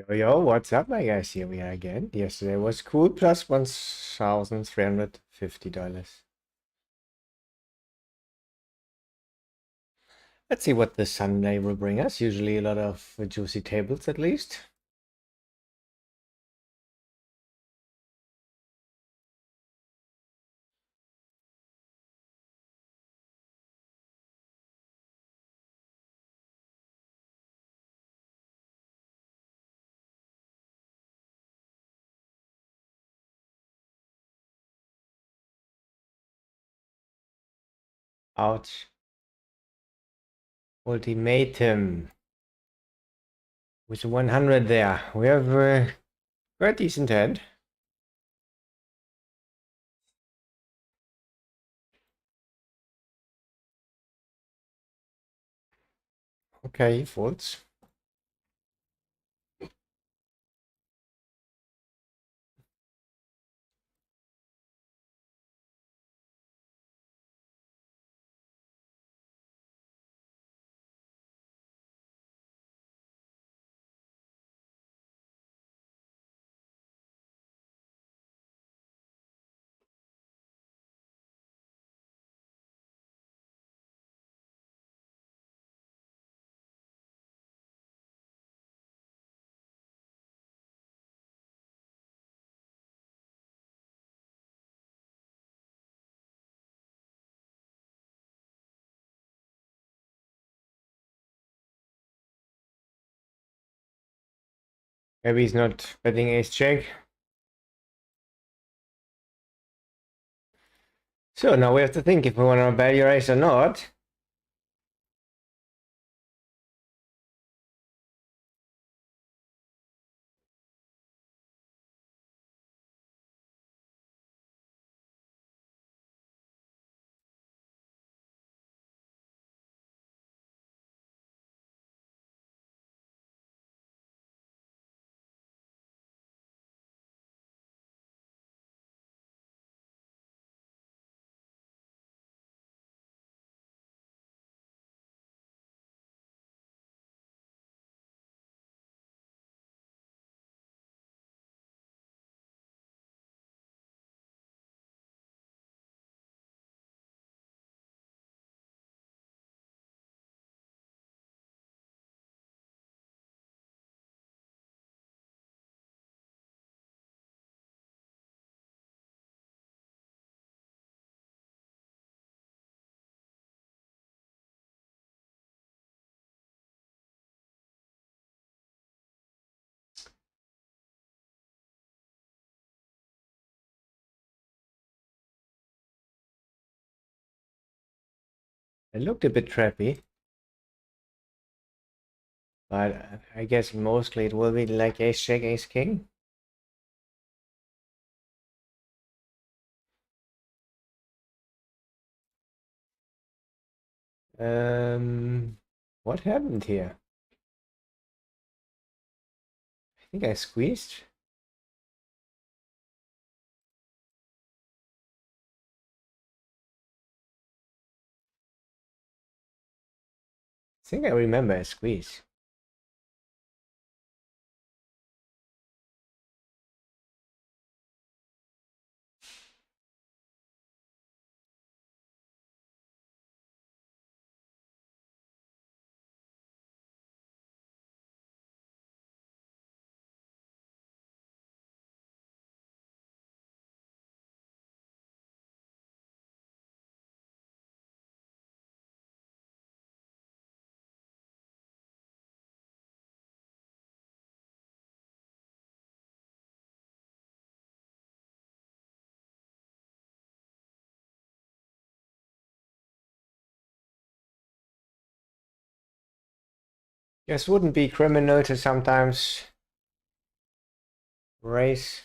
Yo, what's up, my guys? Here we are again. Yesterday was cool, plus $1,350. Let's see what the Sunday will bring us. Usually a lot of juicy tables, at least. Ouch. Ultimatum. With 100 there. We have a quite decent hand. Okay, he folds. Maybe he's not betting ace check. So now we have to think if we want to value raise or not. It looked a bit trappy. But I guess mostly it will be like ace check, ace king. What happened here? I think I squeezed. I think I remember I squeezed. Guess wouldn't be criminal to sometimes raise.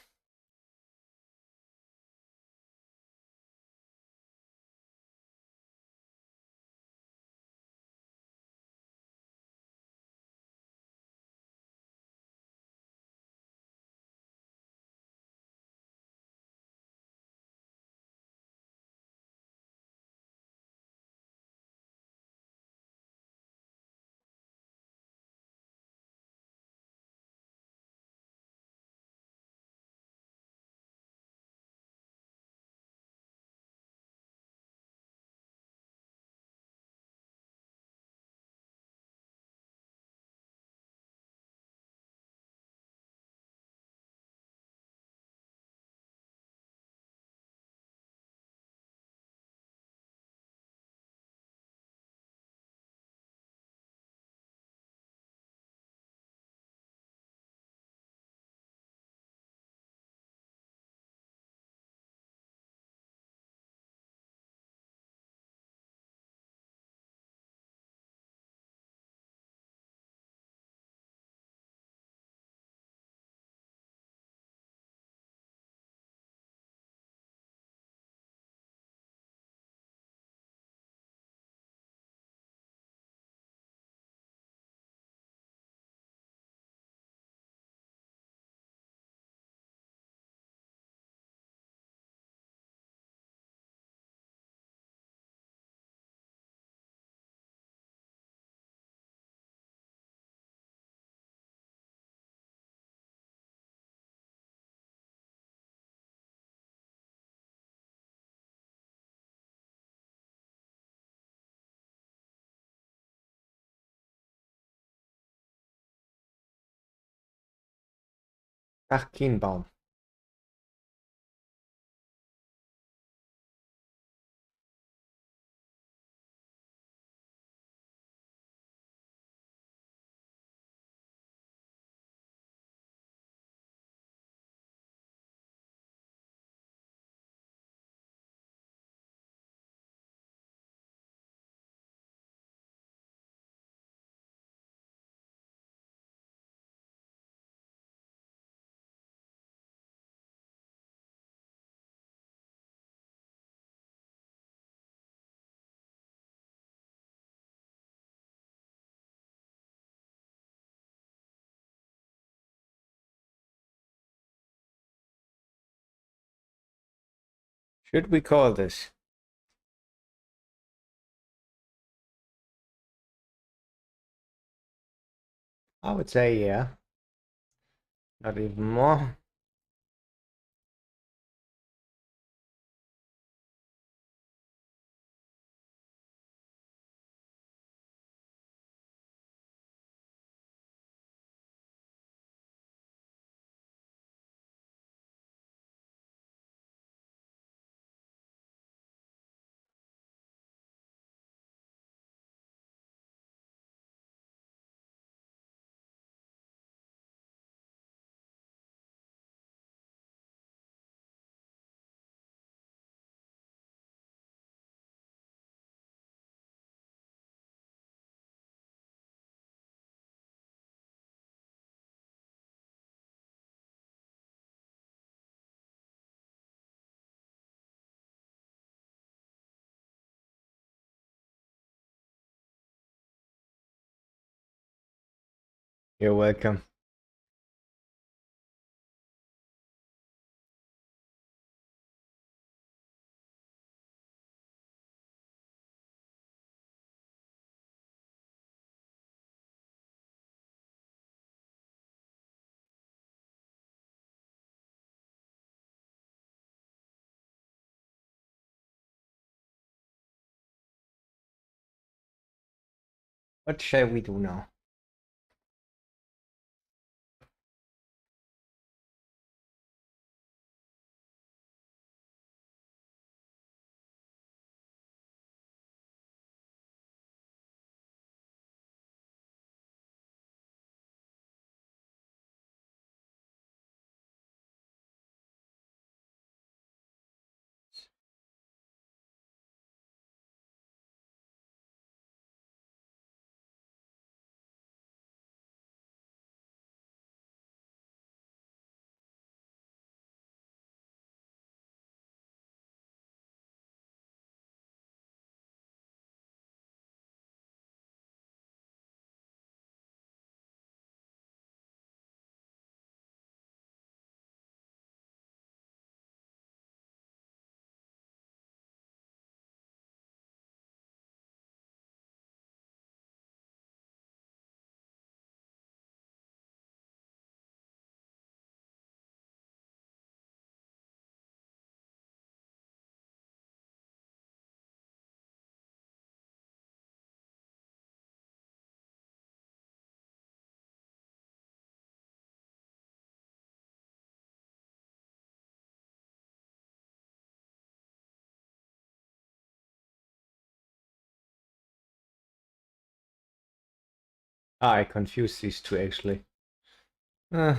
Ach, Kienbaum. Should we call this? I would say yeah. Not even more. You're welcome. What shall we do now? Ah, I confused these two actually. Uh,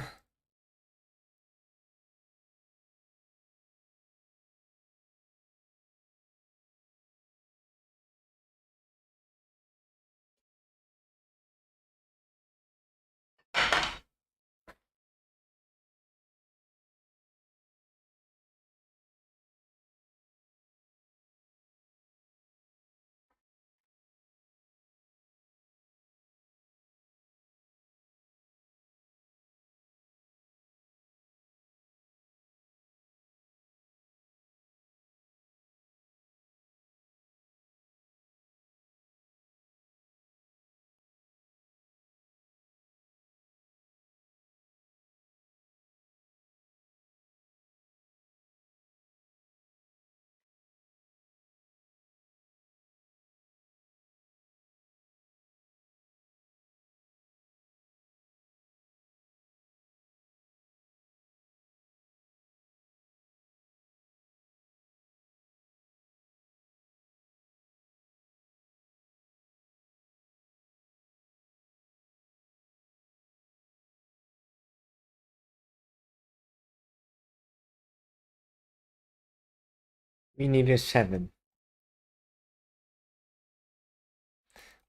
We need a 7.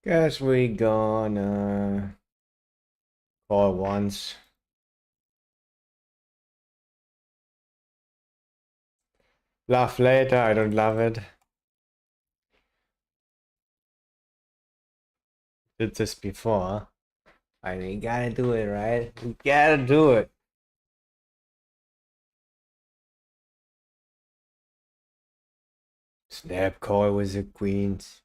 Guess we gonna call once. Laugh later, I don't love it. Did this before. I mean, you gotta do it, right? You gotta do it. Snap call with the queens.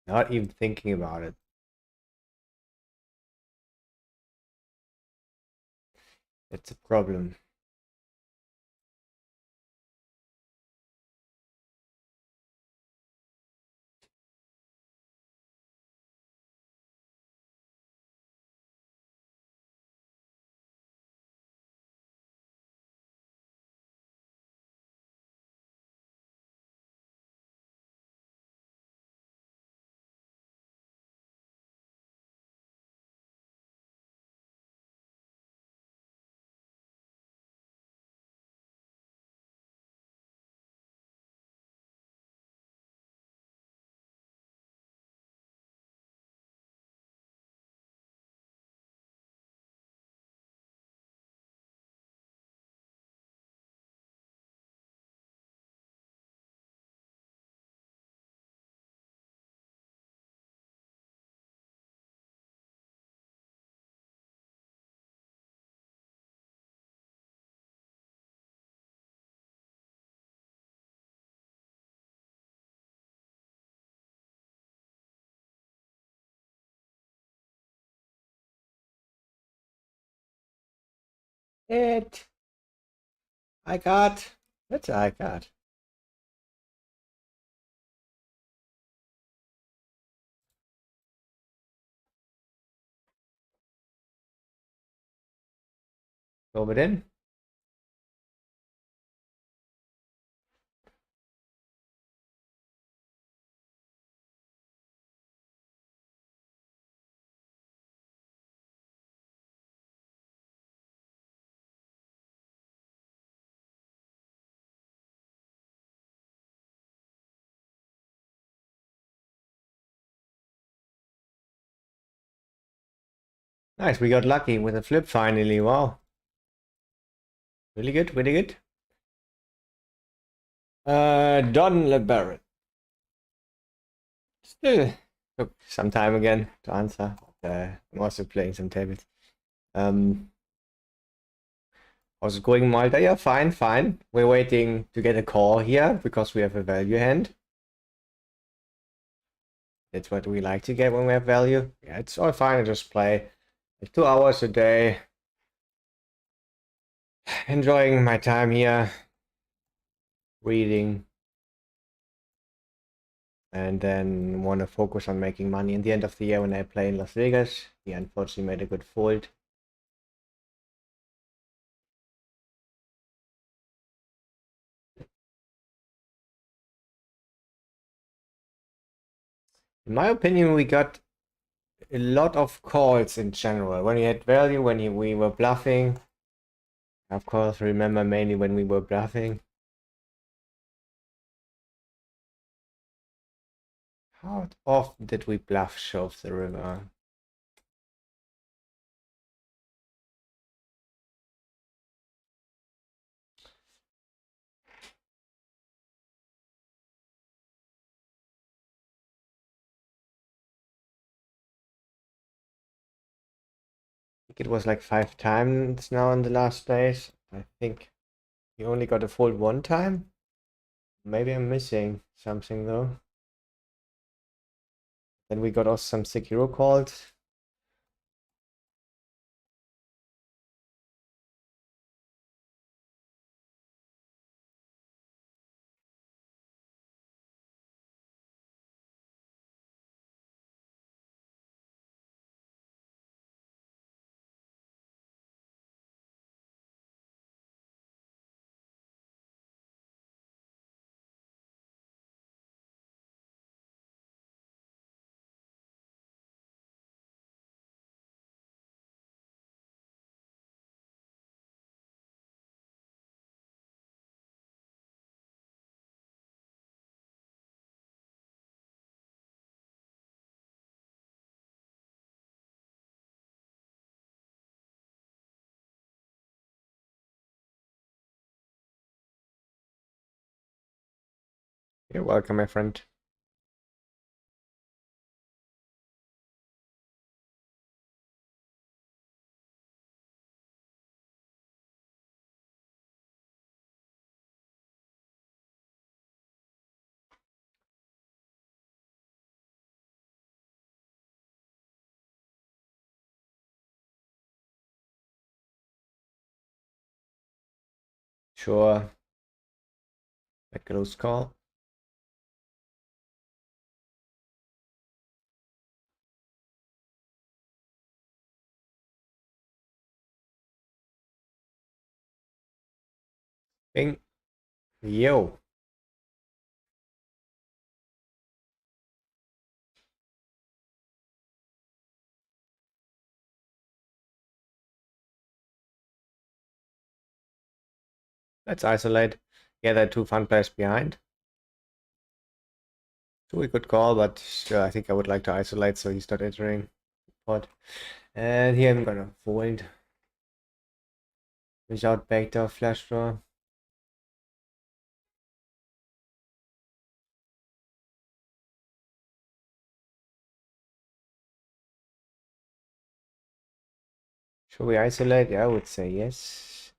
Not even thinking about it. That's a problem. I got. That's I got. Over in. Nice, we got lucky with a flip finally. Wow. Really good, really good. Don LeBarrett. Still took some time again to answer. I'm also playing some tables. How's it going, Malta? Yeah, fine, fine. We're waiting to get a call here because we have a value hand. That's what we like to get when we have value. Yeah, it's all fine. I just play like 2 hours a day. Enjoying my time here. Reading. And then want to focus on making money in the end of the year when I play in Las Vegas. He unfortunately made a good fold. In my opinion, we got a lot of calls in general. When we had value, when we were bluffing. Of course, remember mainly when we were bluffing. How often did we bluff shove the river? I think it was like 5 times now in the last days. I think we only got a fold 1 time. Maybe I'm missing something though. Then we got also some Sekiro calls. You're welcome, my friend. Sure. A close call. Bing. Yo. Let's isolate. Yeah, there are two fun players behind. So we could call, but still, I think I would like to isolate so he's not entering pot. And here I'm gonna fold without backdoor flush draw. Should we isolate? Yeah, I would say yes.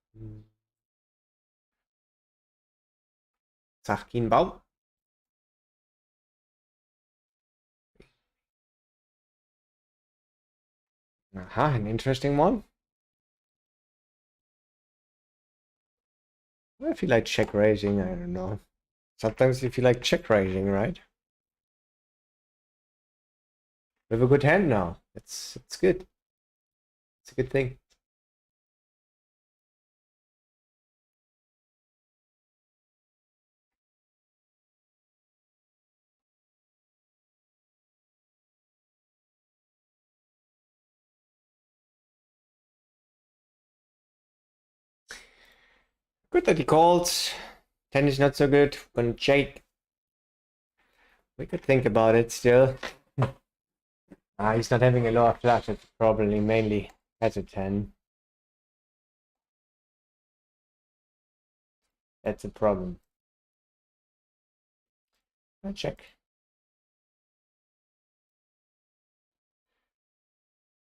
Sachkinbau. Aha, an interesting one. I feel like check raising, I don't know. Sometimes you feel like check raising, right? We have a good hand now. It's good. It's a good thing. Good that he calls. 10 is not so good. Gonna check. We could think about it still. He's not having a lower flush. It's probably mainly has a 10. That's a problem. I check.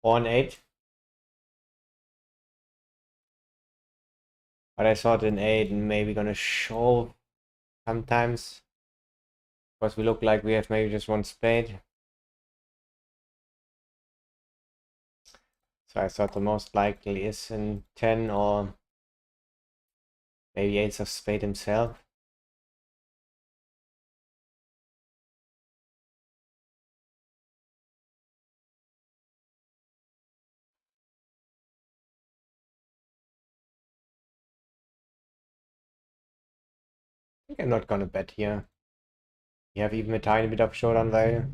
4 and 8. But I thought an 8 and maybe gonna show sometimes. Because we look like we have maybe just one spade. So I thought the most likely is in 10 or maybe ace of spade himself. I think I'm not gonna bet here. You have even a tiny bit of showdown value.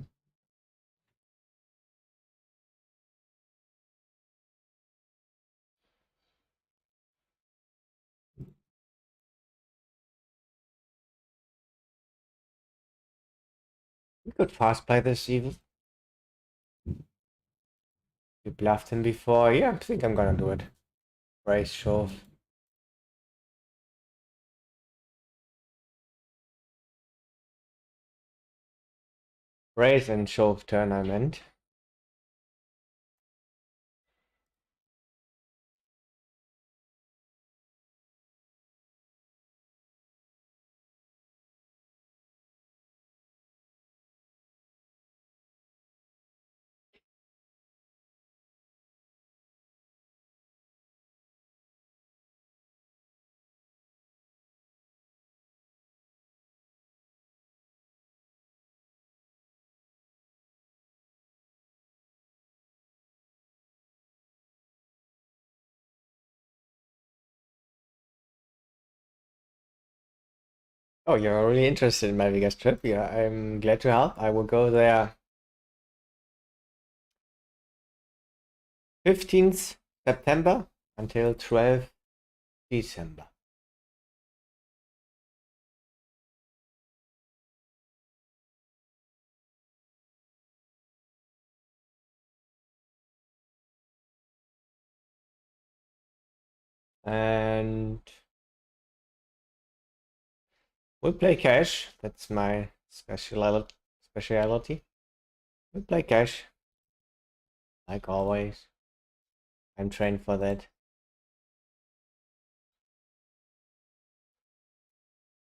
We could fast play this even. We bluffed him before. Yeah, I think I'm gonna do it. Raise, shove. Raise and shove turn, I meant. Oh, you're really interested in my Vegas trip. Yeah, I'm glad to help. I will go there 15th September until 12th December. And We'll play cash. That's my speciality. We'll play cash. Like always. I'm trained for that.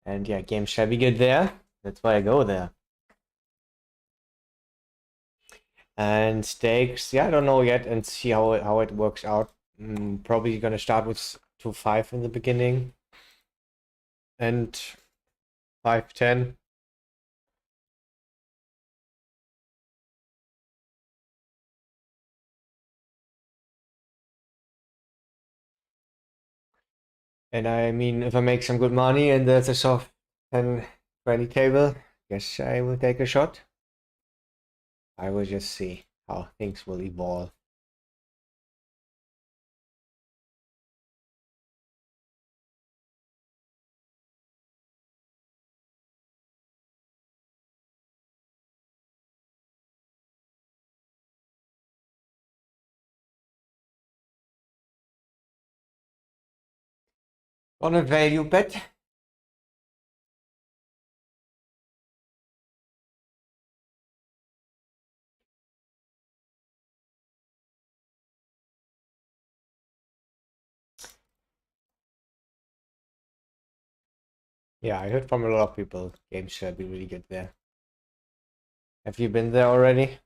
And yeah, games shall be good there. That's why I go there. And stakes, yeah, I don't know yet, and see how it works out. Probably gonna start with 2-5 in the beginning. And 5-10. And I mean, if I make some good money and there's a soft 10-20 table, guess I will take a shot. I will just see how things will evolve. On a value bet. Yeah, I heard from a lot of people games should be really good there. Have you been there already?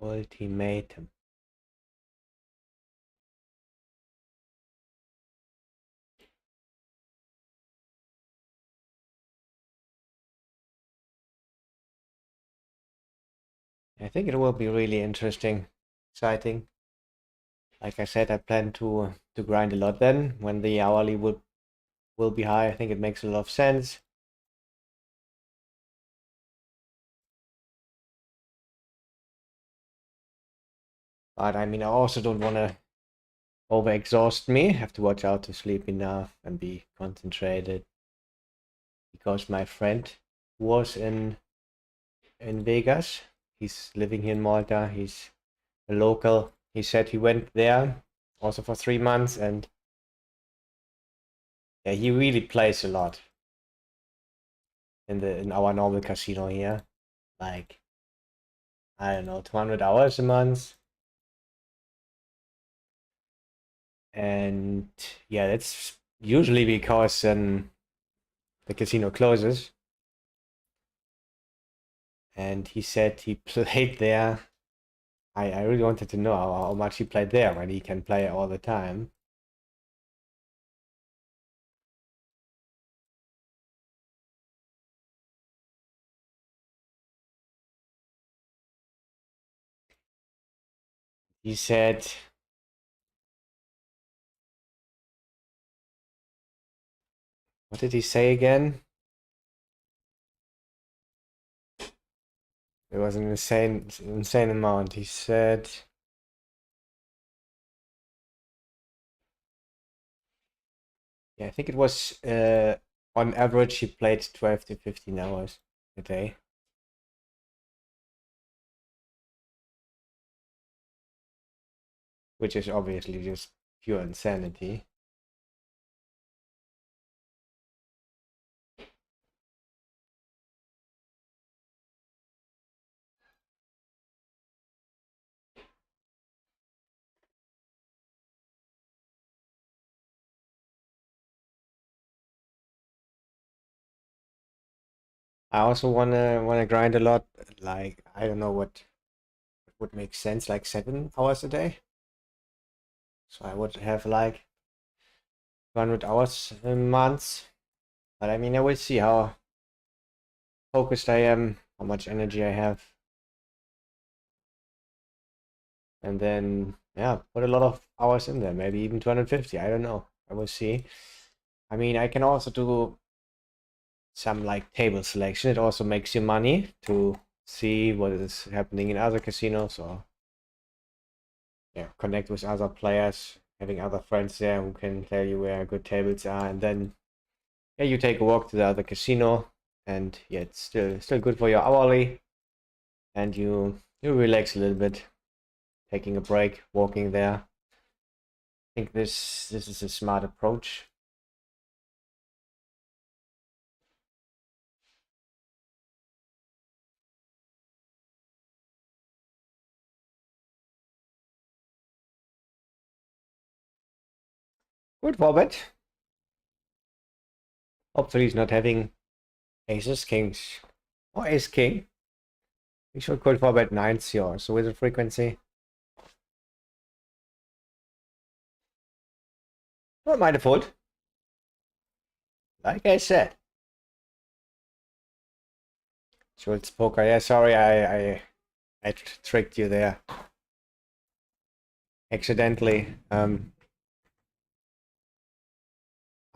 Ultimatum. I think it will be really interesting, exciting. Like I said, I plan to grind a lot then when the hourly will be high. I think it makes a lot of sense. But I mean, I also don't want to overexhaust me. Have to watch out to sleep enough and be concentrated. Because my friend was in Vegas. He's living here in Malta. He's a local. He said he went there also for 3 months, and yeah, he really plays a lot in our normal casino here. Like, I don't know, 200 hours a month. And yeah, that's usually because the casino closes. And he said he played there. I really wanted to know how much he played there when he can play all the time. He said what did he say again? It was an insane amount. He said yeah, I think it was on average he played 12 to 15 hours a day. Which is obviously just pure insanity. I also wanna grind a lot. Like I don't know what would make sense, like 7 hours a day. So I would have like 200 hours a month. But I mean, I will see how focused I am, how much energy I have. And then, yeah, put a lot of hours in there, maybe even 250. I don't know. I will see. I mean, I can also do some like table selection. It also makes you money to see what is happening in other casinos or yeah, connect with other players, having other friends there who can tell you where good tables are, and then yeah, you take a walk to the other casino, and yeah, it's still good for your hourly. and you relax a little bit, taking a break, walking there. I think this is a smart approach. Good for bet. Hopefully he's not having aces, kings, or ace king. We should call for bet 9s here. So with the frequency. Not my default. Like I said. Schultz poker. Yeah, sorry, I tricked you there. Accidentally.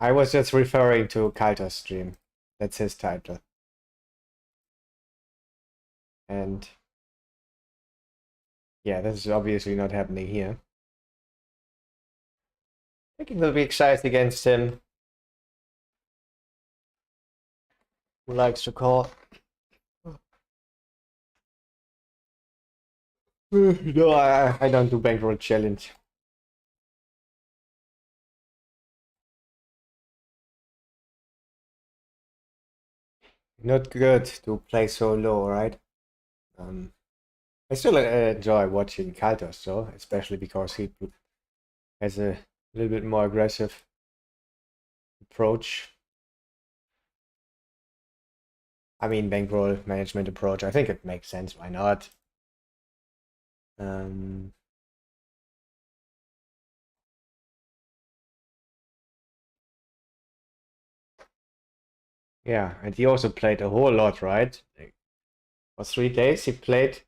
I was just referring to Kalter's stream. That's his title. And yeah, this is obviously not happening here. I think it'll be excited against him. Who likes to call? No, I don't do bankroll challenge. Not good to play so low, right? I still enjoy watching Kaltos, though, especially because he has a little bit more aggressive approach. I mean, bankroll management approach. I think it makes sense. Why not? Yeah, and he also played a whole lot, right? Like, for 3 days, he played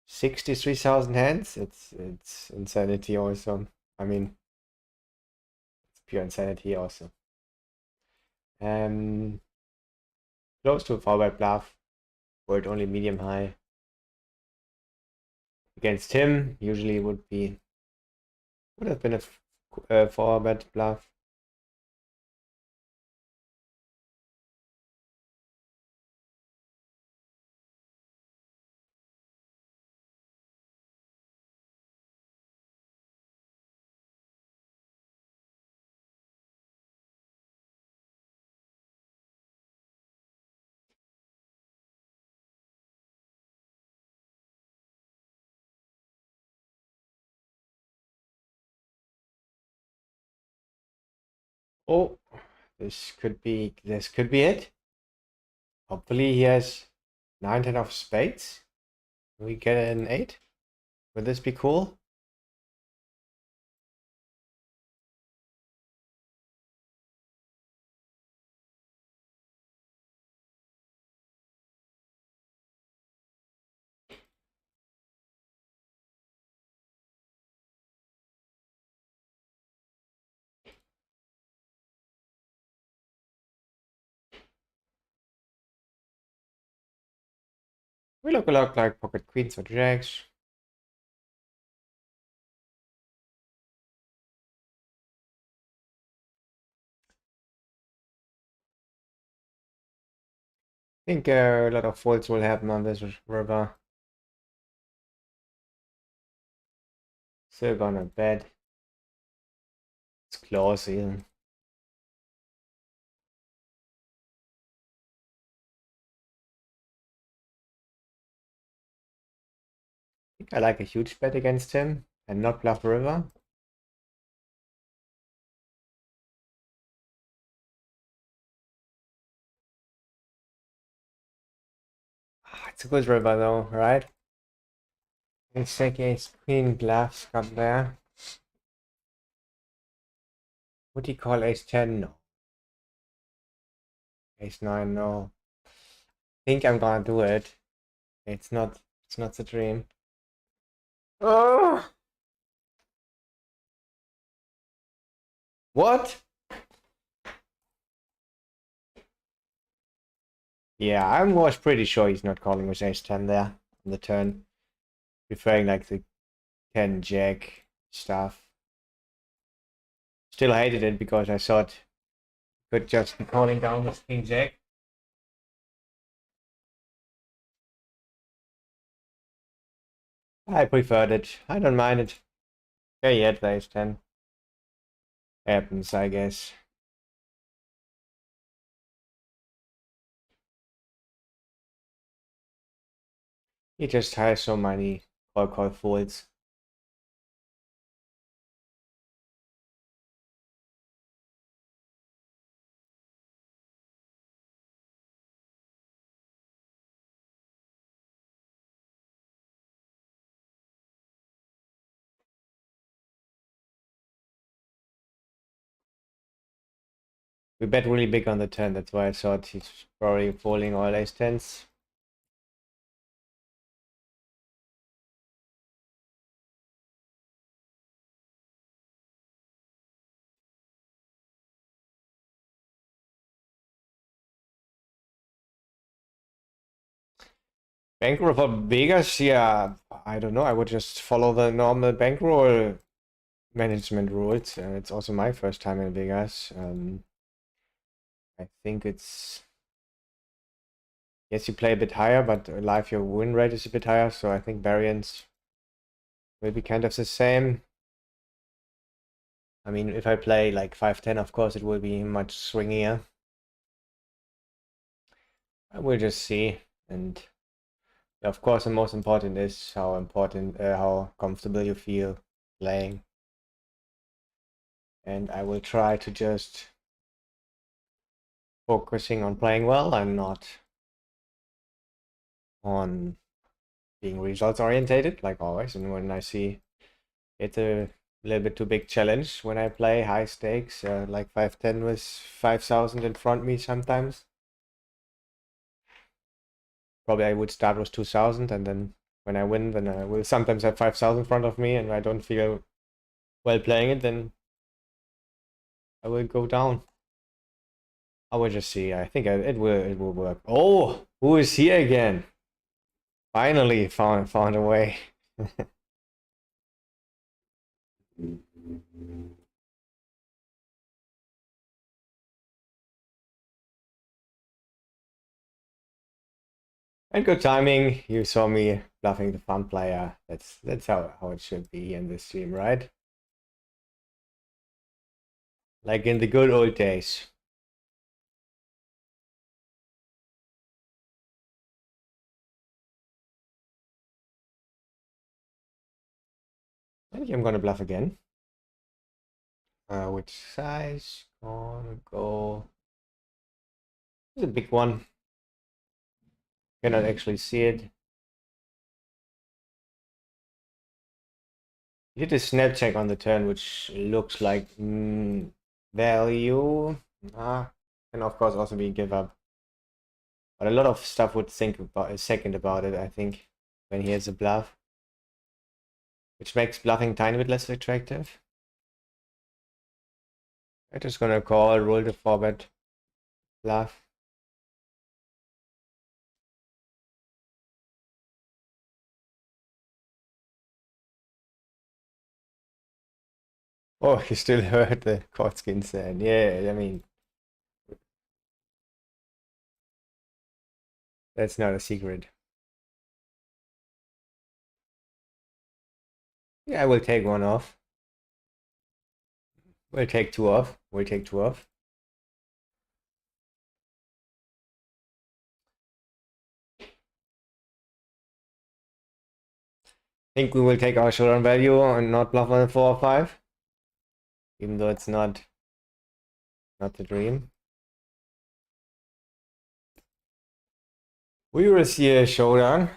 63,000 hands. It's insanity also. I mean, it's pure insanity also. Close to a forward bluff, world only medium high. Against him, usually would have been a forward bluff. Oh, this could be it. Hopefully he has 9-10 of spades. We get an 8. Would this be cool? We look a lot like pocket queens or jacks. I think a lot of folds will happen on this river. Still gonna bet. It's close even. I think I like a huge bet against him and not bluff the river. It's a good river though, right? Ace jack, ace queen bluffs got there. Would he call ace 10? No. Ace 9, no. I think I'm gonna do it. It's not the dream. Oh! What? Yeah, I was pretty sure he's not calling with ace 10 there on the turn. Preferring like the 10 jack stuff. Still hated it because I thought could just be calling down with king jack. I preferred it. I don't mind it. Okay, yeah, there is 10. Happens, I guess. He just has so many call folds. We bet really big on the 10, that's why I thought he's probably folding all ace 10s. Bankroll for Vegas, yeah, I don't know. I would just follow the normal bankroll management rules. It's also my first time in Vegas. I think it's, yes, you play a bit higher, but live your win rate is a bit higher, so I think variance will be kind of the same. I mean, if I play like 5-10, of course it will be much swingier. I will just see, and of course the most important is how comfortable you feel playing. And I will try to just focusing on playing well and not on being results orientated like always. And when I see it's a little bit too big challenge when I play high stakes, like 5-10 with 5,000 in front of me sometimes. Probably I would start with 2,000, and then when I win, then I will sometimes have 5,000 in front of me and I don't feel well playing it, then I will go down. I will just see. I think it will work. Oh, who is here again? Finally found a way. And good timing. You saw me bluffing the fun player. That's how it should be in this stream, right? Like in the good old days. I think I'm gonna bluff again. Which size? Gonna go. It's a big one. Cannot actually see it. He did a snap check on the turn, which looks like value. Can of course also be give up. But a lot of stuff would think about a second about it, I think, when he has a bluff. Which makes bluffing tiny bit less attractive. I'm just gonna call, roll the 4-bet bluff. Oh, you still heard the court skin saying, yeah, I mean, that's not a secret. Yeah, I will take one off. We'll take two off. We'll take two off. Think we will take our showdown value and not bluff on a 4 or 5. Even though it's not the dream. We will see a showdown.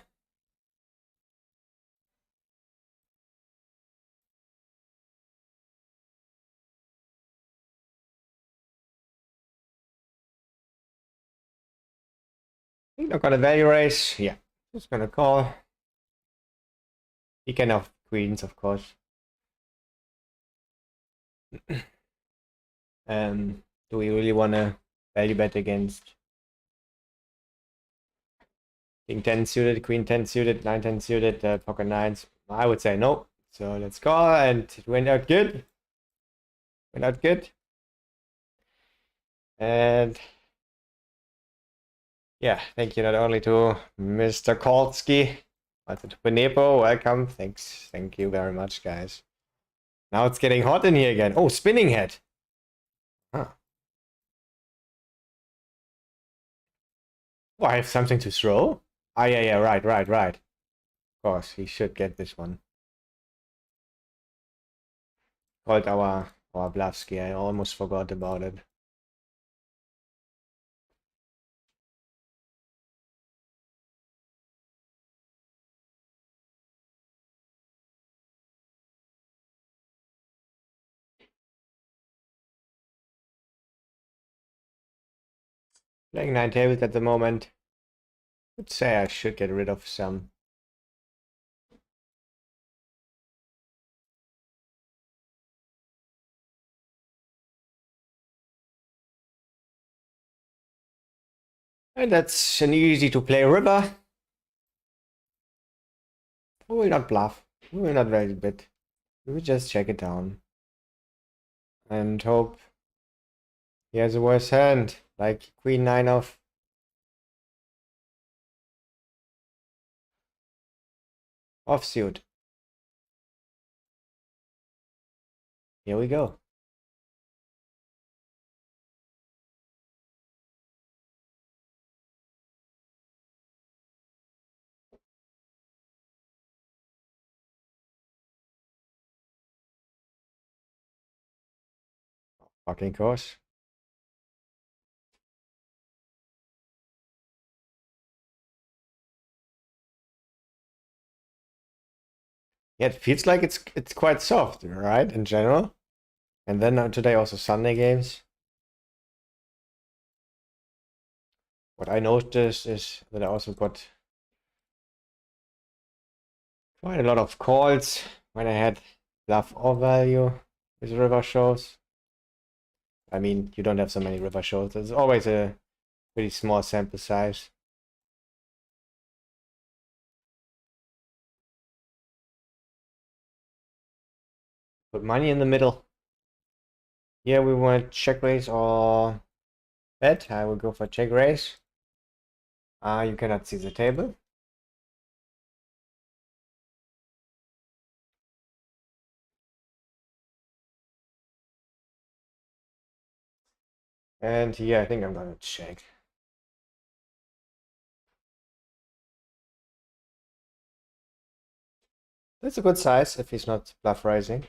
He's not gonna value raise. Yeah, just gonna call. He can have queens, of course. Do we really wanna value bet against King 10 suited, Queen 10 suited, 9-10 suited, pocket 9s? I would say no. So let's call, and it went out good. Went out good. And yeah, thank you not only to Mr. Kolsky Also to Penepo, welcome. Thanks. Thank you very much, guys. Now it's getting hot in here again. Oh, spinning head. Huh. Oh, I have something to throw? Ah, yeah, right. Of course, he should get this one. Called our Blavsky. I almost forgot about it. Playing 9 tables at the moment. Would say I should get rid of some. And that's an easy to play river. We will not bluff. We will not raise a bit. We will just check it down. And hope he has a worse hand. Like Queen 9 of. Offsuit. Here we go. Fucking course. Yeah, it feels like it's quite soft, right? In general. And then today also Sunday games. What I noticed is that I also got quite a lot of calls when I had bluff or value with river shows. I mean, you don't have so many river shows. There's always a pretty small sample size. Put money in the middle. Here we want check raise or bet. I will go for check raise. You cannot see the table. And here I think I'm gonna check. That's a good size if he's not bluff raising.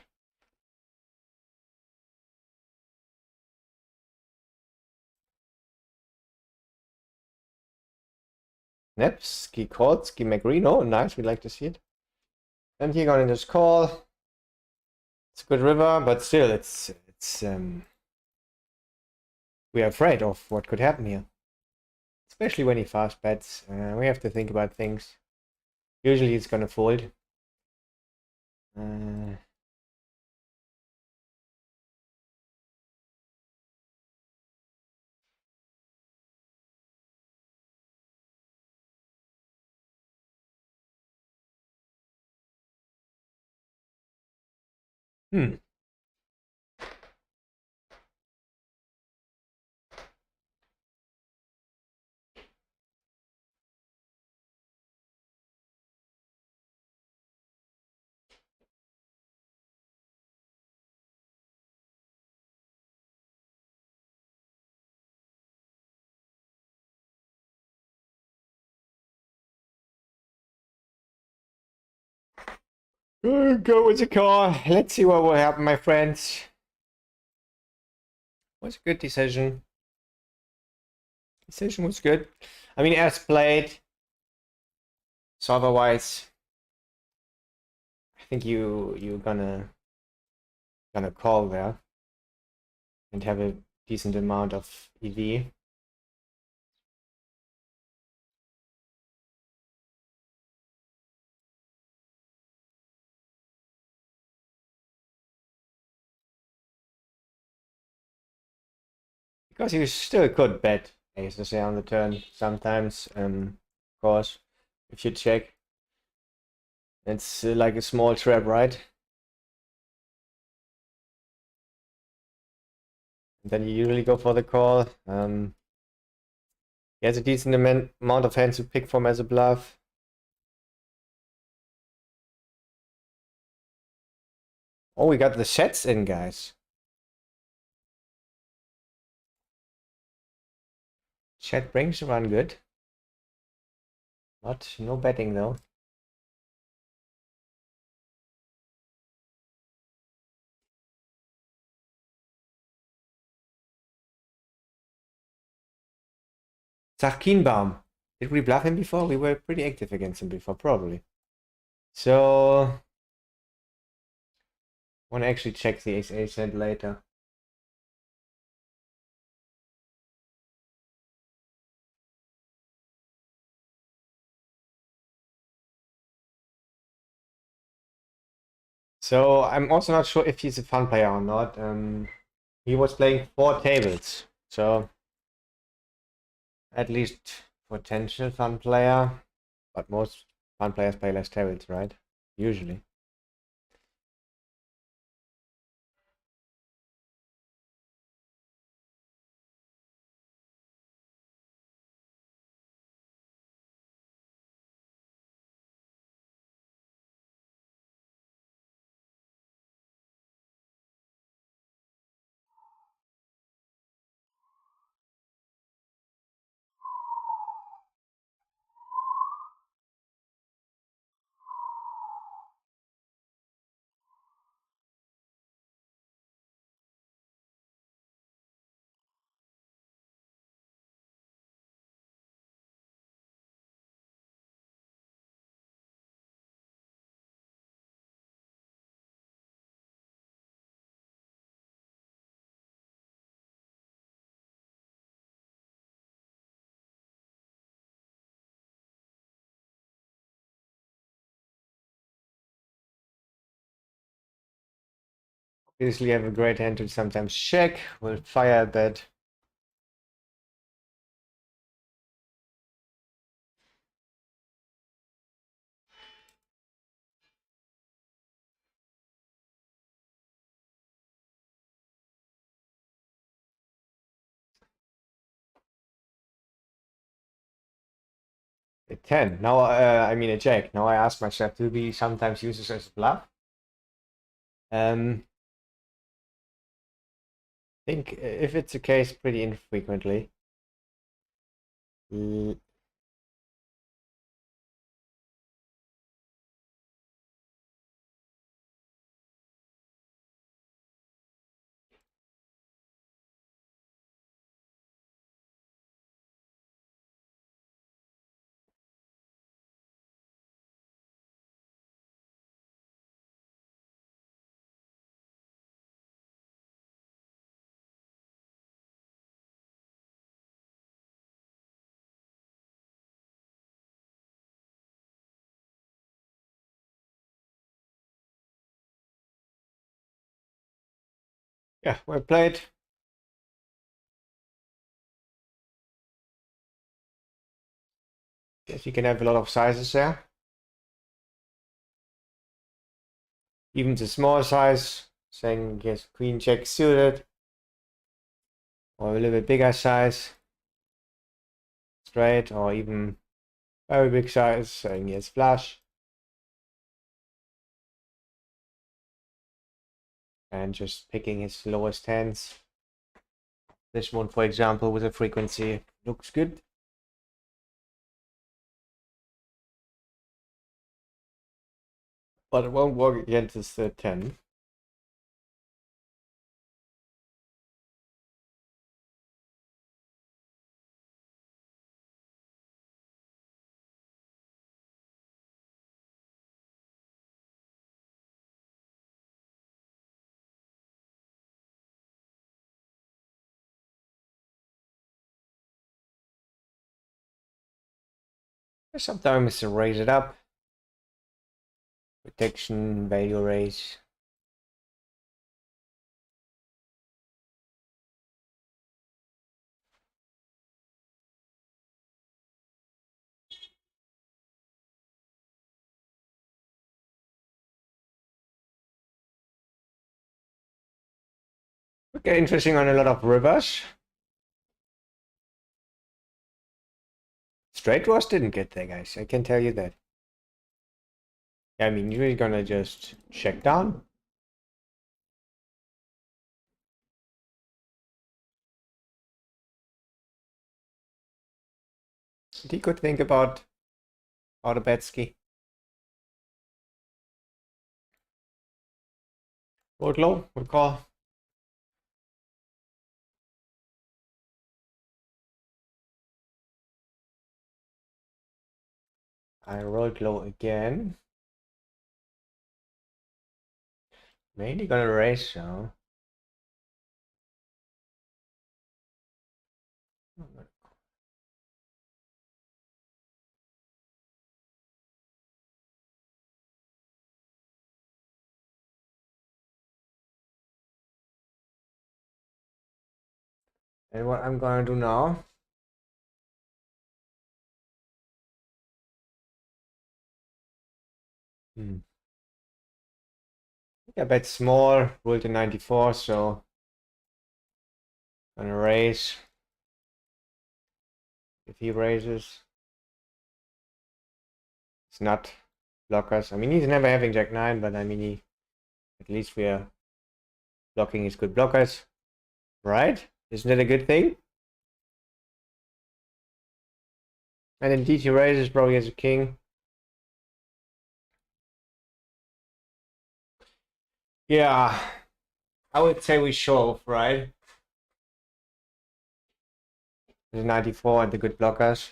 Nevsky called, Ski Magrino. Nice, we like to see it. And here gonna just call. It's a good river, but still it's we are afraid of what could happen here. Especially when he fast bets. We have to think about things. Usually he's gonna fold. Hmm. Go with the call. Let's see what will happen, my friends. Was a good decision. Decision was good. I mean, as played. So otherwise, I think you're gonna call there and have a decent amount of EV. Because you still could bet ace to say on the turn sometimes, of course, if you check. It's like a small trap, right? And then you usually go for the call. He has a decent amount of hands to pick from as a bluff. Oh, we got the sets in, guys. Chat brings run good. No betting though. Zachinbaum. Did we bluff him before? We were pretty active against him before, probably. So, want to actually check the ace hand later. So I'm also not sure if he's a fun player or not. He was playing 4 tables, so at least potential fun player. But most fun players play less tables, right? Usually. Obviously have a great hand to sometimes check. We'll fire a bet. A 10. Now, I mean a jack. Now I ask myself, do we sometimes use this as a bluff? I think if it's the case, pretty infrequently. Yeah, well played. Guess you can have a lot of sizes there. Even the small size, saying yes, queen jack suited, or a little bit bigger size, straight, or even very big size, saying yes, flush. And just picking his lowest hands. This one, for example, with a frequency looks good. But it won't work against this 10. Sometimes raise it up. Protection, value raise. Okay, interesting on a lot of rivers. Straight draws didn't get there, guys. I can tell you that. I mean, you're gonna just check down. He could think about Autobetsky. Rolled low, we call. I rolled low again. Mainly gonna raise, so. And what I'm gonna do now, I bet small, rolled to 94, so gonna raise. If he raises, it's not blockers. I mean, he's never having Jack 9, but I mean, at least we are blocking his good blockers, right? Isn't that a good thing? And indeed, he raises probably as a king. Yeah, I would say we shove, right? The 94 and the good blockers.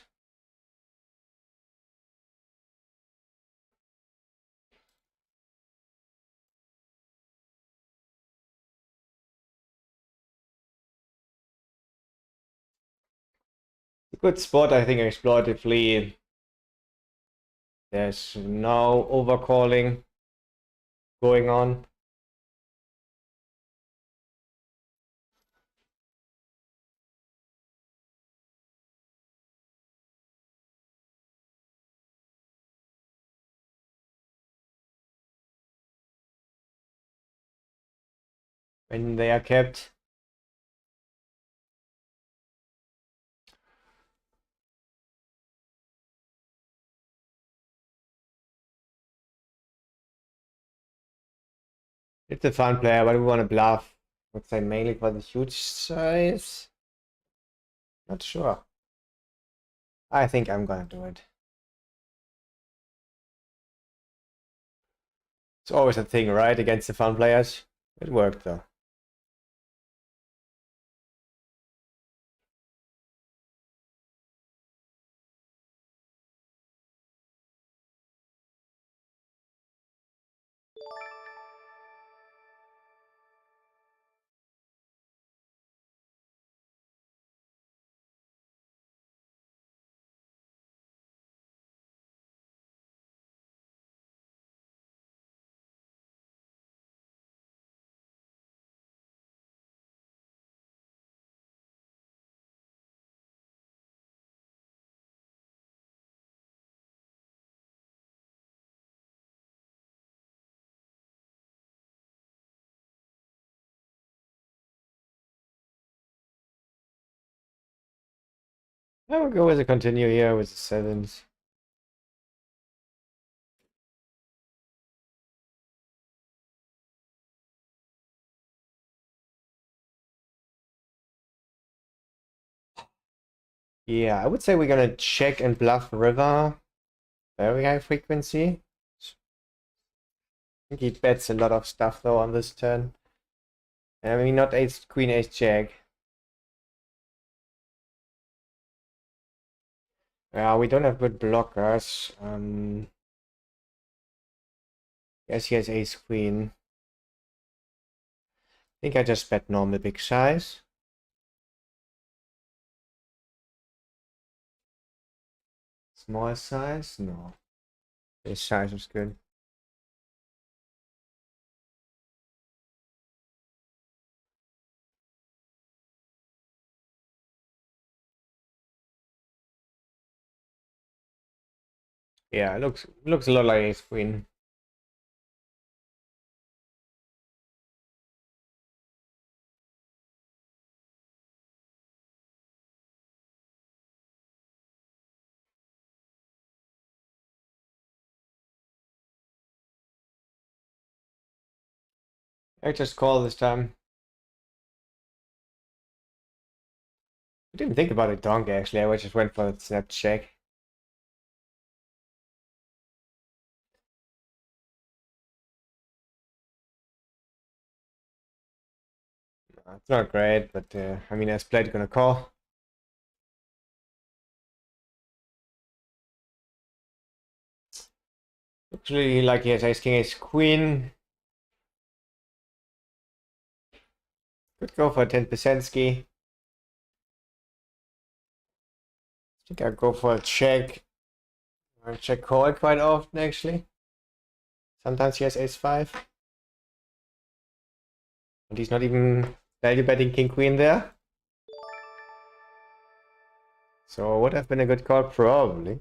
A good spot, I think, exploitatively. There's no overcalling going on. When they are kept. It's a fun player, but we want to bluff. I would say mainly for the huge size. Not sure. I think I'm gonna do it. It's always a thing, right? Against the fun players. It worked though. I will go with a continue here with the sevens. Yeah, I would say we're gonna check and bluff river. Very high frequency. I think he bets a lot of stuff though on this turn. I mean, not ace, queen, ace, jack. Yeah, we don't have good blockers. Guess he has ace, queen. I think I just bet normal big size. Small size? No. Big size is good. Yeah, it looks a lot like ace, queen. I just call this time. I didn't think about it donkey actually, I just went for the snap check. It's not great, but I mean, as played, gonna call. Looks really like he has ace king, ace queen. Could go for a 10% ski. I think I'll go for a check. I check call quite often actually. Sometimes he has ace 5. And he's not even value betting king queen there. So would have been a good call, probably.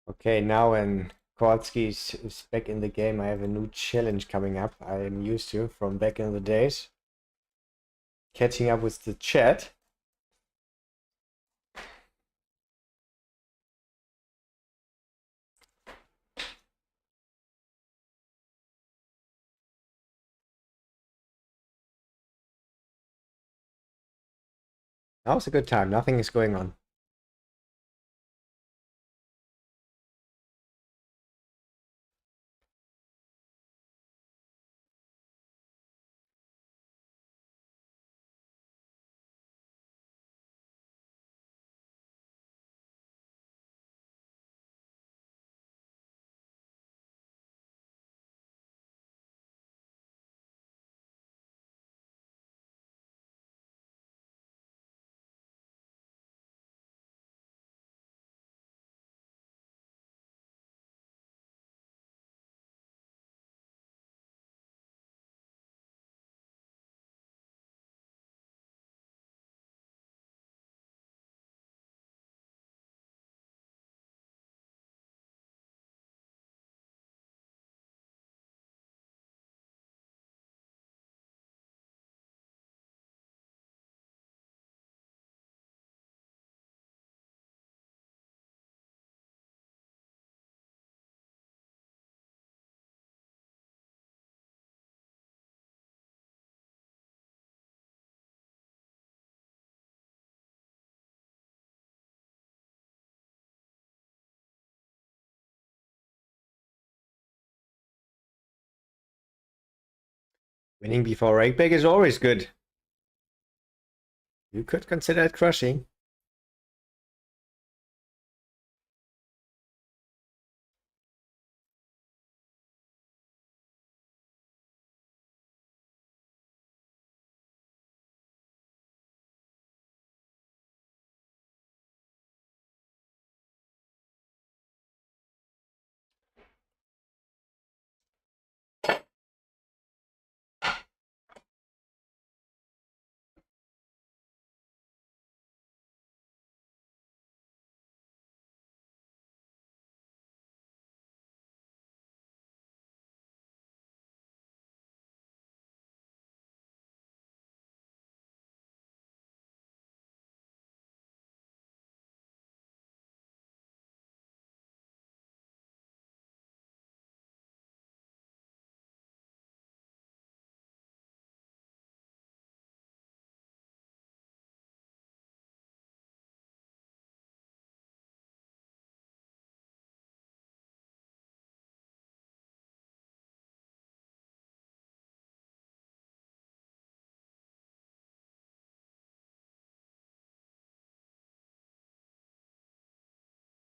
Okay, now when Kowalski is back in the game, I have a new challenge coming up I am used to from back in the days. Catching up with the chat. Now's a good time, nothing is going on. Winning before rakeback is always good. You could consider it crushing.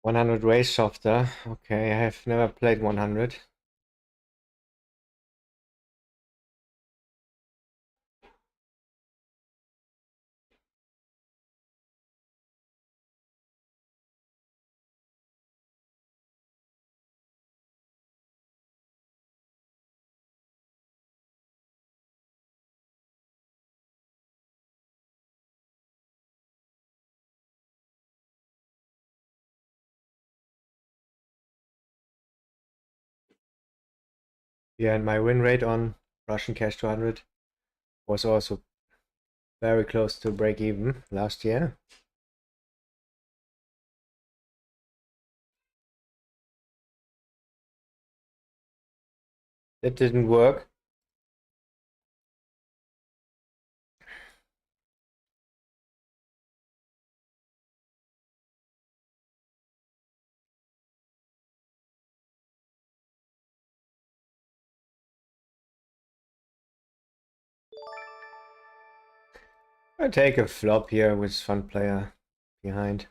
$100 way softer. Okay, I have never played 100. Yeah, and my win rate on Russian Cash 200 was also very close to break even last year. That didn't work. I take a flop here with fun player behind.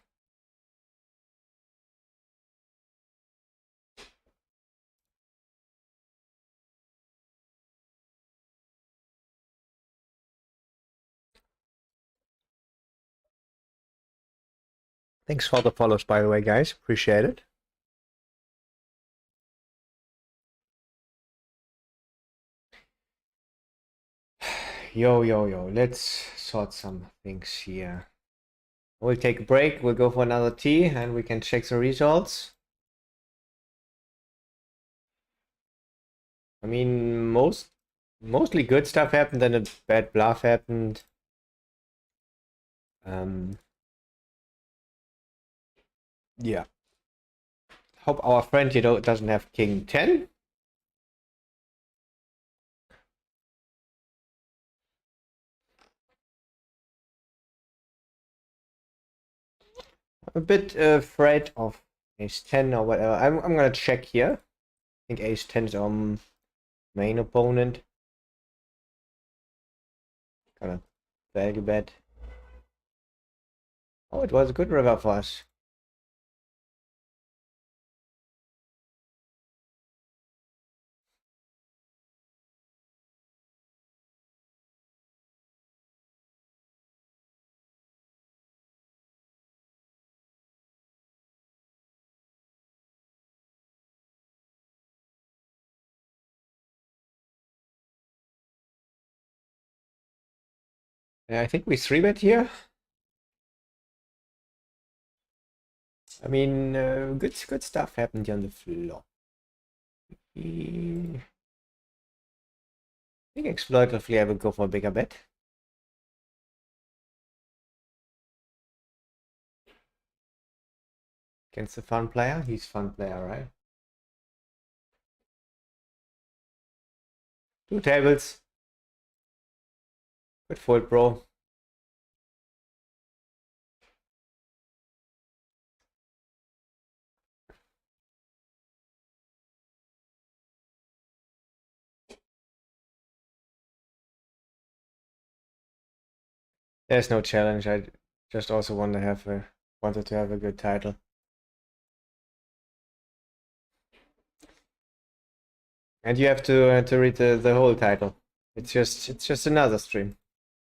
Thanks for the follows, by the way, guys. Appreciate it. Yo. Let's sort some things here. We'll take a break. We'll go for another tea, and we can check the results. I mean, mostly good stuff happened, and a bad bluff happened. Yeah. Hope our friend, doesn't have king 10. A bit afraid of ace 10 or whatever. I'm gonna check here. I think ace 10 is our main opponent. Gonna value bet. Oh, it was a good river for us. Yeah, I think we 3-bet here. I mean, good stuff happened here on the flop. I think exploitatively I will go for a bigger bet. Against the fun player. He's fun player, right? 2 tables. Good fold, bro. There's no challenge. I just also wanted to have a good title. And you have to read the whole title. It's just another stream.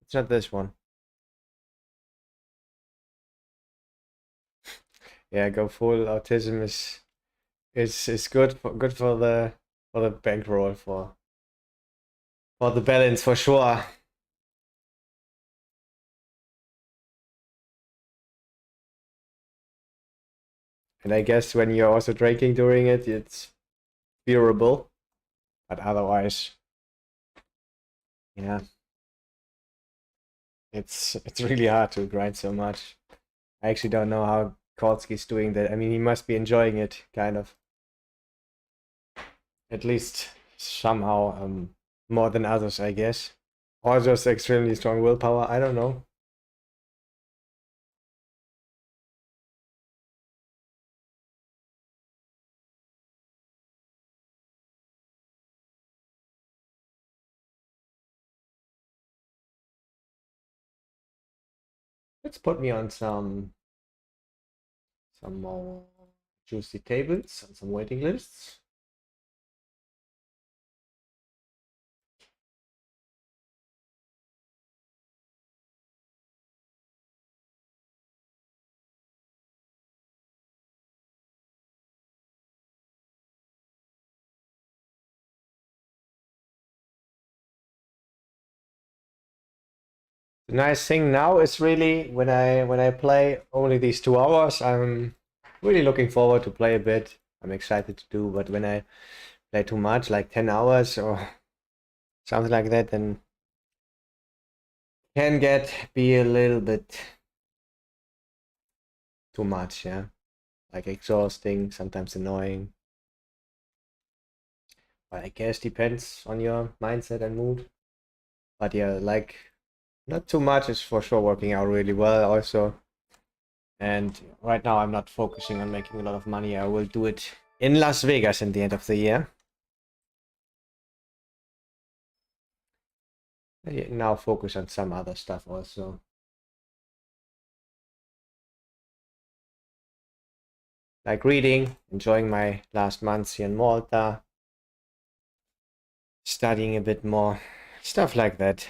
It's not this one. Yeah, go full autism is good for the bankroll for the balance for sure. And I guess when you're also drinking during it, it's bearable. But otherwise, yeah, it's really hard to grind so much. I actually don't know how Kolsky's doing that. I mean, he must be enjoying it, kind of. At least somehow, more than others, I guess. Or just extremely strong willpower. I don't know. Let's put me on some more juicy tables and some waiting lists. The nice thing now is really when I play only these 2 hours, I'm really looking forward to play a bit. I'm excited to do, but when I play too much, like 10 hours or something like that, then can be a little bit too much, yeah. Like exhausting, sometimes annoying. I guess depends on your mindset and mood. But yeah, like not too much is for sure working out really well also. And right now I'm not focusing on making a lot of money. I will do it in Las Vegas in the end of the year. Now focus on some other stuff also. Like reading, enjoying my last months here in Malta, studying a bit more, stuff like that.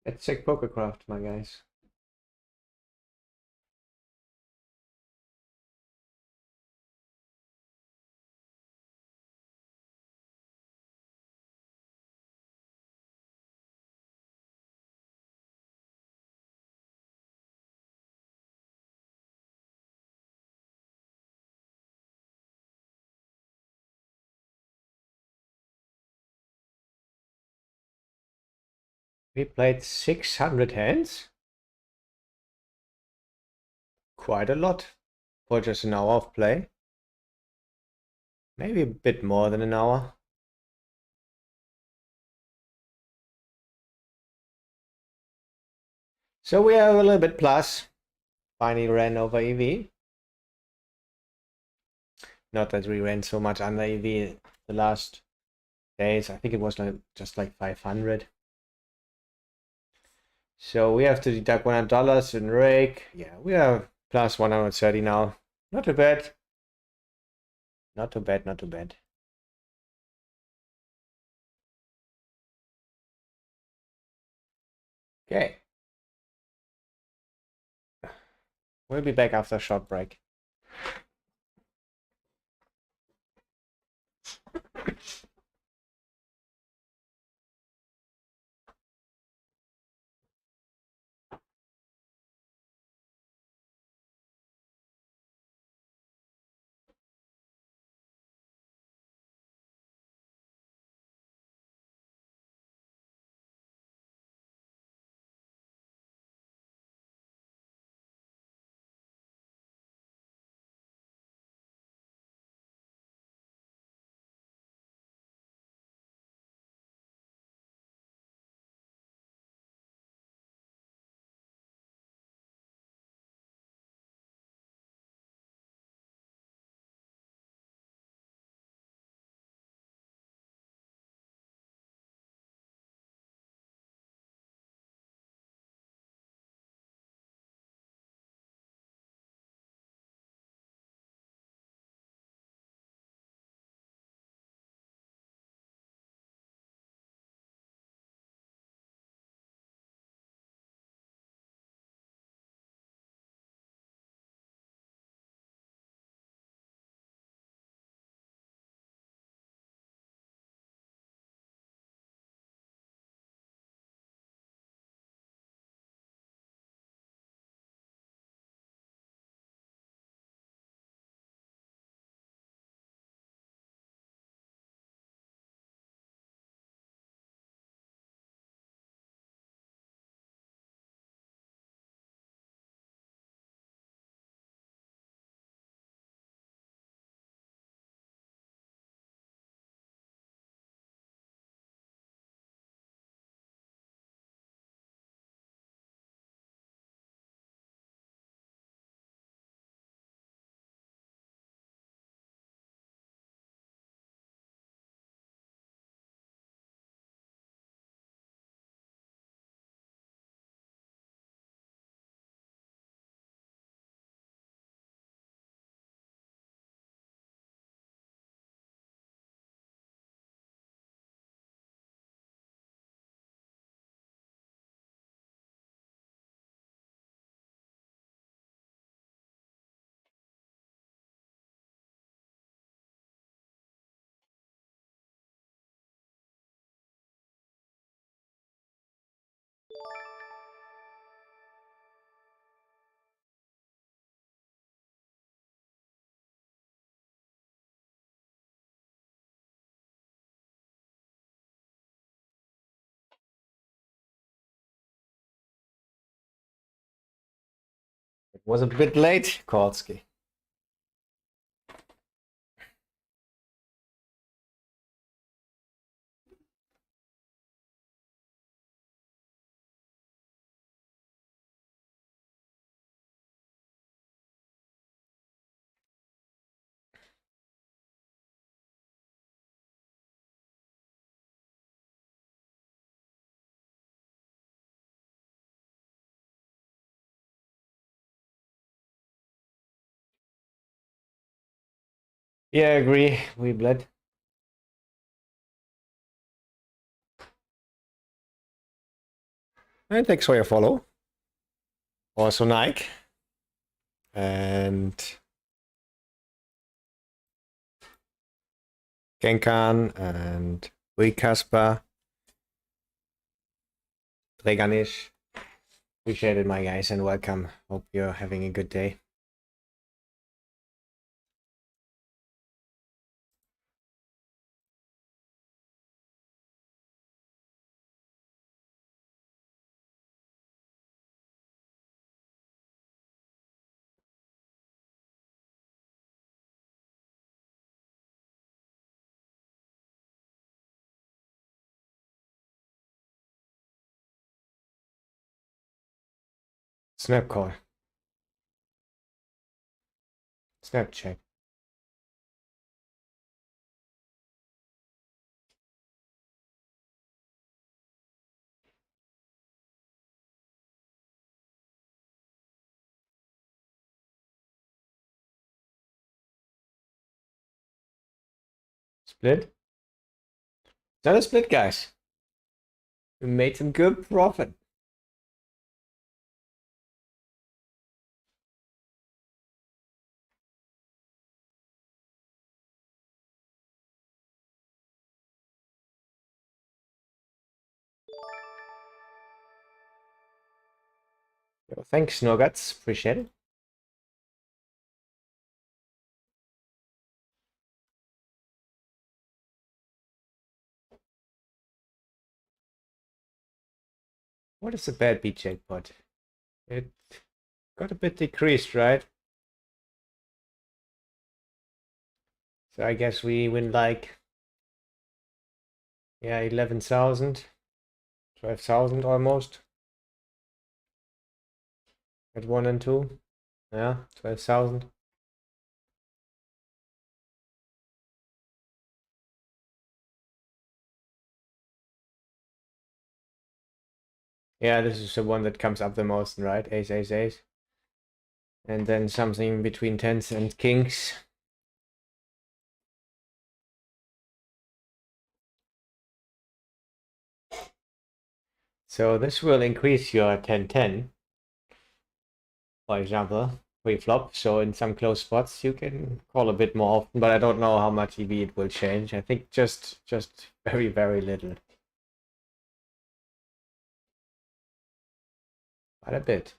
Let's check Pokercraft, my guys. We played 600 hands. Quite a lot for just an hour of play. Maybe a bit more than an hour. So we have a little bit plus. Finally ran over EV. Not that we ran so much under EV the last days. I think it was like just like 500. So we have to deduct $100 in rake. Yeah, we are plus 130 now. Not too bad. Not too bad, not too bad. Okay. We'll be back after a short break. Was a bit late, Kolsky. Yeah, I agree. We bled. And thanks for your follow. Also Nike. And Genkan and Rui Kasper. Reganish. Appreciate it, my guys, and welcome. Hope you're having a good day. Snap call. Snap check. Split? Is that a split, guys? We made some good profit. Yo, thanks, Nuggets. Appreciate it. What is a bad beat jackpot? It got a bit decreased, right? So I guess we win like, yeah, 11,000, 12,000 almost. At 1 and 2. Yeah, 12,000. Yeah, this is the one that comes up the most, right? Ace, ace, ace. And then something between tens and kings. So this will increase your 10-10, for example, pre-flop. So in some close spots, you can call a bit more often, but I don't know how much EV it will change. I think just very, very little. But a bit.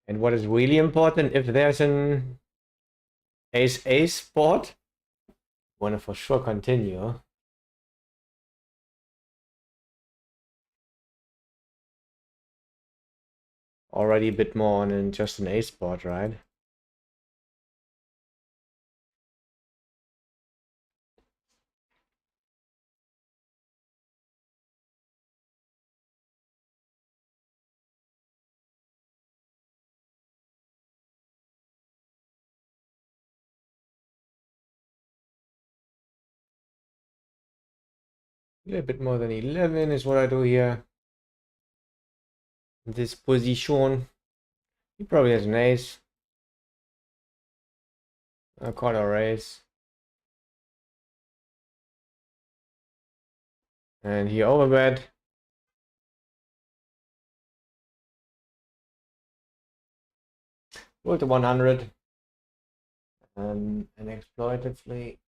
And what is really important, if there's an ace-ace board, want to for sure continue. Already a bit more on just an ace board, right? A little bit more than 11 is what I do here. This position. He probably has an ace. A call or raise. And he overbet. Roll to 100. And exploitatively.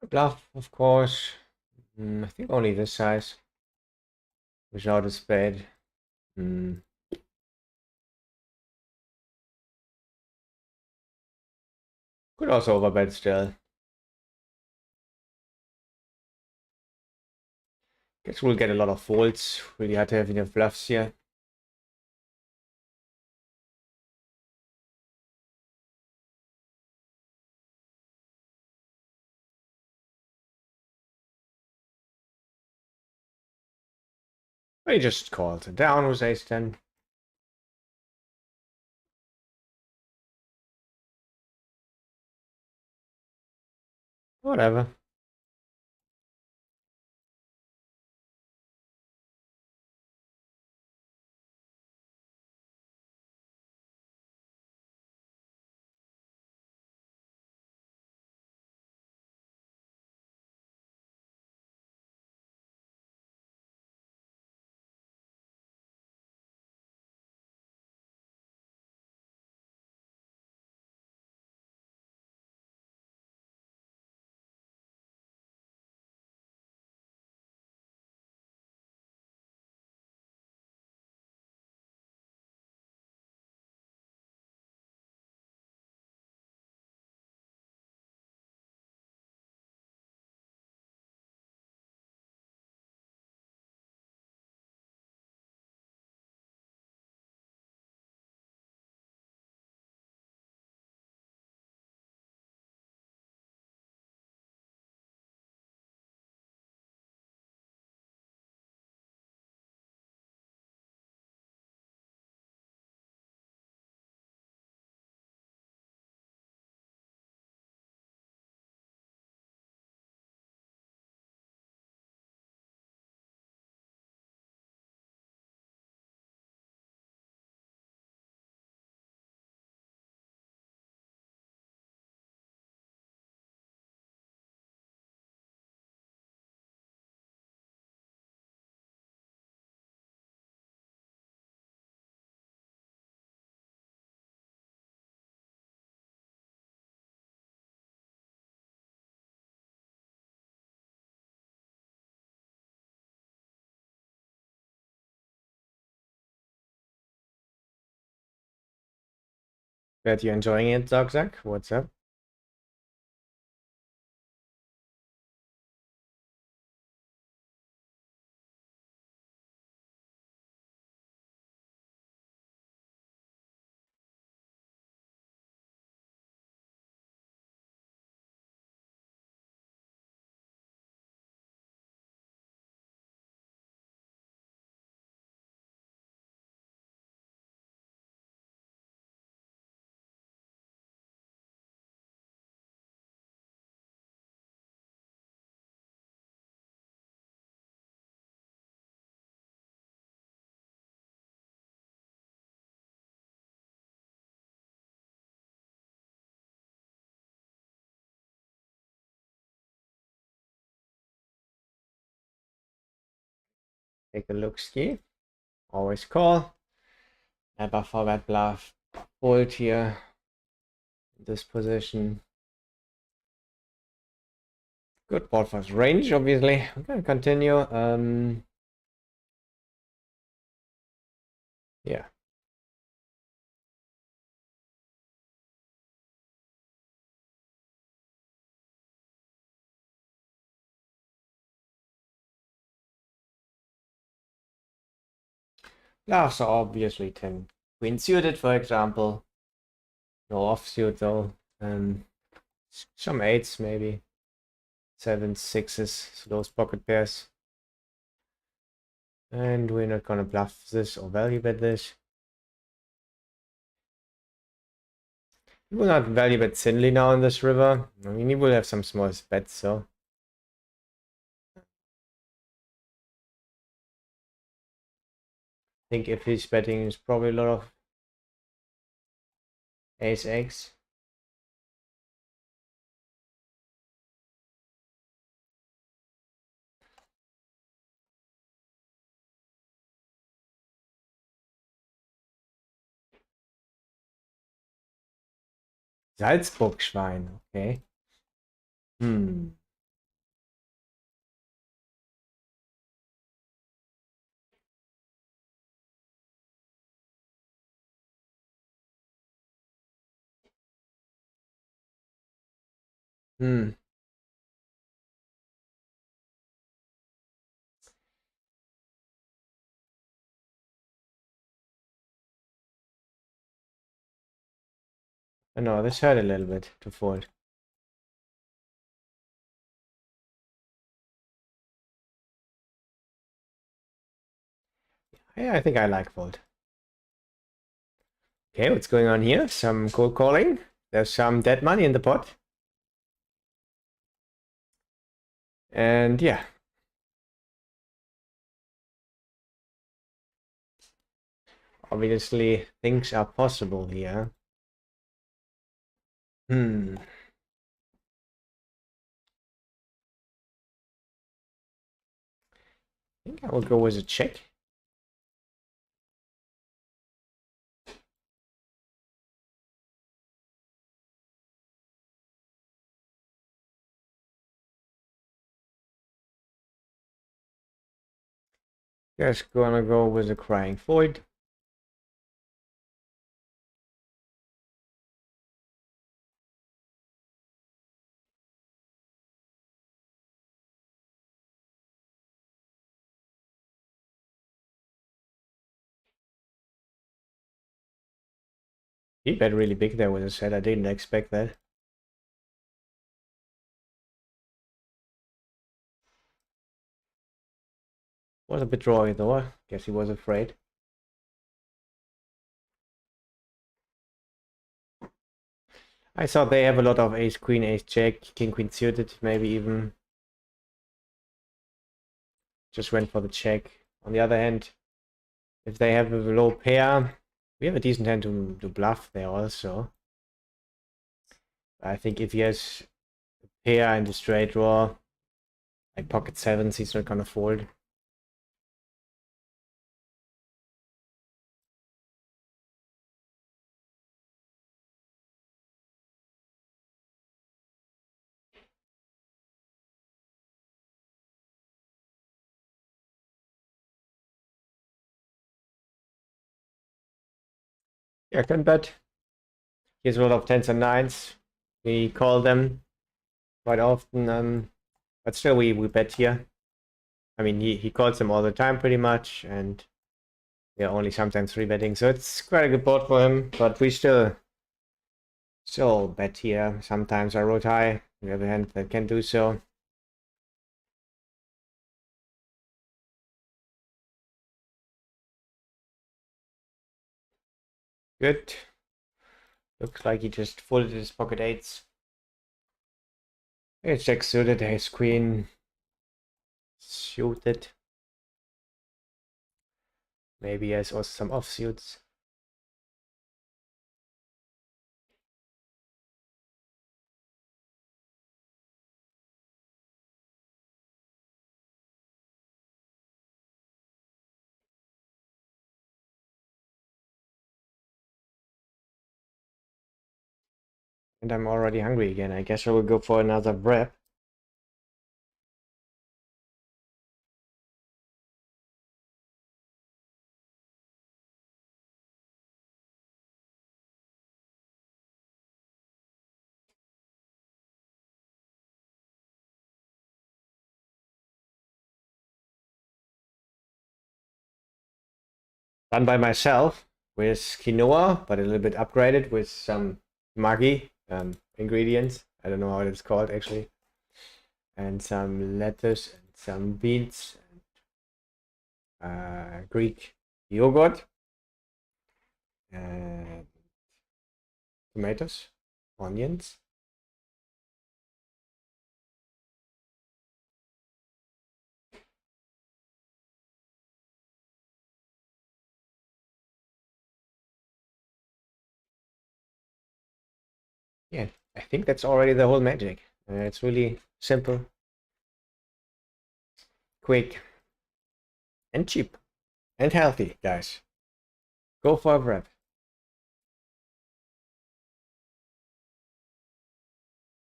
Could bluff, of course. I think only this size. Without a spade. Hmm. Could also overbet still. Guess we'll get a lot of folds. Really hard to have enough bluffs here. We just called it down with ace-10. Whatever. Bet you're enjoying it, Zogzag. What's up? Take a look, ski. Always call. Never forget bluff. Fold here. This position. Good board for his range, obviously. We can continue. Yeah. Bluffs are obviously 10. Queen suited, for example. No offsuit though. Some eights maybe. 7s, 6s, so those pocket pairs. And we're not gonna bluff this or value bet this. We will not value bet thinly now in this river. I mean, he will have some small bets, so. I think if he's betting, it's probably a lot of ace X. Salzburg-Schwein, okay. Hmm. I know this hurt a little bit to fold. Yeah, I think I like fold. Okay, what's going on here? Some cold calling. There's some dead money in the pot. And yeah. Obviously, things are possible here. Hmm. I think I will go with a check. Just gonna go with a crying void. He bet really big there with a set. I didn't expect that. Was a bit drawy though. I guess he was afraid. I thought they have a lot of ace queen, ace jack, king queen suited, maybe even just went for the check. On the other hand, if they have a low pair, we have a decent hand to bluff there also. I think if he has a pair and a straight draw, like pocket sevens, he's not gonna fold. Yeah, can bet. He has a lot of tens and nines. We call them quite often, but still we bet here. I mean, he calls them all the time pretty much, and yeah, only sometimes three betting. So it's quite a good board for him, but we still bet here. Sometimes I wrote high. We have a hand that can do so. Good. Looks like he just folded his pocket eights. It's jack suited, ace queen suited. Maybe he has also some offsuits. And I'm already hungry again. I guess I will go for another wrap. Done by myself with quinoa, but a little bit upgraded with some maggi ingredients. I don't know how it's called actually. And some lettuce and some beans and Greek yogurt and tomatoes, onions. Yeah, I think that's already the whole magic. It's really simple, quick, and cheap, and healthy, guys. Go for a wrap.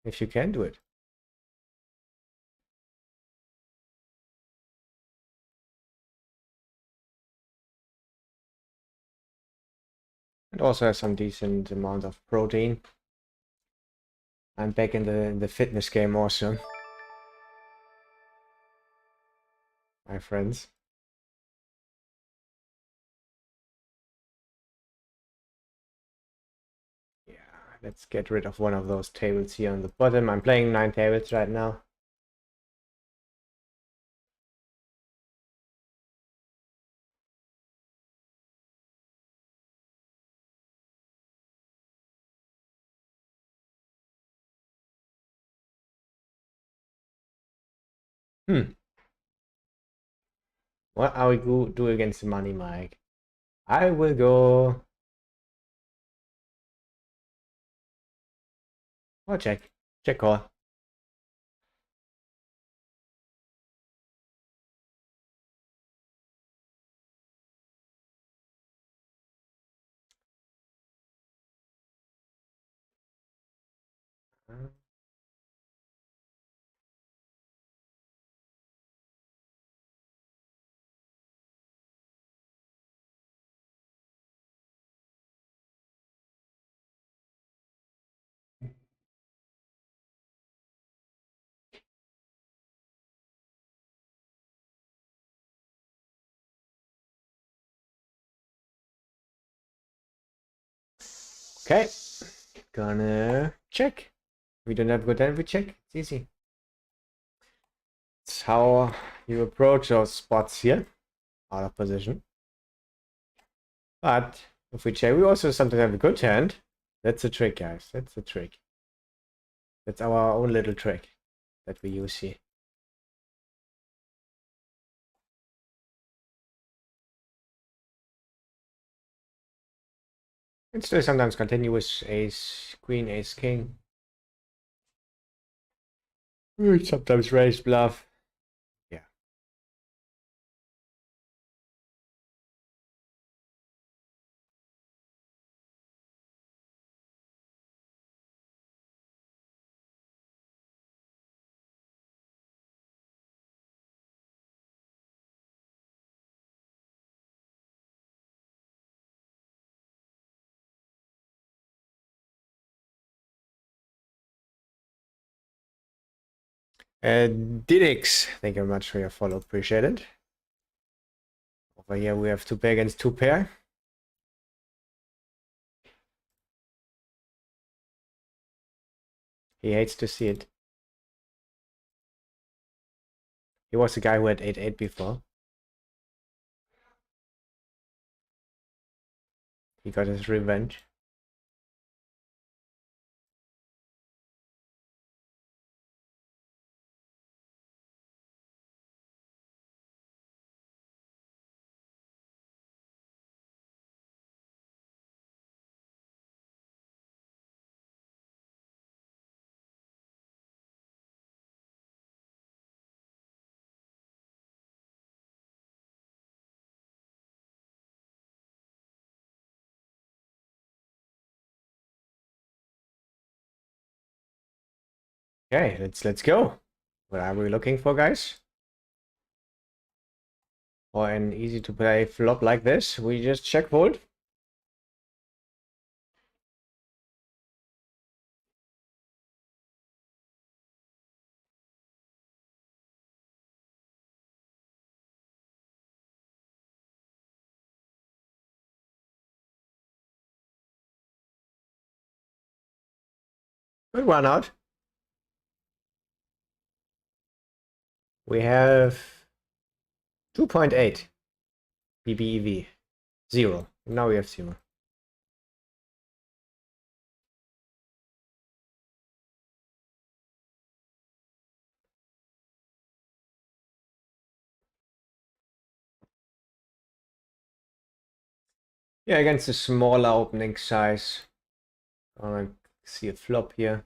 If you can do it. And also has some decent amount of protein. I'm back in the fitness game also, my friends. Yeah, let's get rid of one of those tables here on the bottom. I'm playing 9 tables right now. What are we do against the money, Mike? I will go. Oh, check. Check call. Okay, gonna check. We don't have good hand, we check. It's easy. It's how you approach those spots here, out of position. But if we check, we also sometimes have a good hand. That's a trick, guys. That's a trick. That's our own little trick that we use here. And still sometimes continuous ace, queen, ace, king. We sometimes raise bluff. Yeah. Didix, thank you very much for your follow. Appreciate it. Over here we have 2 pair against 2 pair. He hates to see it. He was the guy who had 8-8 before. He got his revenge. Okay, let's go. What are we looking for, guys? For an easy to play flop like this, we just check fold. Good one out. We have 2.8 BBEV. 0. Now we have 0. Yeah, against a smaller opening size. I see a flop here.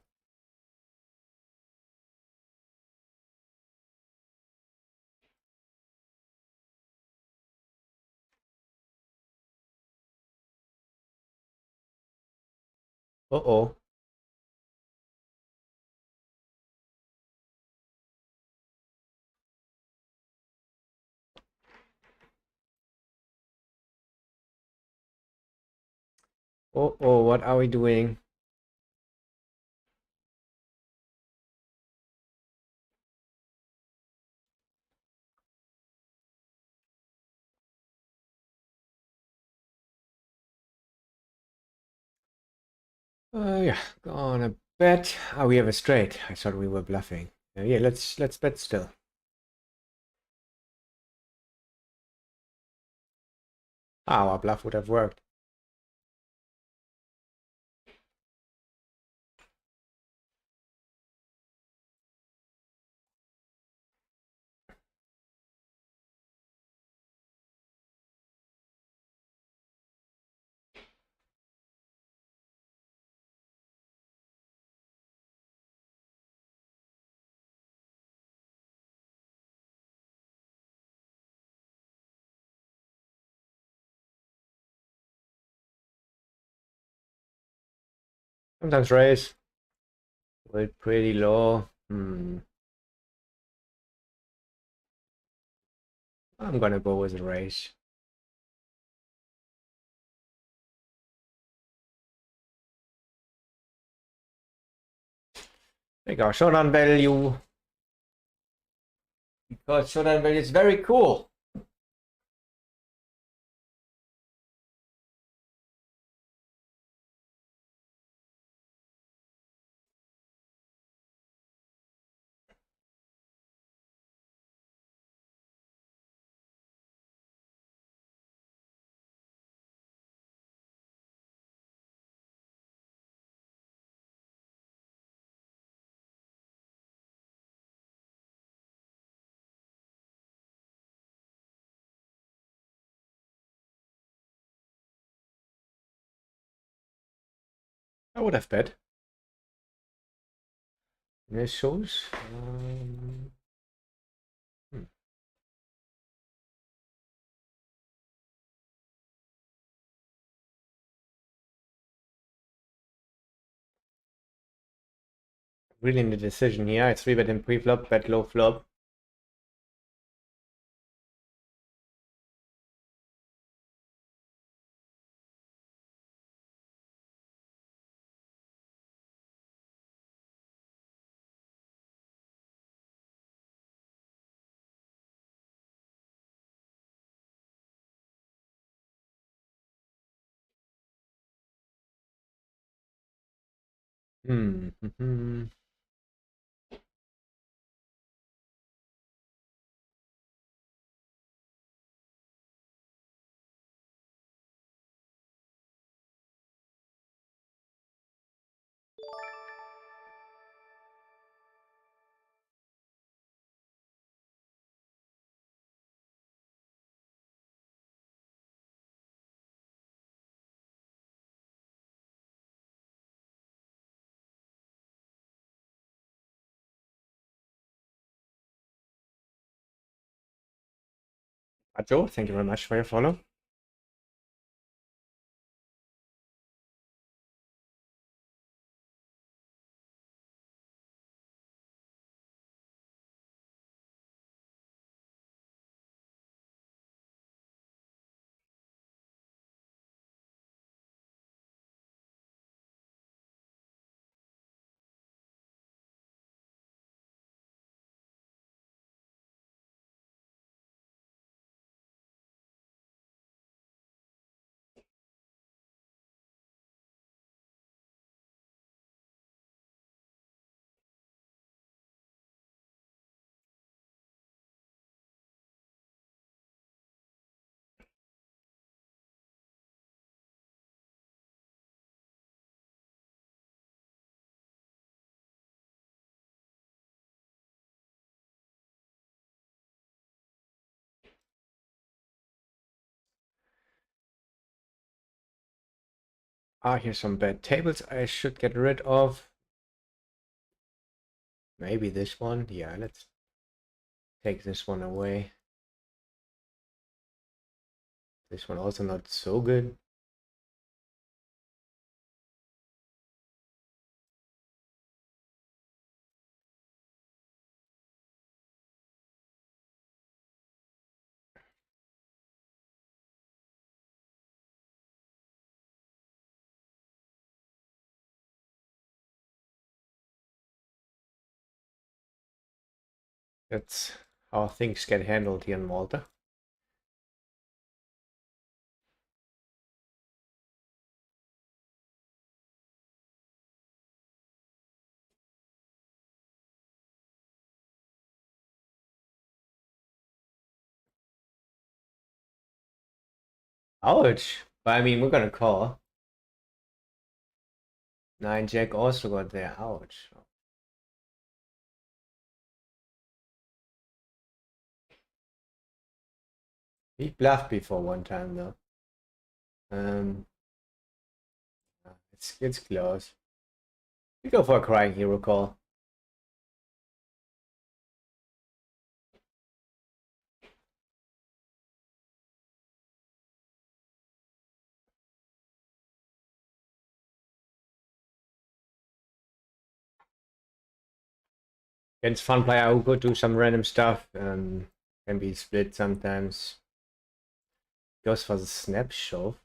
Uh-oh. Uh-oh, what are we doing? Yeah, go on a bet. Oh, we have a straight. I thought we were bluffing. Yeah, let's bet still. Ah, our bluff would have worked. Sometimes raise. But pretty low. I'm gonna go with a raise. Take our showdown value. Because showdown value is very cool. I would have bet. This shows. Hmm. Really in the decision here. I 3-bet him pre-flop, bet low flop. Joe, thank you very much for your follow. Here's some bad tables I should get rid of. Maybe this one. Yeah, let's take this one away. This one also not so good. That's how things get handled here in Malta. Ouch. But I mean, we're gonna call. 9 Jack also got there. Ouch. He bluffed before one time though. Um, it's close. We go for a crying hero call. Against fun player who could do some random stuff. Can be split sometimes. Goes for the snap shove.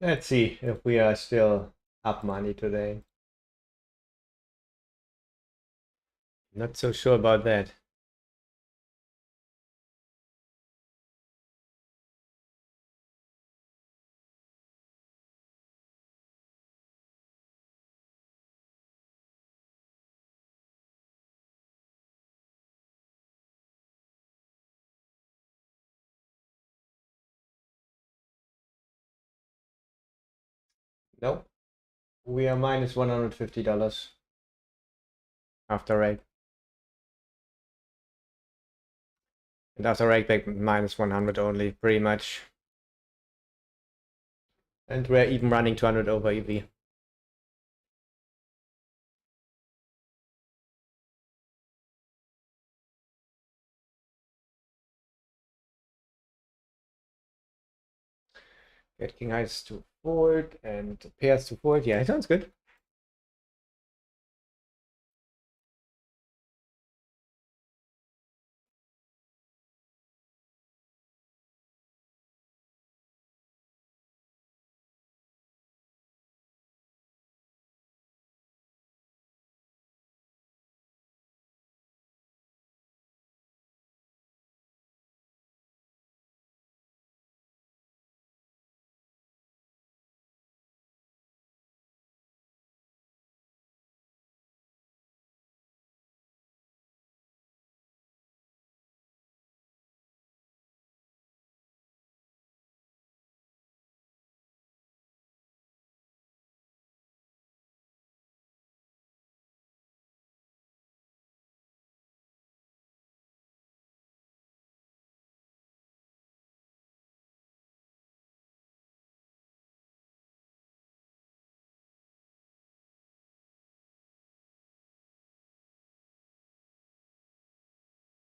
Let's see if we are still up money today. Not so sure about that. Nope. We are minus $150 after rate. And after rate back minus 100 only, pretty much. And we're even running 200 over EV. Get king eyes to fold and pairs to fold. Yeah, sounds good.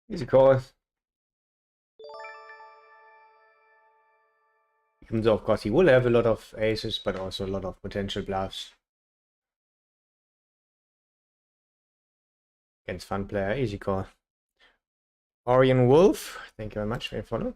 Easy call. Even though, of course, he will have a lot of aces, but also a lot of potential bluffs. Against fun player, easy call. Orion Wolf, thank you very much for your follow.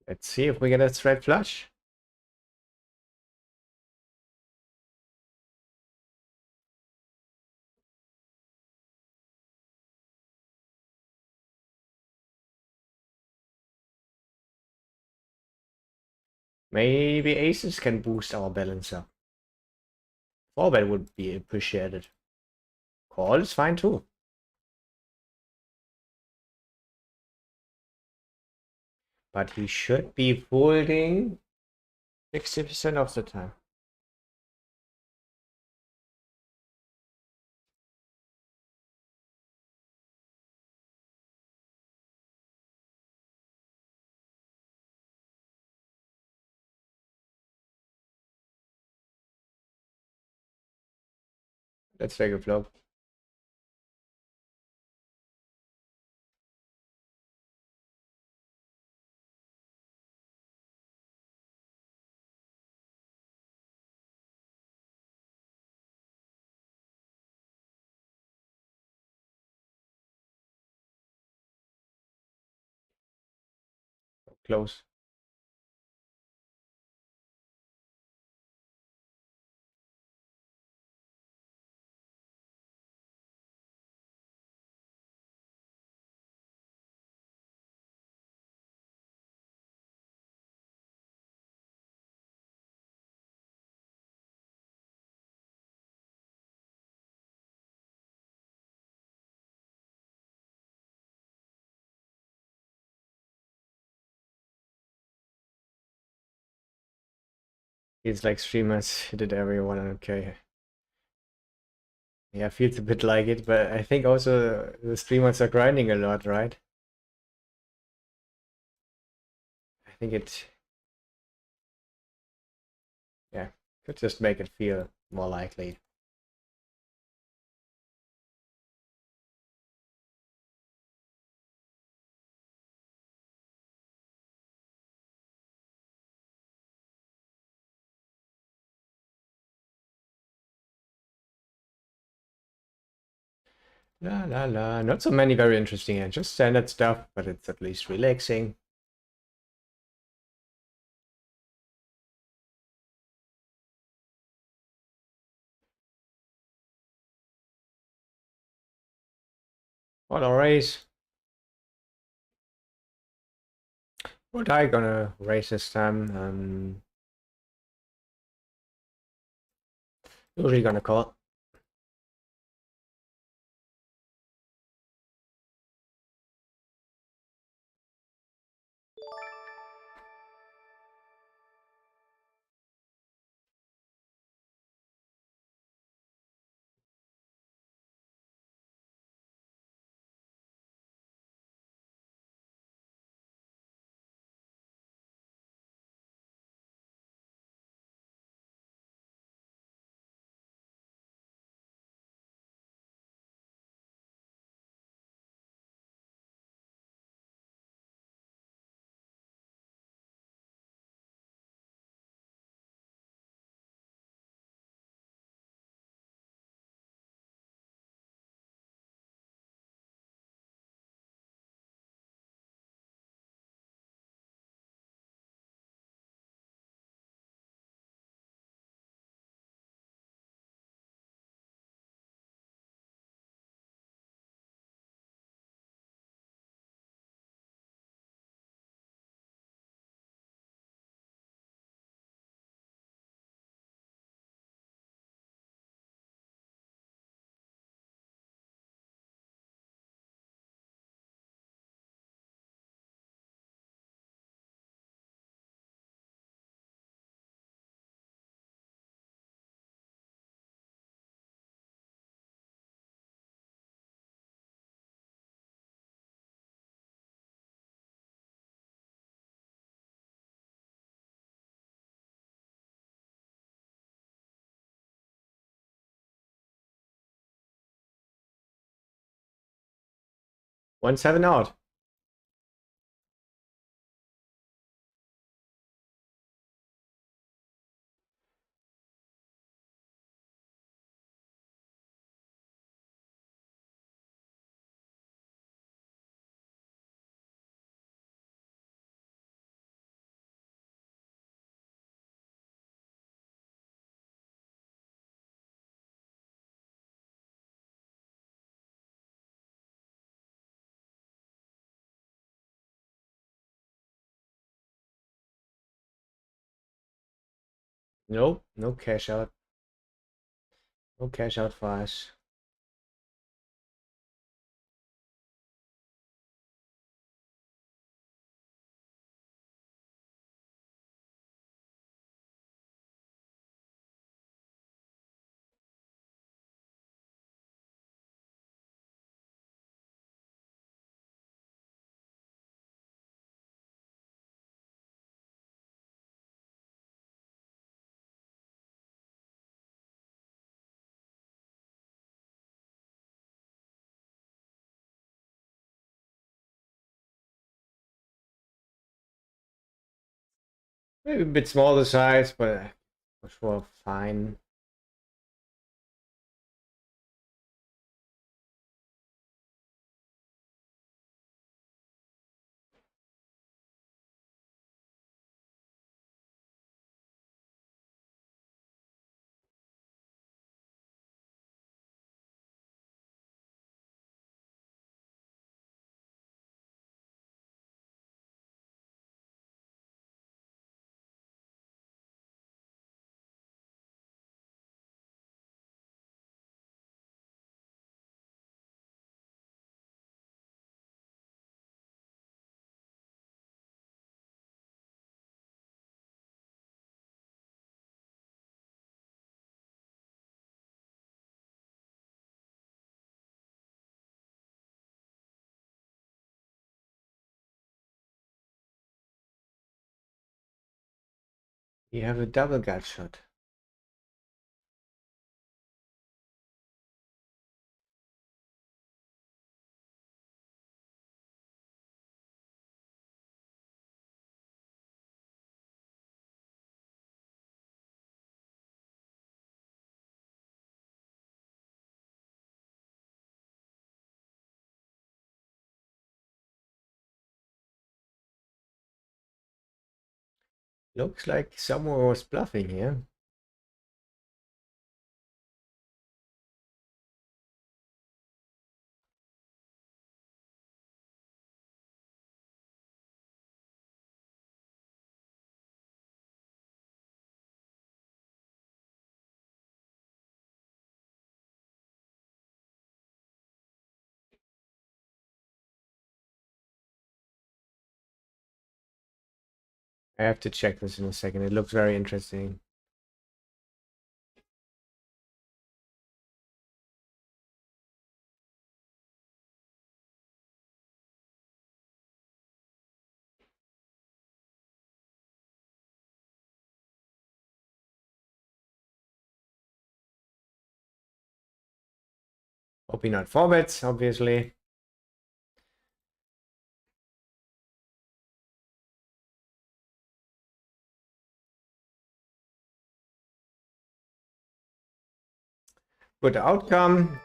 Let's see if we get a straight flush. Maybe aces can boost our balancer. 4-bet would be appreciated. Call is fine too. But he should be folding 60% of the time. Let's take a flop. close. Feels like streamers hit it everyone. Okay. Yeah, feels a bit like it, but I think also the streamers are grinding a lot, right? I think it, yeah, could just make it feel more likely. La la la. Not so many very interesting and just standard stuff, but it's at least relaxing. What a race. What I gonna race this time? Usually gonna call. One seven out. Nope, no cash out. No cash out for us. Maybe a bit smaller size, but for sure fine. You have a double gut shot. Looks like someone was bluffing here. I have to check this in a second. It looks very interesting. Hoping not 4-bets, obviously. Good outcome.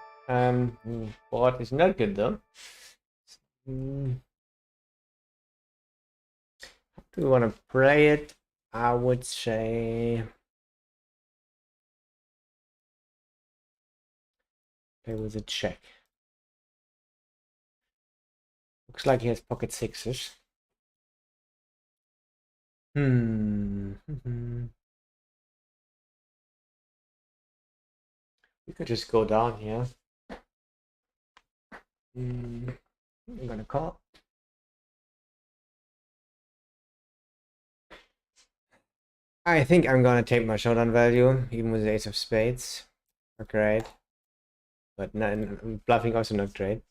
Board is not good though. How do we want to play it? I would say play with a check. Looks like he has pocket sixes. We could just go down here. I'm gonna call. I think I'm gonna take my showdown value, even with the ace of spades. Not great. But bluffing also not great.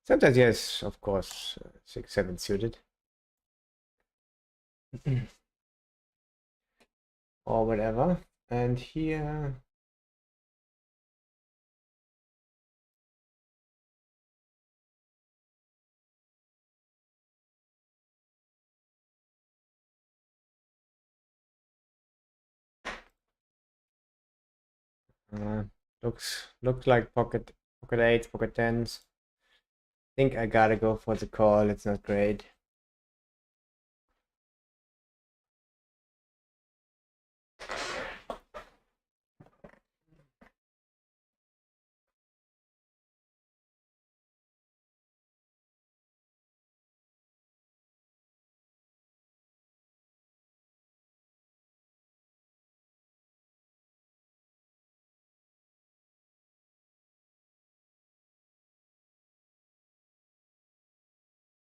Sometimes, yes, of course, 6-7 suited. Or whatever. And here... looks like pocket eights, pocket tens. Think I gotta go for the call. It's not great.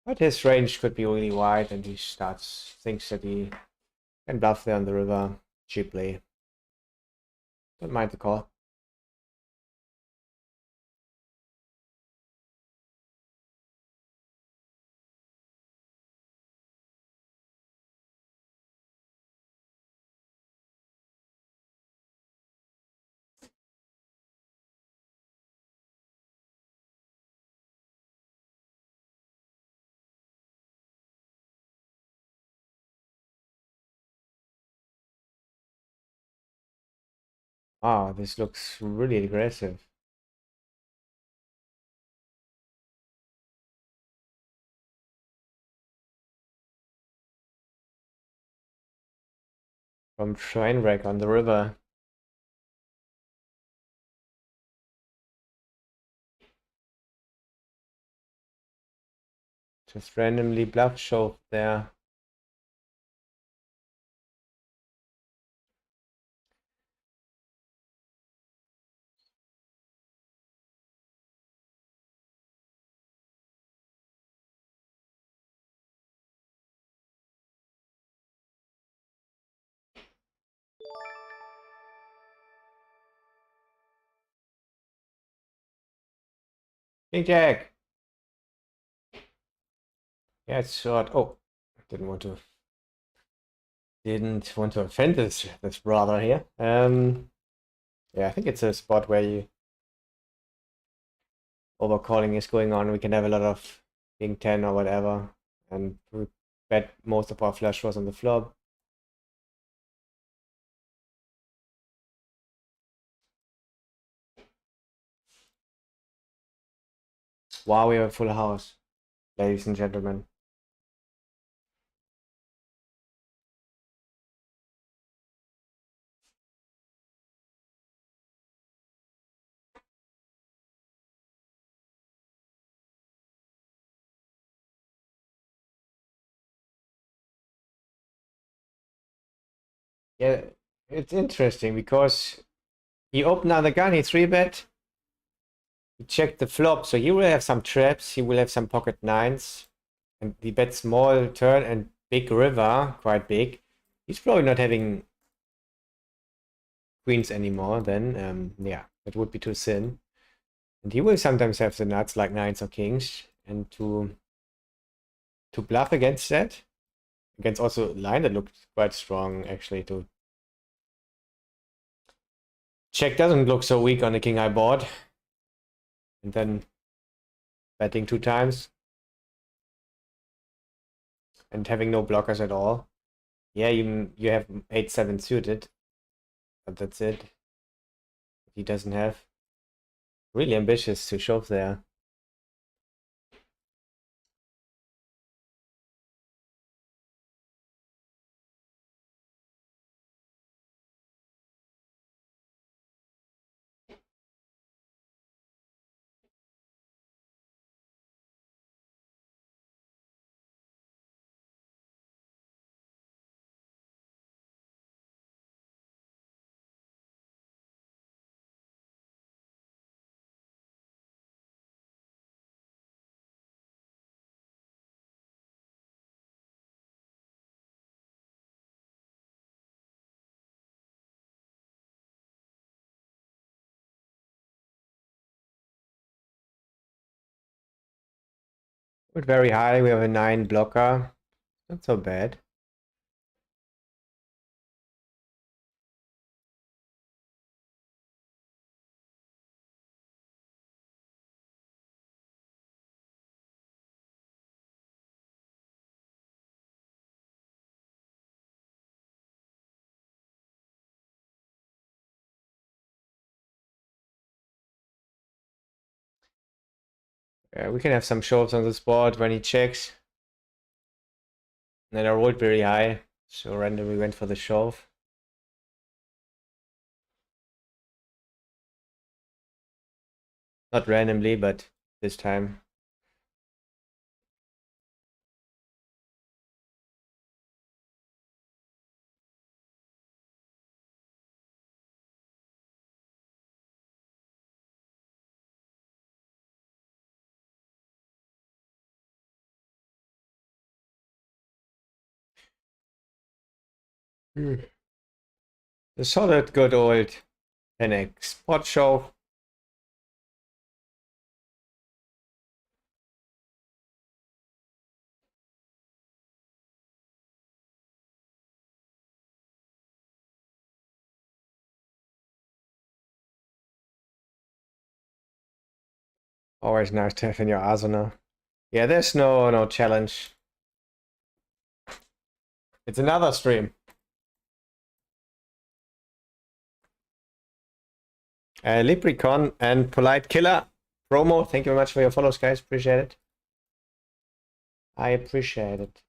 But his range could be really wide, and he thinks that he can bluff there on the river cheaply. Don't mind the call. Ah, this looks really aggressive. From Trainwreck on the river. Just randomly bluff shove there. King Jack. Yeah, it's short. Oh, didn't want to offend this brother here. Yeah, I think it's a spot where you overcalling is going on. We can have a lot of King 10 or whatever, and we bet most of our flush draws on the flop. Wow, we have a full house, ladies and gentlemen. Yeah, it's interesting because he opened on the gun, he 3-bet, he checked the flop, so he will have some traps, he will have some pocket nines, and he bet small turn and big river, quite big. He's probably not having queens anymore then. Yeah, that would be too thin. And he will sometimes have the nuts like nines or kings, and to bluff against that, against also a line that looked quite strong actually. To check doesn't look so weak on the king high board, and then betting 2 times and having no blockers at all. Yeah, you have 8-7 suited, but that's it. He doesn't have. Really ambitious to shove there. But very high, we have a 9 blocker. Not so bad. Yeah, we can have some shoves on the spot when he checks. And then I rolled very high, so randomly went for the shove. Not randomly, but this time. The solid good old 10x spot shove. Always nice to have in your arsenal. Yeah, there's no challenge. It's another stream. Leprechaun and Polite Killer promo. Thank you very much for your follows, guys. Appreciate it. I appreciate it.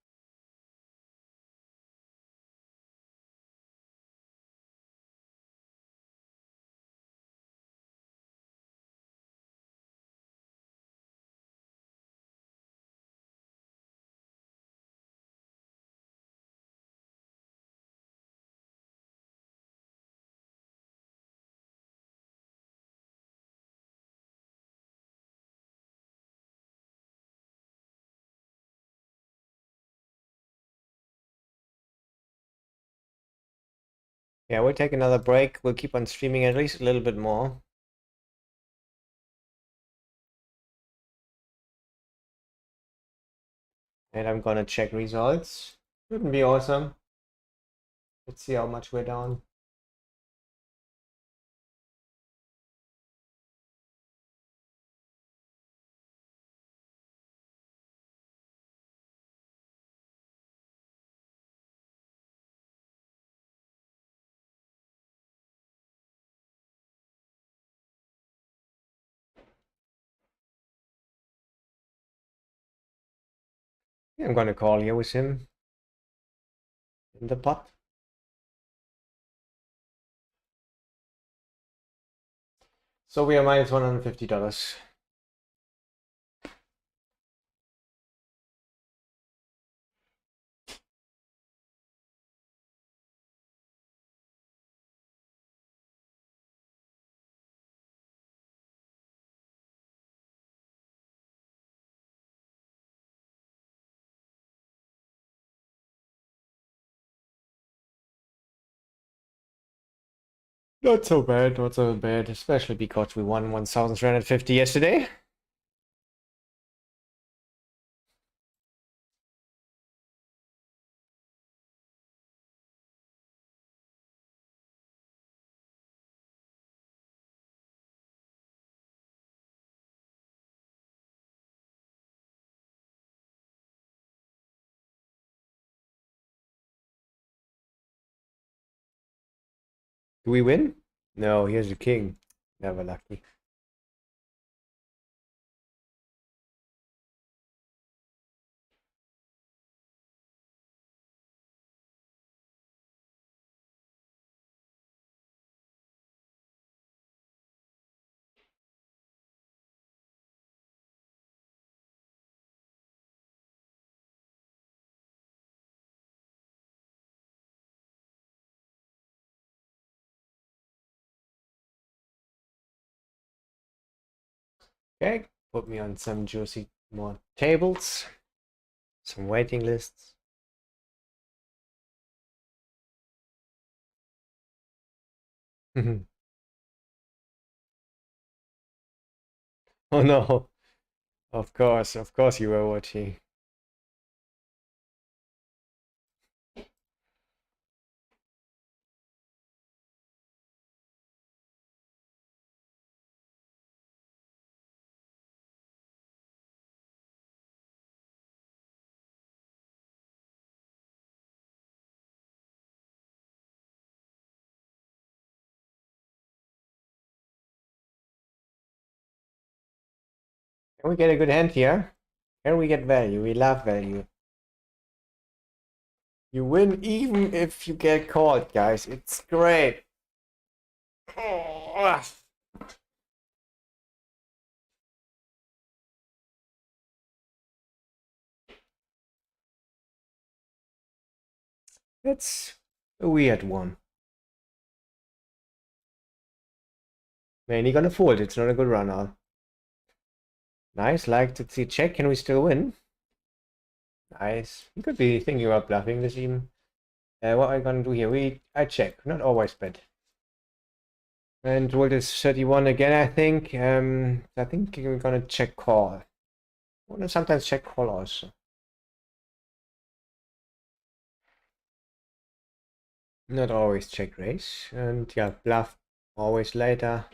Yeah, we'll take another break. We'll keep on streaming at least a little bit more. And I'm gonna check results. Wouldn't be awesome. Let's see how much we're down. Yeah, I'm gonna call here with him in the pot. So we are minus $150. Not so bad, not so bad, especially because we won 1,350 yesterday. Do we win? No, here's the king. Never lucky. Okay, put me on some juicy more tables, some waiting lists. Oh no, of course you were watching. Can we get a good hand here? Can we get value? We love value. You win even if you get caught, guys. It's great. That's a weird one. Mainly gonna fold. It's not a good run on. Nice, like to see check. Can we still win? Nice. You could be thinking about bluffing this even. What are we gonna do here? I check, not always bet. And roll this 31 again, I think. I think we're gonna check call. Well, sometimes check call also. Not always check raise. And yeah, bluff always later.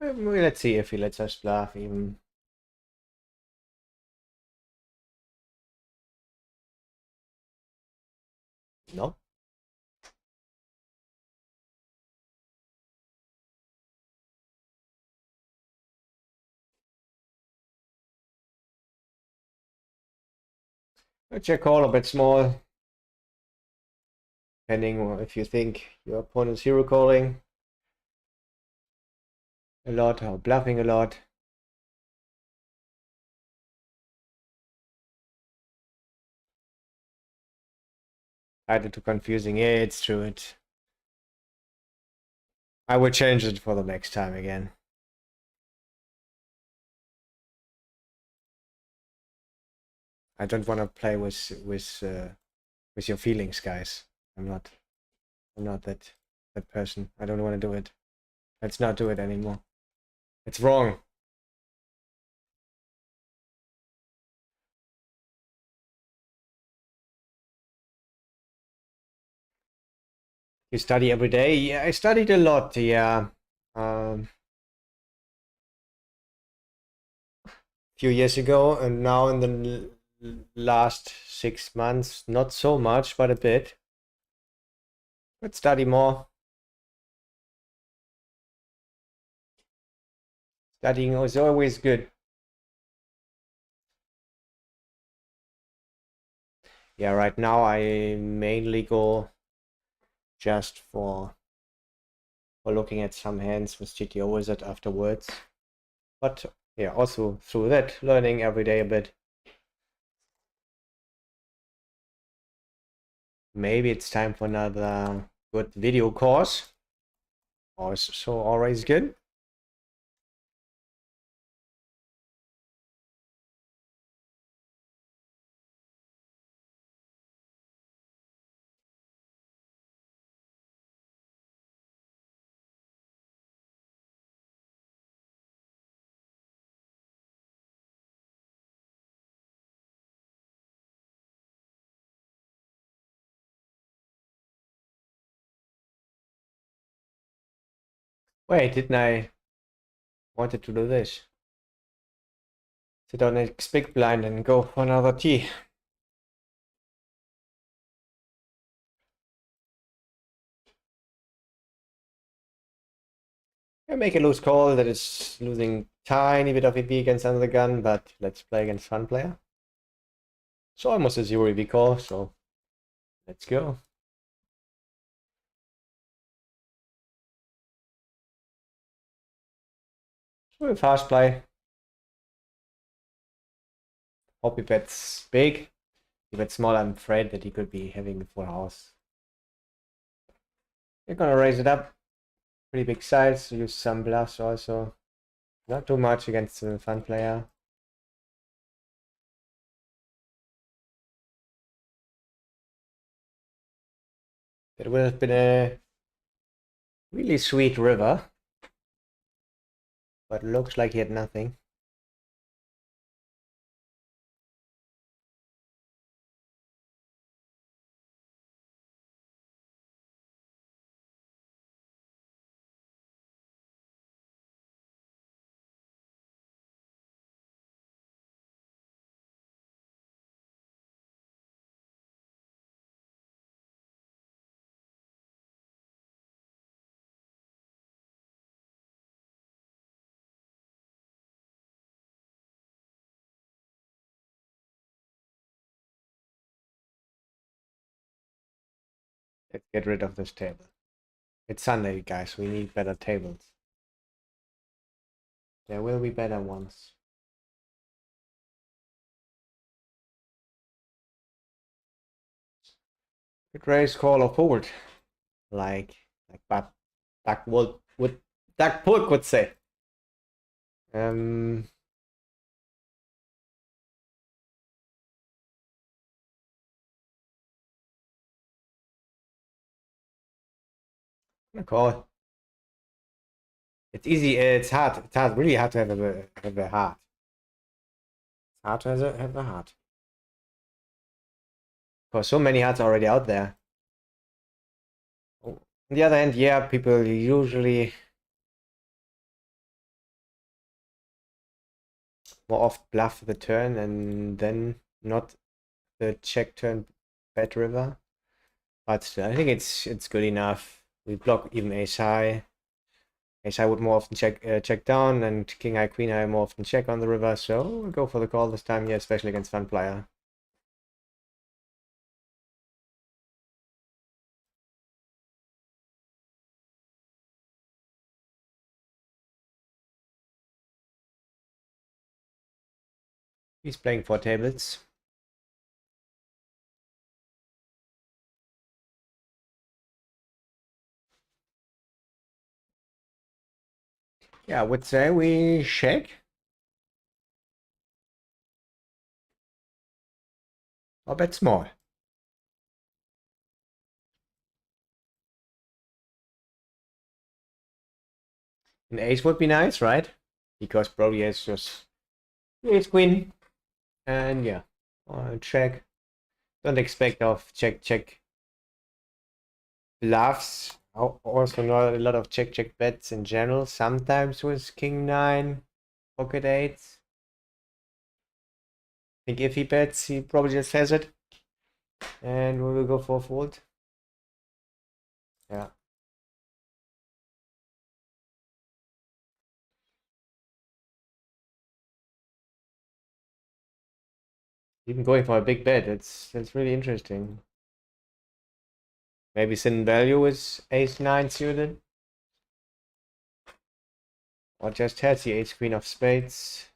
Let's see if he lets us bluff even. No. Check call a bit small. Depending on if you think your opponent's hero calling a lot or bluffing a lot. Either too confusing. Yeah, it's true. I will change it for the next time again. I don't want to play with your feelings, guys. I'm not that person. I don't want to do it. Let's not do it anymore. It's wrong. You study every day? Yeah, I studied a lot, yeah. Few years ago, and now in the last 6 months, not so much, but a bit. But study more. Studying is always good. Yeah, right now I mainly go just for looking at some hands with GTO Wizard afterwards. But yeah, also through that, learning every day a bit. Maybe it's time for another good video course. Also always good. Wait, didn't I wanted to do this? Sit on a big blind and go for another tee. I make a loose call that is losing tiny bit of EV against another gun, but let's play against fun player. So almost a 0 EV call, so let's go. So a fast play. Hope he bets big. If he bets small, I'm afraid that he could be having the full house. We're gonna raise it up. Pretty big size, use some bluffs also. Not too much against the fun player. It would have been a really sweet river, but looks like he had nothing. Let's get rid of this table. It's Sunday, guys. We need better tables. There will be better ones. Good raise, call, or fold. Like Duck would Duck Pork would say. Um, call. It's easy. It's hard. It's hard. Really hard to have a heart. It's hard to have a heart. Because so many hearts are already out there. On the other hand, yeah, people usually more often bluff the turn and then not the check turn bet river. But still, I think it's good enough. We block even ace high. Ace high would more often check down, and king high, queen high more often check on the river. So we'll go for the call this time, yeah, especially against fun player. He's playing 4 tables. Yeah, I would say we shake or bet small. An ace would be nice, right? because probably has just ace queen, and yeah, check. Don't expect of check bluffs. Also not a lot of check bets in general. Sometimes with king nine, pocket eights. I think if he bets, he probably just has it, and we will go for a fold. Yeah. Even going for a big bet, that's really interesting. Maybe sin value is ace nine suited. Or just has the ace queen of spades.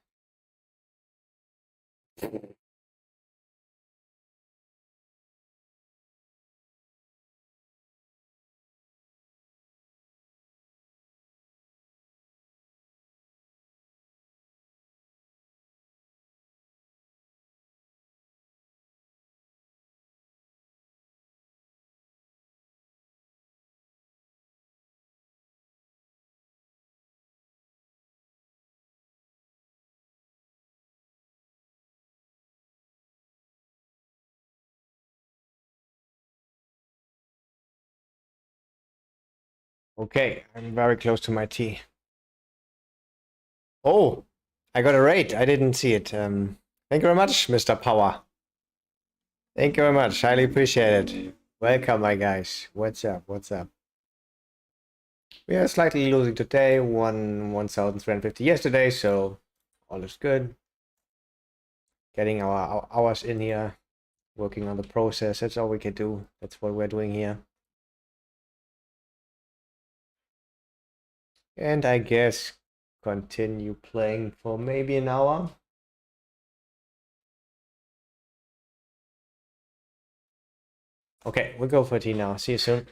Okay, I'm very close to my tee. Oh, I got a rate. I didn't see it. Thank you very much, Mr. Power. Thank you very much. Highly appreciate it. Welcome, my guys. What's up? What's up? We are slightly losing today. 1,350 yesterday, so all is good. Getting our hours in here, working on the process. That's all we can do. That's what we're doing here. And I guess continue playing for maybe an hour. Okay, we'll go for tea now. See you soon.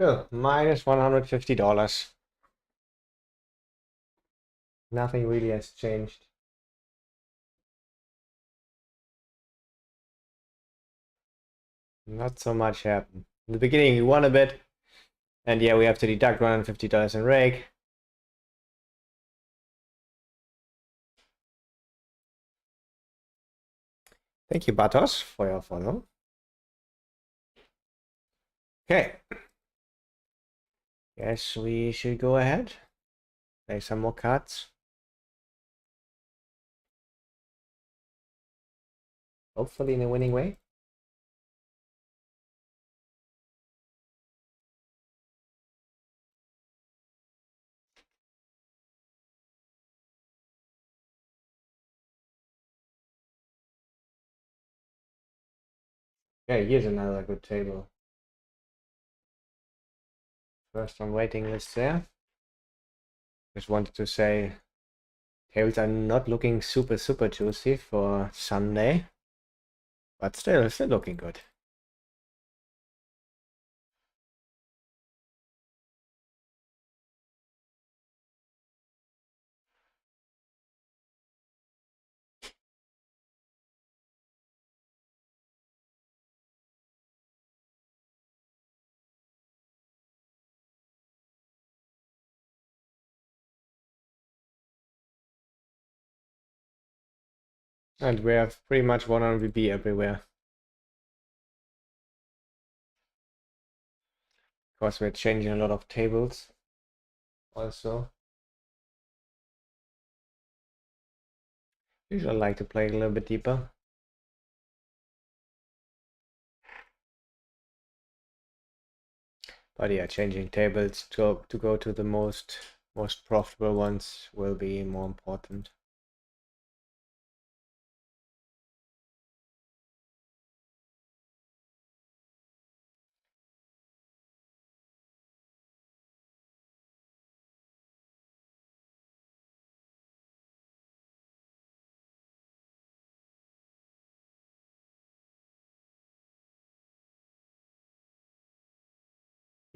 Oh, minus $150. Nothing really has changed. Not so much happened. In the beginning, we won a bit. And yeah, we have to deduct $150 in rake. Thank you, Batos, for your follow. Okay. Guess we should go ahead. Play some more cards. Hopefully in a winning way. Okay, here's another good table. First on waiting list there. Just wanted to say tables are not looking super juicy for Sunday. But still looking good. And we have pretty much 1 VB everywhere. Of course, we're changing a lot of tables also. Usually I like to play a little bit deeper. But yeah, changing tables to go to the most profitable ones will be more important.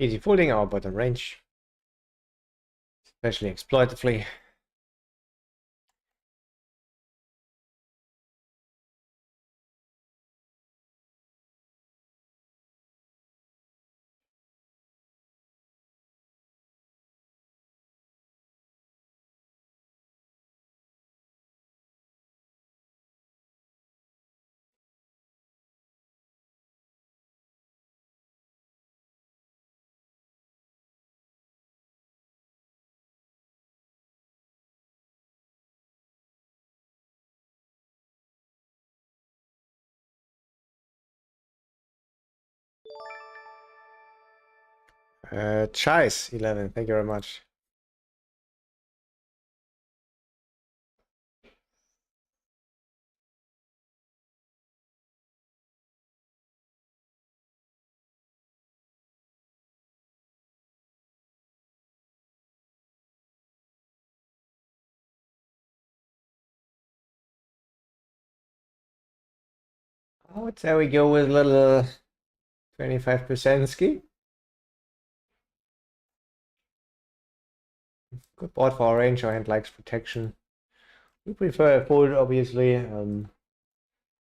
Easy folding our bottom range, especially exploitatively. Chais 11, thank you very much. I would say we go with a little 25% ski. Good board for our range. Our hand likes protection. We prefer a fold, obviously. Don't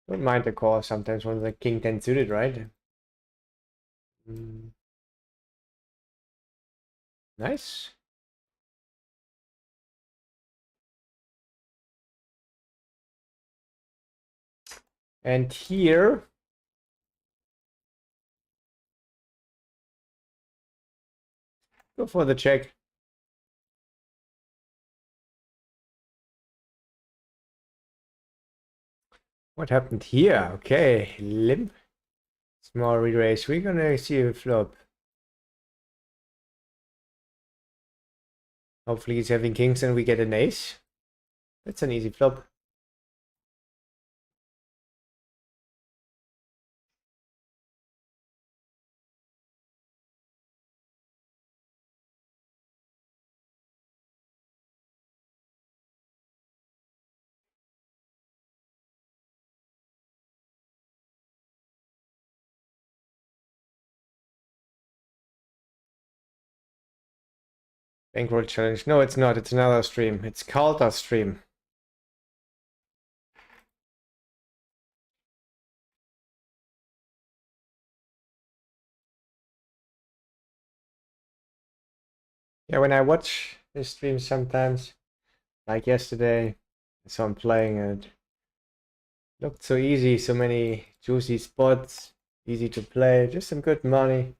mind the call sometimes when the king 10 suited, right? Nice. And here, go for the check. What happened here? Okay, limp. Small re-raise. We're gonna see a flop. Hopefully he's having kings and we get an ace. That's an easy flop. Bankroll challenge. No, it's not. It's another stream. It's called a stream. Yeah, when I watch this stream sometimes, like yesterday, so I'm playing and it looked so easy, so many juicy spots, easy to play, just some good money.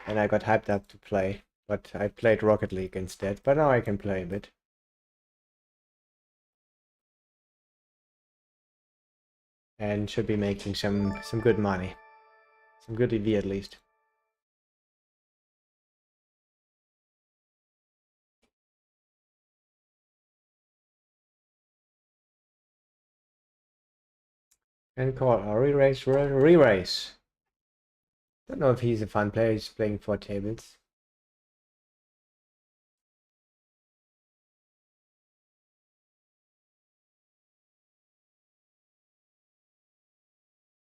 And I got hyped up to play, but I played Rocket League instead, but now I can play a bit. And should be making some good money. Some good EV at least. And call a re-race. Don't know if he's a fun player, he's playing 4 tables.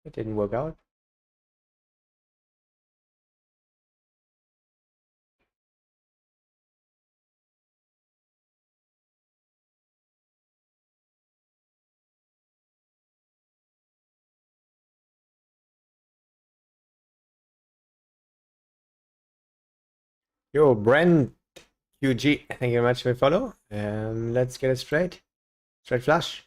It didn't work out. Yo, Brent QG, thank you very much for your follow. Let's get it straight. Straight flush.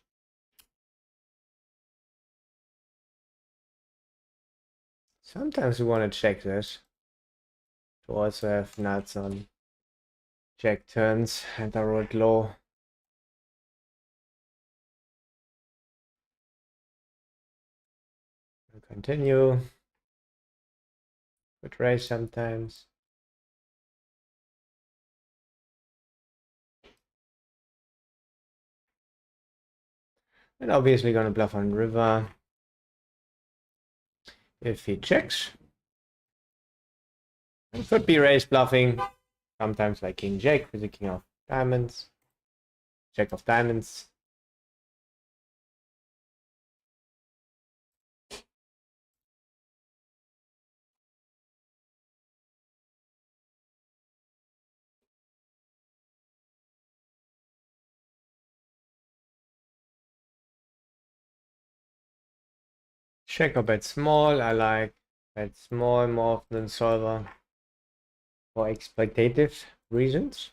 Sometimes we want to check this. To also have nuts on check turns and I wrote low. We'll continue. Could raise sometimes. And obviously gonna bluff on river. If he checks. It could be raise bluffing. Sometimes like King Jack with the King of Diamonds. Jack of Diamonds. Check or bet small. I like bet small more often than solver for exploitative reasons.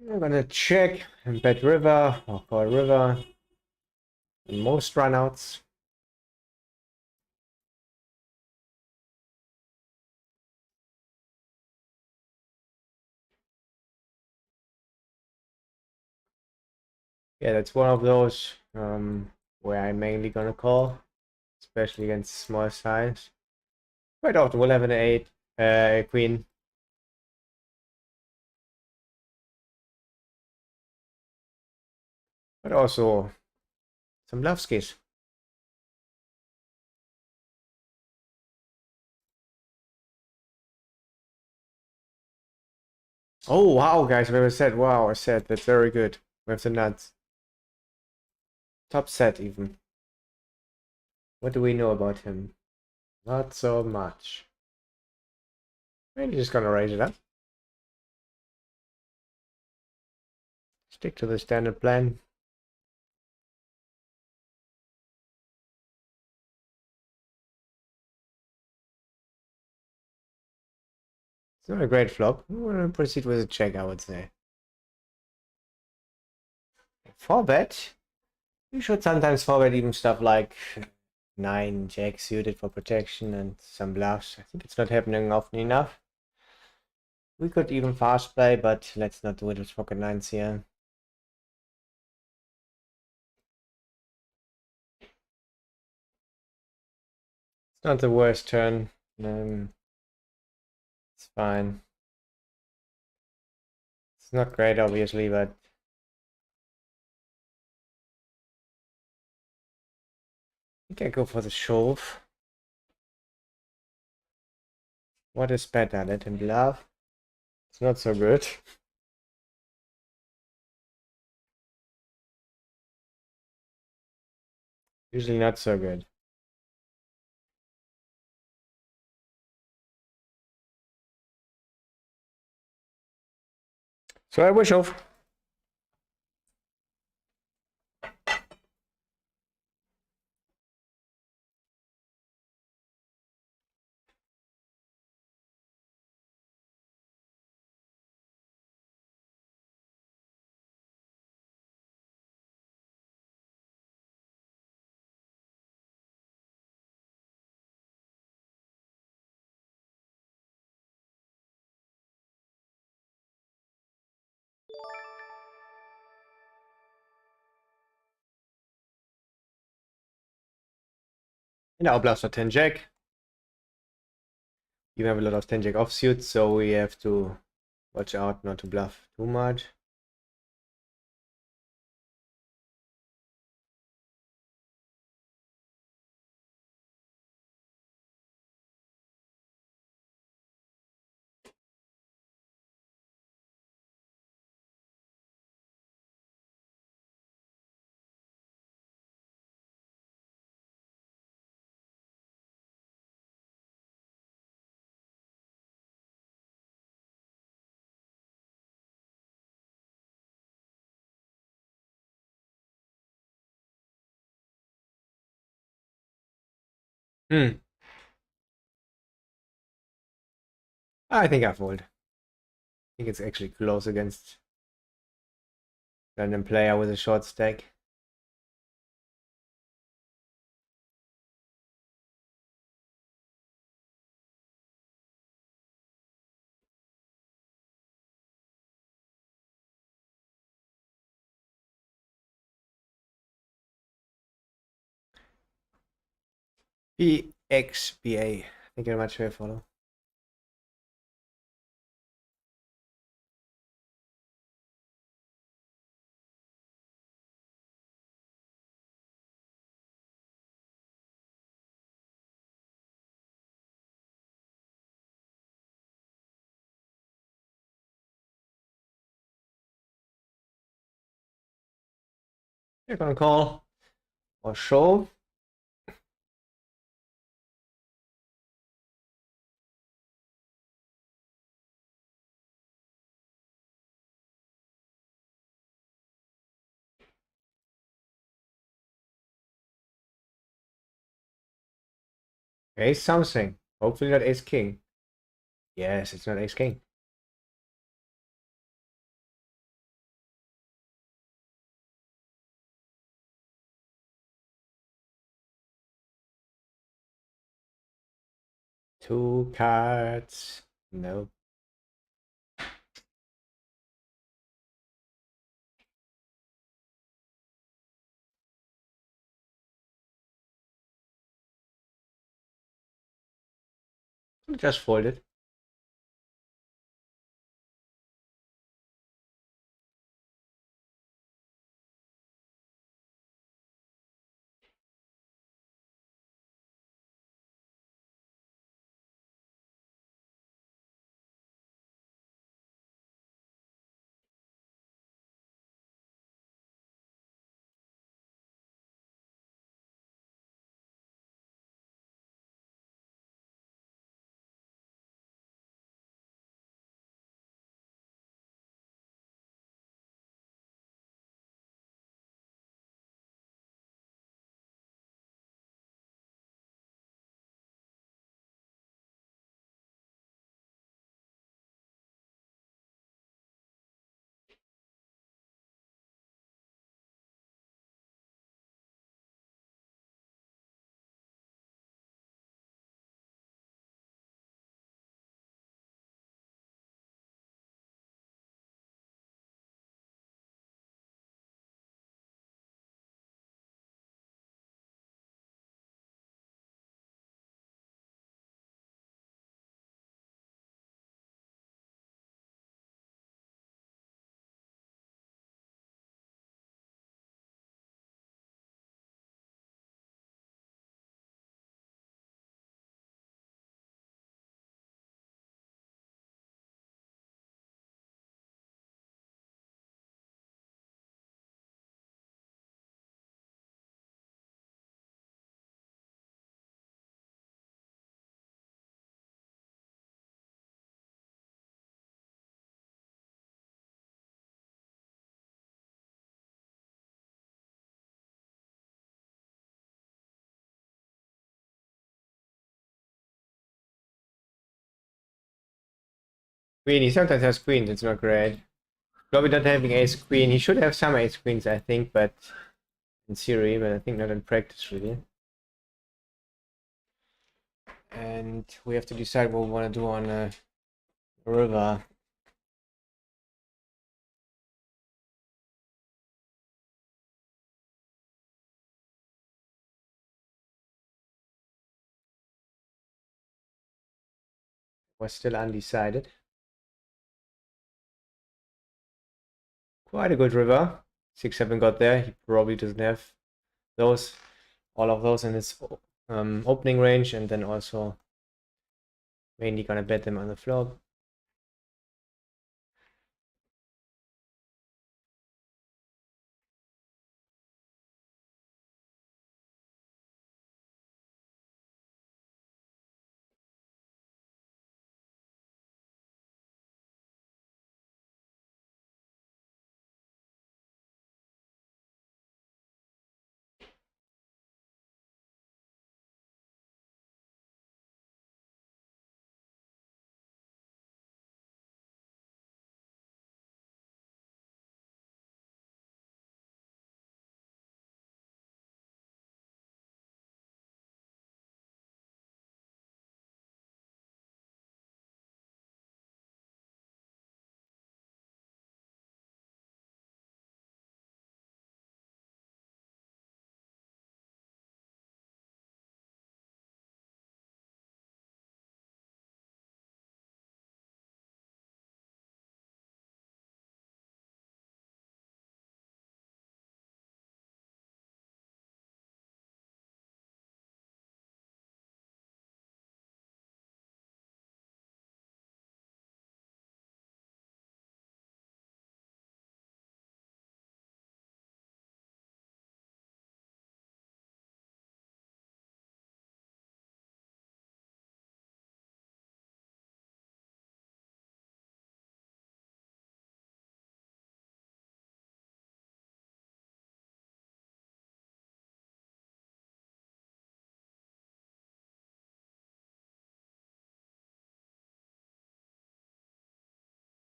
I'm gonna check and bet river or call river. And most runouts. Yeah, that's one of those where I'm mainly gonna call, especially against small size. Quite often we'll have an 8, queen. But also some love skis. Oh wow, guys, I've never said wow, I said that's very good. With the nuts. Top set even. What do we know about him? Not so much. Maybe just gonna raise it up. Stick to the standard plan. It's not a great flop. We're gonna proceed with a check, I would say. 4-bet. You should sometimes 4-bet even stuff like 9 jack suited for protection and some bluffs. I think it's not happening often enough. We could even fast play, but let's not do it with pocket 9s here. It's not the worst turn. It's fine. It's not great, obviously, but I think I go for the shove. What is better? Let him bluff. It's not so good. Usually not so good. So I wish off. Now bluffs are 10 jack. You have a lot of 10 jack offsuits, so we have to watch out not to bluff too much. I think I fold. I think it's actually close against random player with a short stack. BXBA. Thank you very much for your follow. You're gonna call or show. Ace something. Hopefully not ace king. Yes, it's not ace king. Two cards. No. Just fold it. Queen, he sometimes has queens, it's not great. Probably not having ace queen. He should have some ace queens, I think, but in theory, but I think not in practice really. And we have to decide what we want to do on a river. We're still undecided. Quite a good river. 6-7 got there. He probably doesn't have those, all of those in his opening range, and then also mainly gonna bet them on the flop.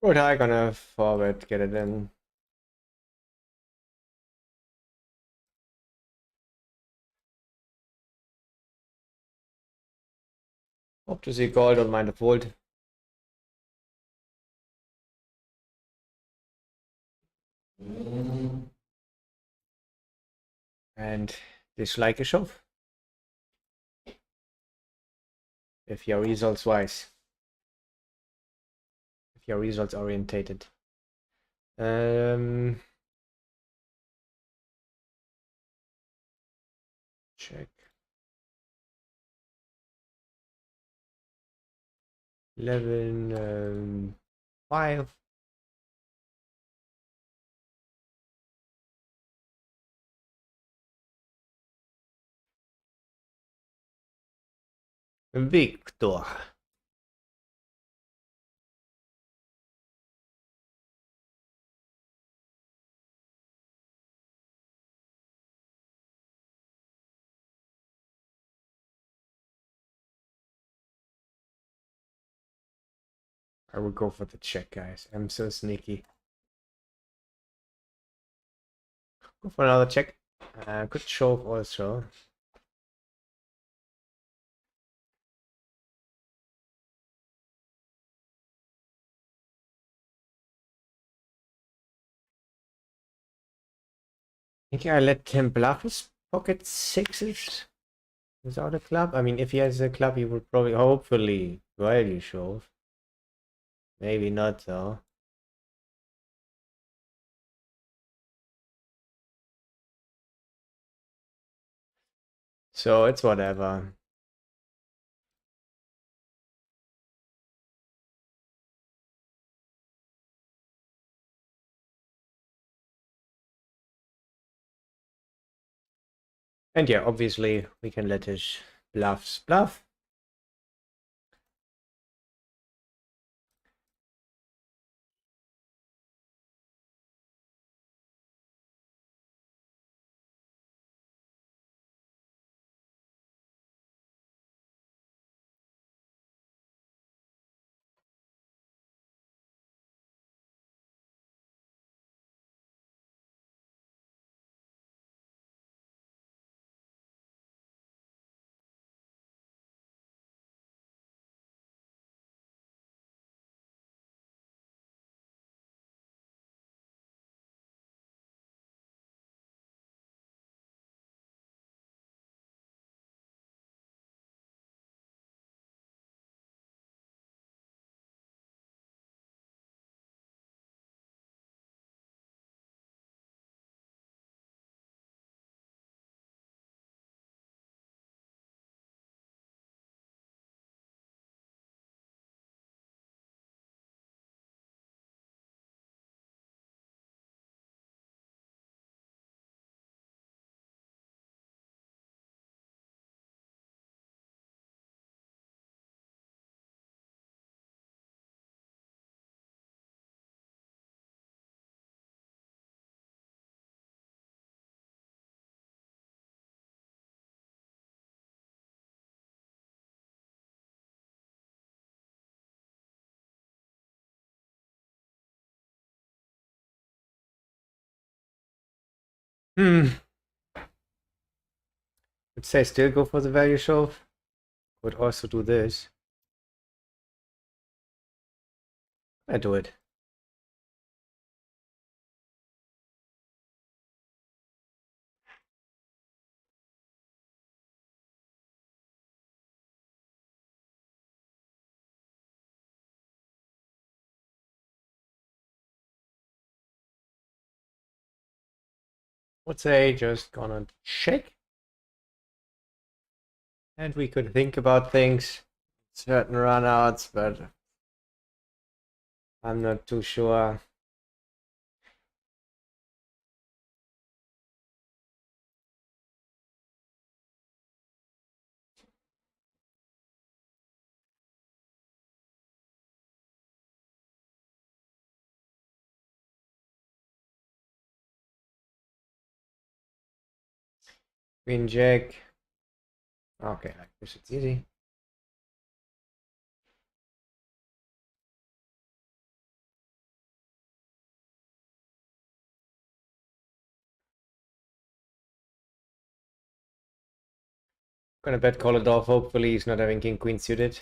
Good high, gonna forward, get it in. Hope to see gold, don't mind the fold. And dislike a shove. If your results wise. If you're results orientated. Check. 11, 5. Victor. I will go for the check, guys. I'm so sneaky. Go for another check. Good shove also. I think I let him bluff his pocket sixes without a club. I mean, if he has a club, he would probably, hopefully, value shove. Maybe not, though. So it's whatever. And yeah, obviously, we can let his bluffs bluff. Would say still go for the value shove. Would also do this. I do it. Would say just gonna check. And we could think about things, certain runouts, but I'm not too sure. Queen Jack. Okay, like this it's easy. Gonna bet call it off. Hopefully he's not having king queen suited.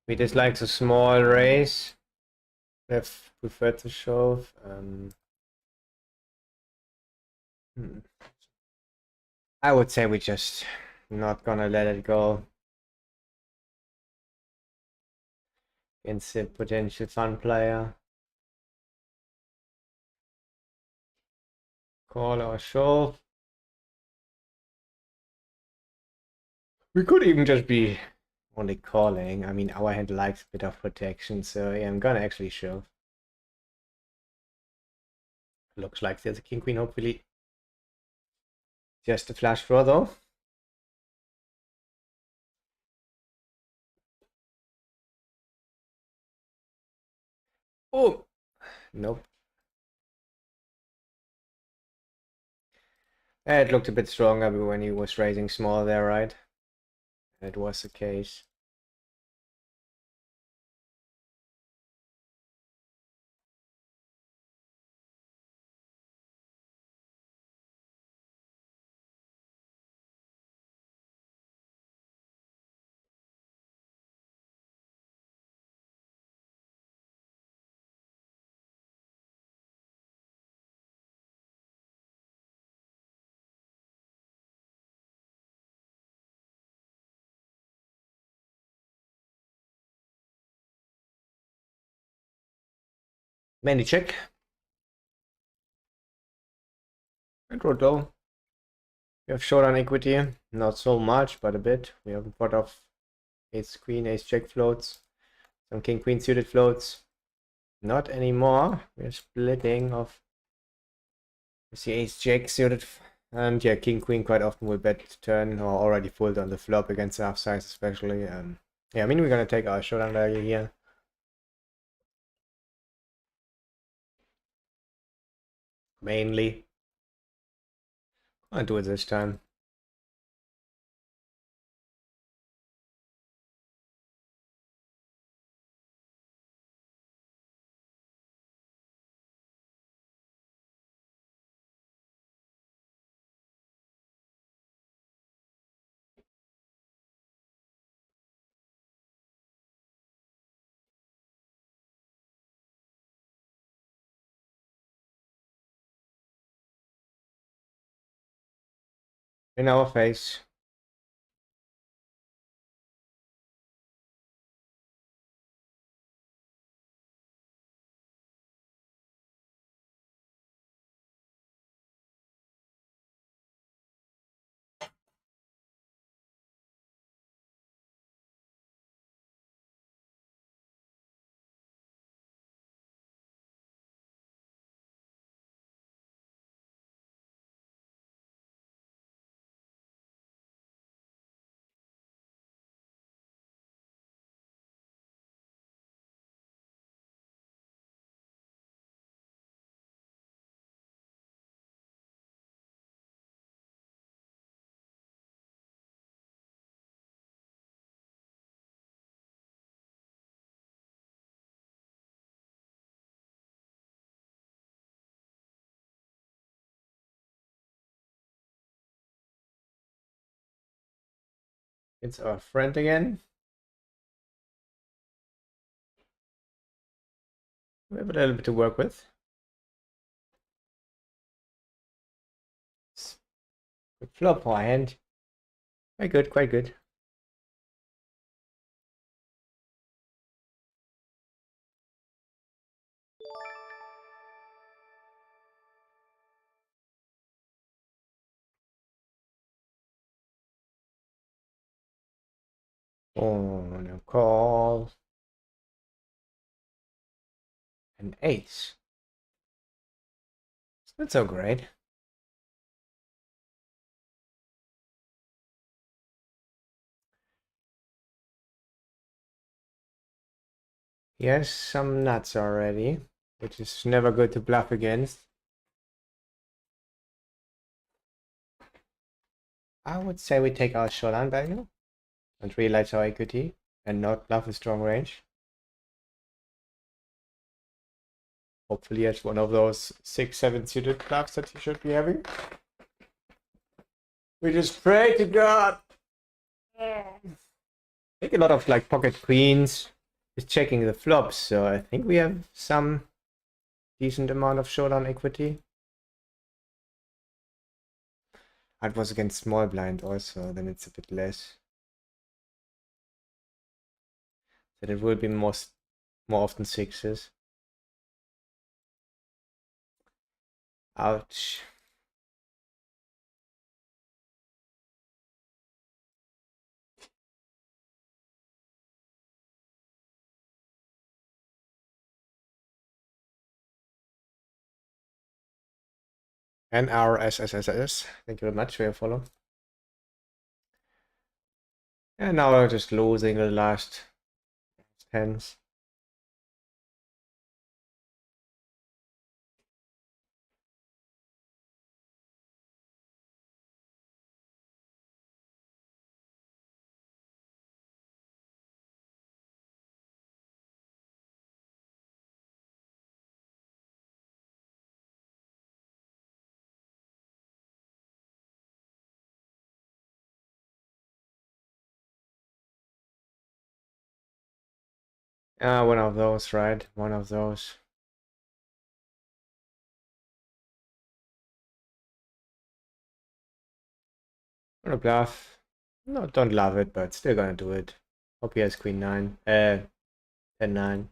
We dislike a small raise. We have preferred to shove. I would say we just not gonna let it go against a potential fun player. Call or shove. We could even just be only calling. I mean, our hand likes a bit of protection, so yeah, I'm gonna actually shove. Looks like there's a king queen, hopefully. Just a flush draw though. Oh, nope. It looked a bit stronger when he was raising small there, right? That was the case. Mainly check. And roll. We have short on equity, not so much, but a bit. We have a pot of ace queen, ace jack floats, some king queen suited floats. Not anymore. We're splitting of the ace jack suited, and yeah, king queen quite often will bet turn or already fold on the flop against half size, especially. Yeah, I mean we're gonna take our showdown value here. Mainly. I'll do it this time. In our face. It's our friend again. We have a little bit to work with. Good flop or hand. Quite good, quite good. Oh, no call. An ace. It's not so great. He has some nuts already, which is never good to bluff against. I would say we take our showdown value and realize our equity and not bluff a strong range. Hopefully it's one of those 6-7 suited bluffs that he should be having. We just pray to God. I think a lot of like pocket queens is checking the flops, so I think we have some decent amount of showdown equity. It was against small blind also, then it's a bit less. Then it will be more often sixes. Ouch. And our SSSS. Thank you very much for your follow. And now we're just losing the last tens. One of those, right? One of those. Gonna bluff. No, don't love it, but still gonna do it. Hope he has queen 9. 10-9.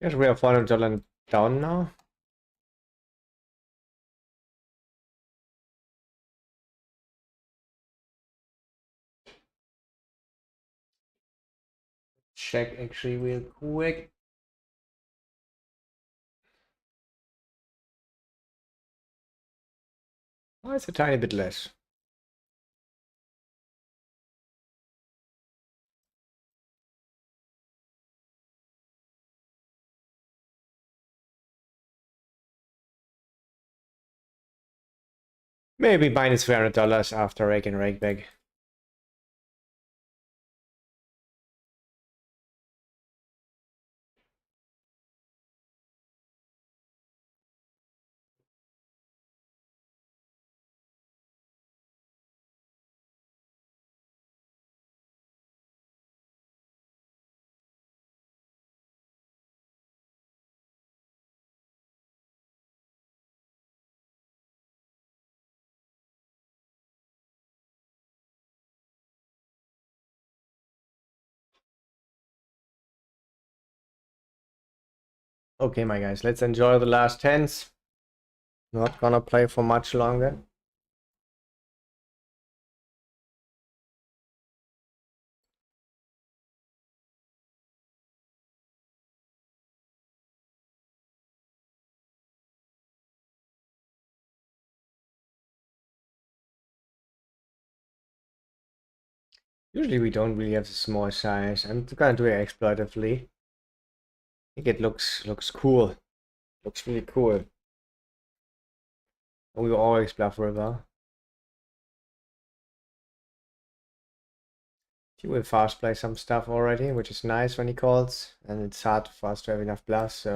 Guess we are $400 down now. Check actually real quick. Oh, it's a tiny bit less. Maybe minus $300 after rake and rake back. Okay, my guys, let's enjoy the last tens. Not gonna play for much longer. Usually we don't really have the small size. I'm gonna do it exploitatively. I think it looks cool. Looks really cool. And we will always bluff river. He will fast play some stuff already, which is nice when he calls, and it's hard for us to have enough bluffs.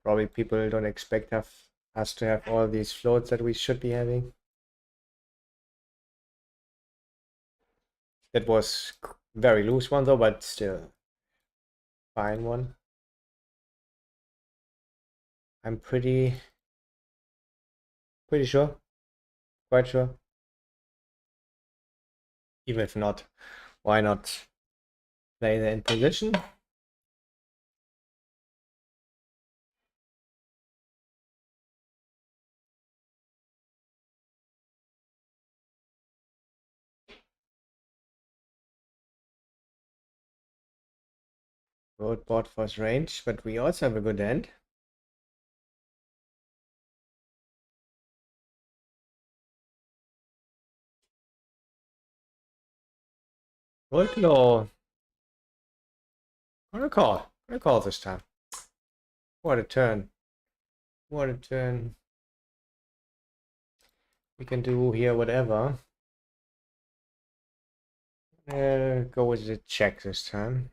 Probably people don't expect us to have all these floats that we should be having. That was very loose one though, but still fine one. I'm pretty sure, quite sure. Even if not, why not play the in position? Road board for his range, but we also have a good end. Good law. Gonna call. Gonna call this time. What a turn. What a turn. We can do here whatever. Go with the check this time.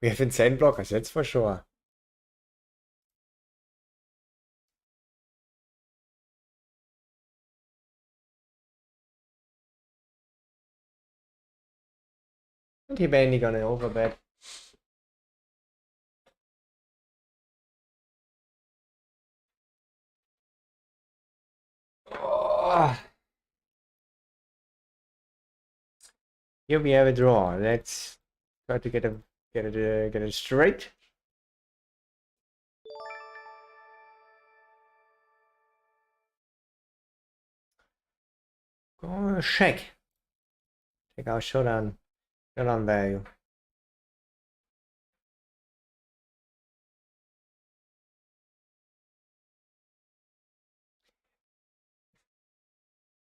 We have insane blockers, that's for sure. And he mainly gonna overbet. Oh. Here we have a draw. Let's try to get it straight. Go check. Take our showdown value.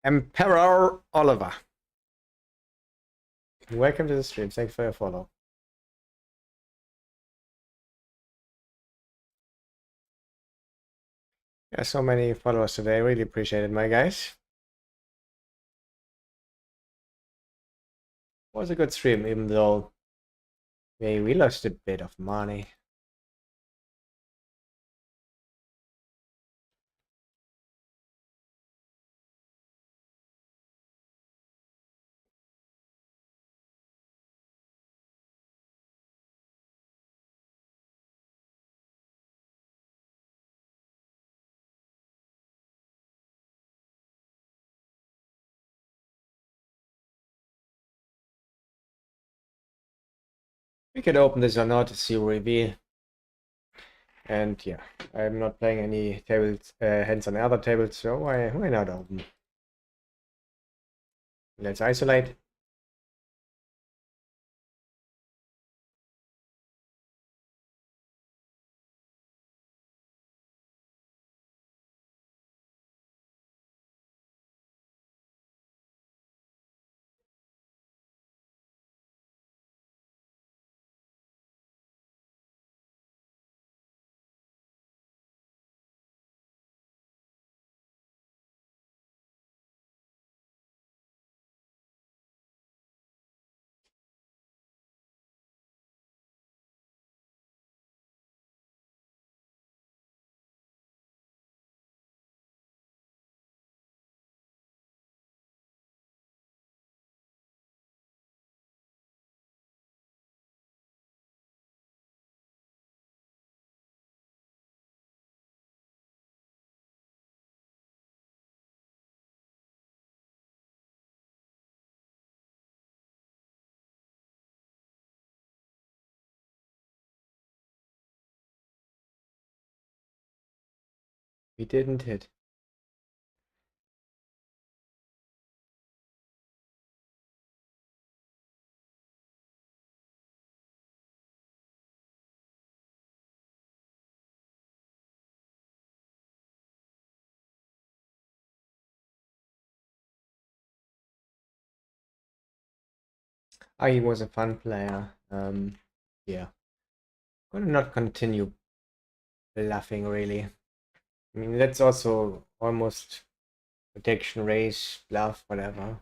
Emperor Oliver. Welcome to the stream. Thanks for your follow. Yeah, so many followers today. Really appreciate it, my guys. Was a good stream, even though we lost a bit of money. We can open this or not, see reveal. And yeah, I'm not playing any tables, hands on other tables, so why not open? Let's isolate. We didn't hit. He was a fun player. Yeah. Gonna not continue bluffing really. I mean, that's also almost protection raise, bluff, whatever.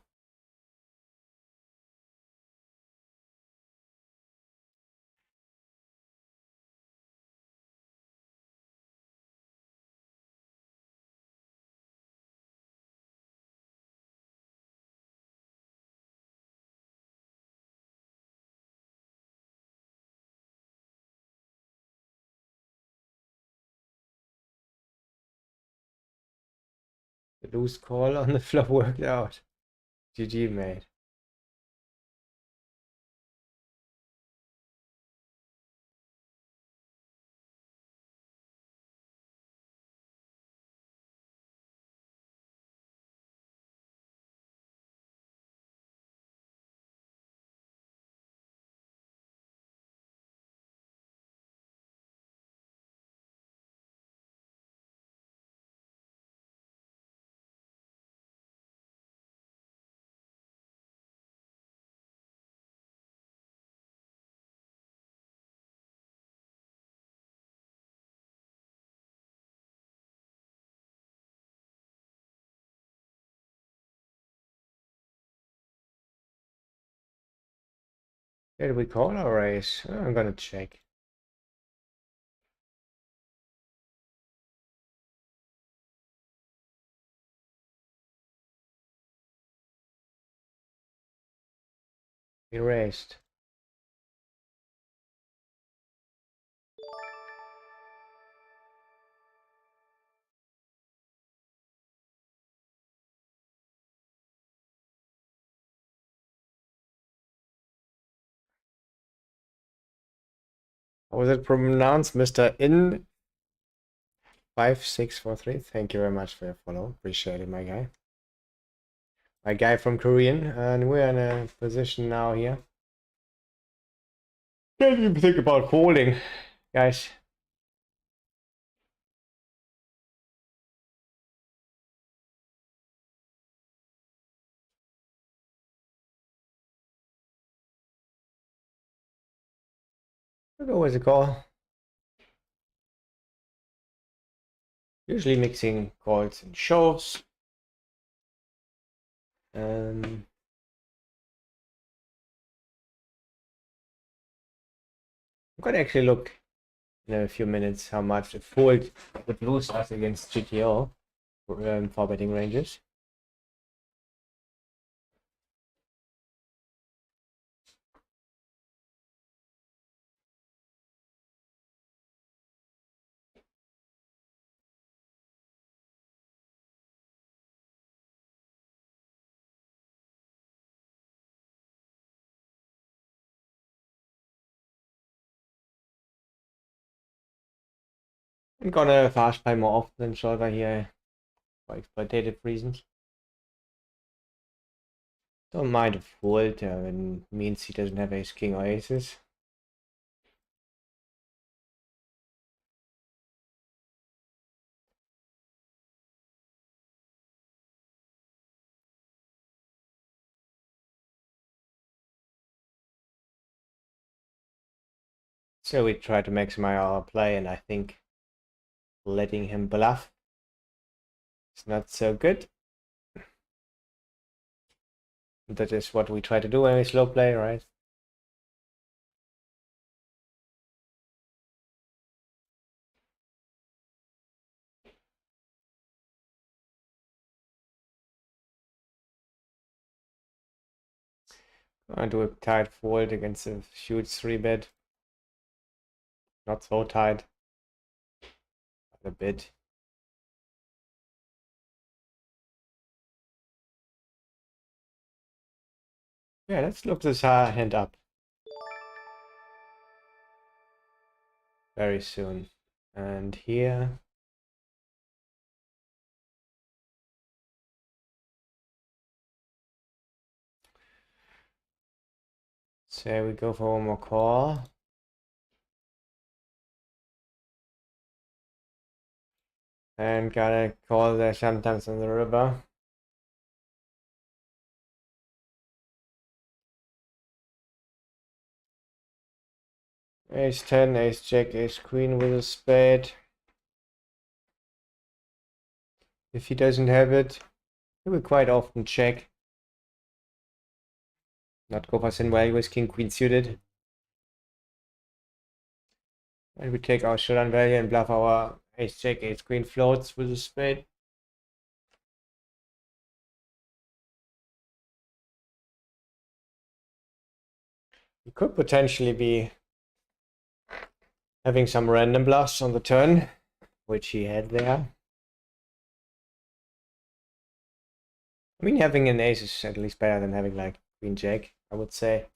The loose call on the flop worked out. GG, mate. Did we call or raise? Oh, I'm gonna check. We raised. How was it pronounced, Mr. In 5643? Thank you very much for your follow. Appreciate it, my guy. My guy from Korean, and we're in a position now here. Can't even think about calling, guys. I'll go with a call. Usually mixing calls and shows. I'm gonna actually look in a few minutes how much a fold would lose us against GTO for betting ranges. I'm gonna fast play more often than solver here for exploitative reasons. Don't mind a fold, it means he doesn't have ace king or aces. So we try to maximize our play, and I think letting him bluff is not so good. That is what we try to do when we slow play, right? I do a tight fold against a huge 3-bet. Not so tight, but a bit. Yeah, let's look this hand up very soon. And here, say we go for one more call. And gotta call there sometimes on the river. Ace 10, ace jack, ace queen with a spade. If he doesn't have it, he will quite often check. Not go for sin value with king queen suited. And we take our showdown value and bluff our ace jack, ace queen floats with a spade. He could potentially be having some random bluffs on the turn, which he had there. I mean, having an ace is at least better than having like queen jack, I would say.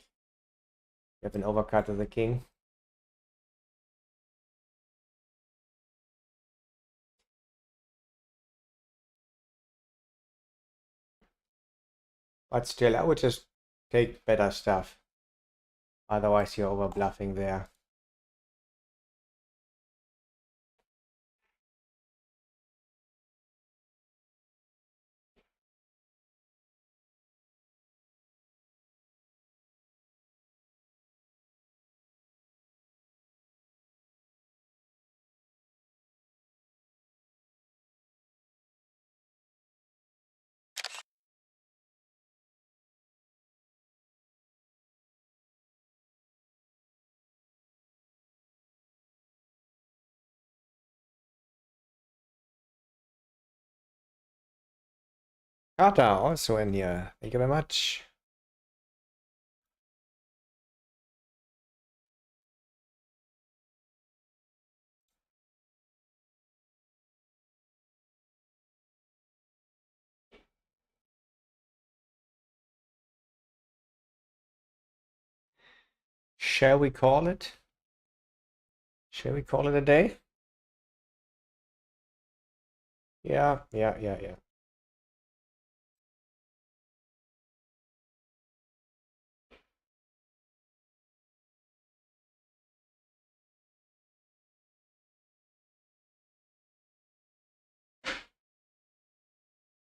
You have an overcut of the king. But still, I would just take better stuff. Otherwise, you're over bluffing there. Carter also in here. Thank you very much. Shall we call it? Shall we call it a day? Yeah.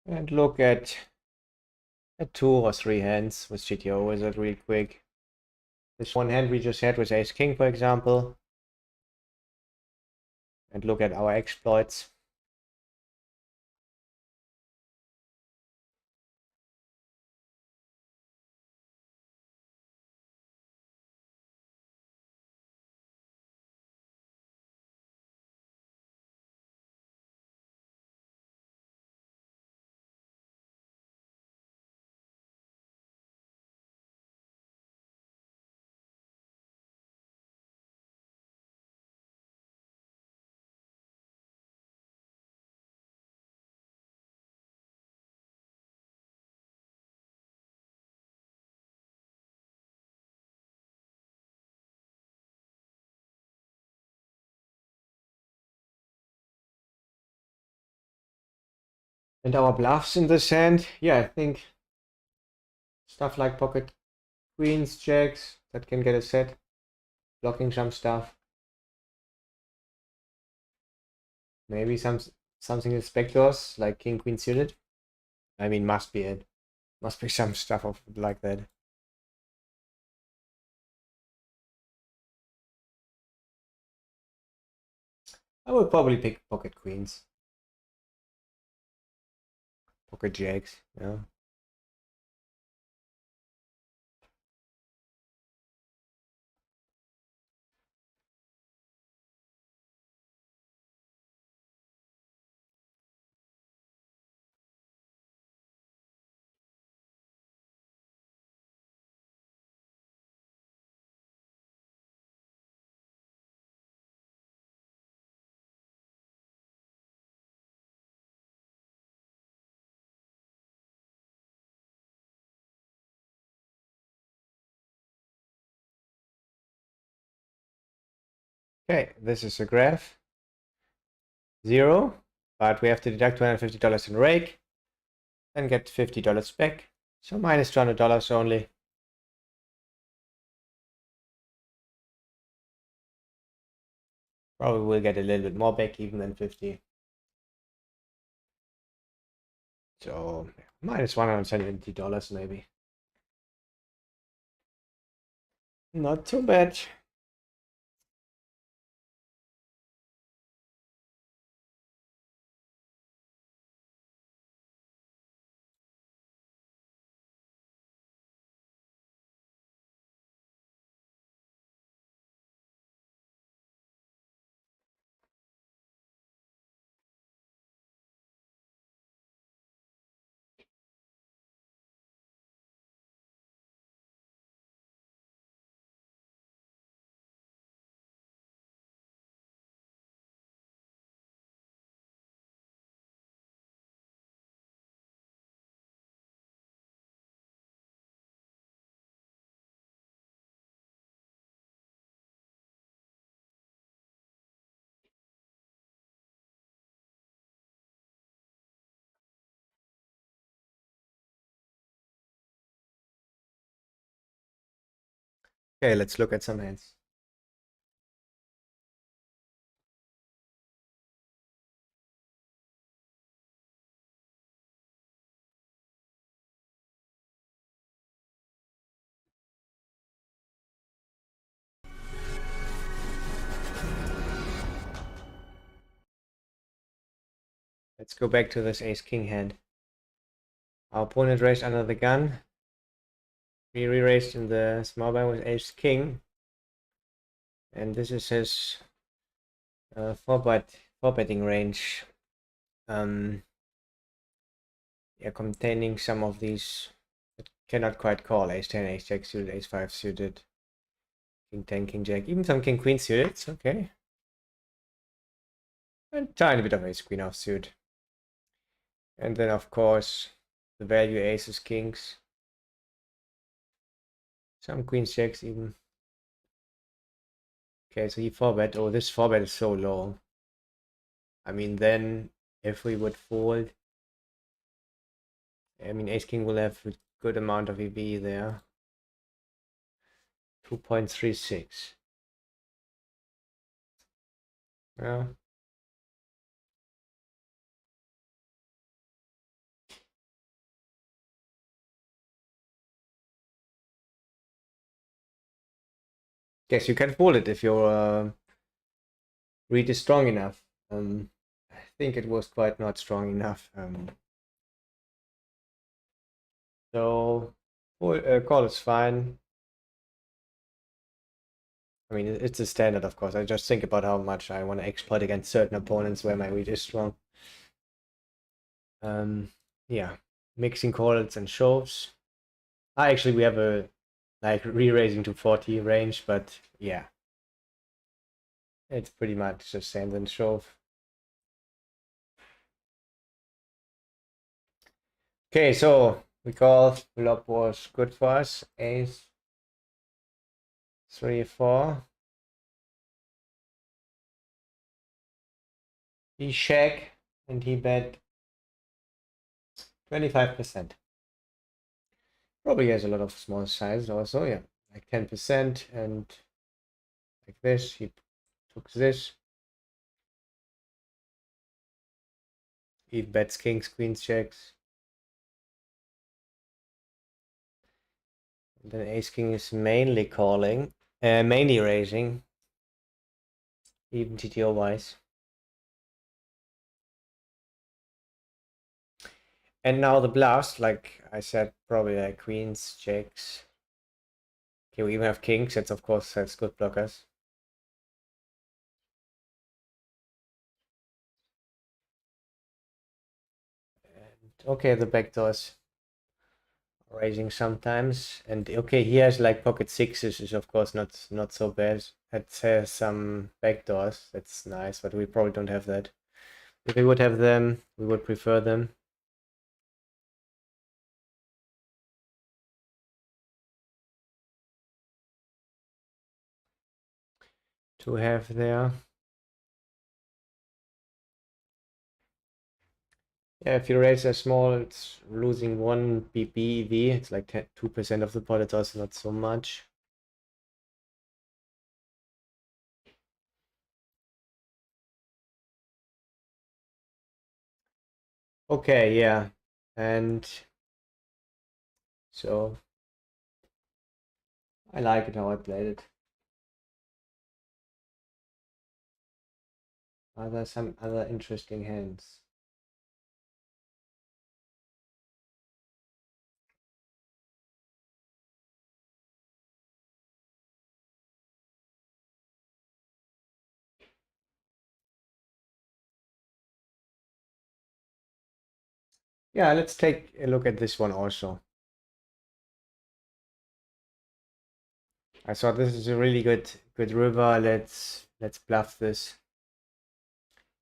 And look at 2 or 3 hands with GTO wizard real quick. This one hand we just had was ace king, for example. And look at our exploits. And our bluffs in this hand, yeah, I think stuff like pocket queens, jacks, that can get a set, blocking some stuff. Maybe something with specters, like king queen suited. I mean, must be it. Must be some stuff of like that. I would probably pick pocket queens. Pocket jacks, yeah. Okay, this is a graph. 0, but we have to deduct $250 in rake and get $50 back. So minus $200 only. Probably will get a little bit more back even than 50. So minus $170 maybe. Not too bad. Okay, let's look at some hands. Let's go back to this ace-king hand. Our opponent raised under the gun. We re-raised in the small blind with ace-king. And this is his four betting range. Yeah, containing some of these that cannot quite call. Ace-10, ace-jack suited, ace-5 suited, king-10, king-jack, even some king-queen suited. It's okay. A tiny bit of ace-queen offsuit. And then, of course, the value aces, kings. Some queens, jacks even. Okay, so he 4-bet. Oh, this 4-bet is so low. I mean, then if we would fold, I mean, ace-king will have a good amount of EV there. 2.36. Yeah. Guess you can fold it if your read is strong enough. I think it was quite not strong enough. So call is fine. I mean, it's a standard, of course. I just think about how much I want to exploit against certain opponents where my read is strong. Yeah, mixing calls and shoves. Actually, we have a like re-raising to 40 range, but yeah, it's pretty much the same than shove. Okay, so we call flop was good for us. Ace 3, 4. He check and he bet 25%. Probably has a lot of small sizes also, yeah, like 10%, and like this. He took this. He bets kings, queens, jacks. And then ace king is mainly calling, mainly raising, even TTO wise. And now the bluffs, like I said, probably like queens, jacks. Okay, we even have kings. That's of course has good blockers. And okay, the backdoors raising sometimes. And okay, he has like pocket sixes, is of course not so bad. It has some backdoors. That's nice, but we probably don't have that. If we would have them, we would prefer them. To have there. Yeah, if you raise a small, it's losing 1 BB EV. It's like 2% of the pot. It's also not so much. Okay, yeah. And so I like it how I played it. Are there some other interesting hands? Yeah, let's take a look at this one also. I thought this is a really good river. Let's bluff this.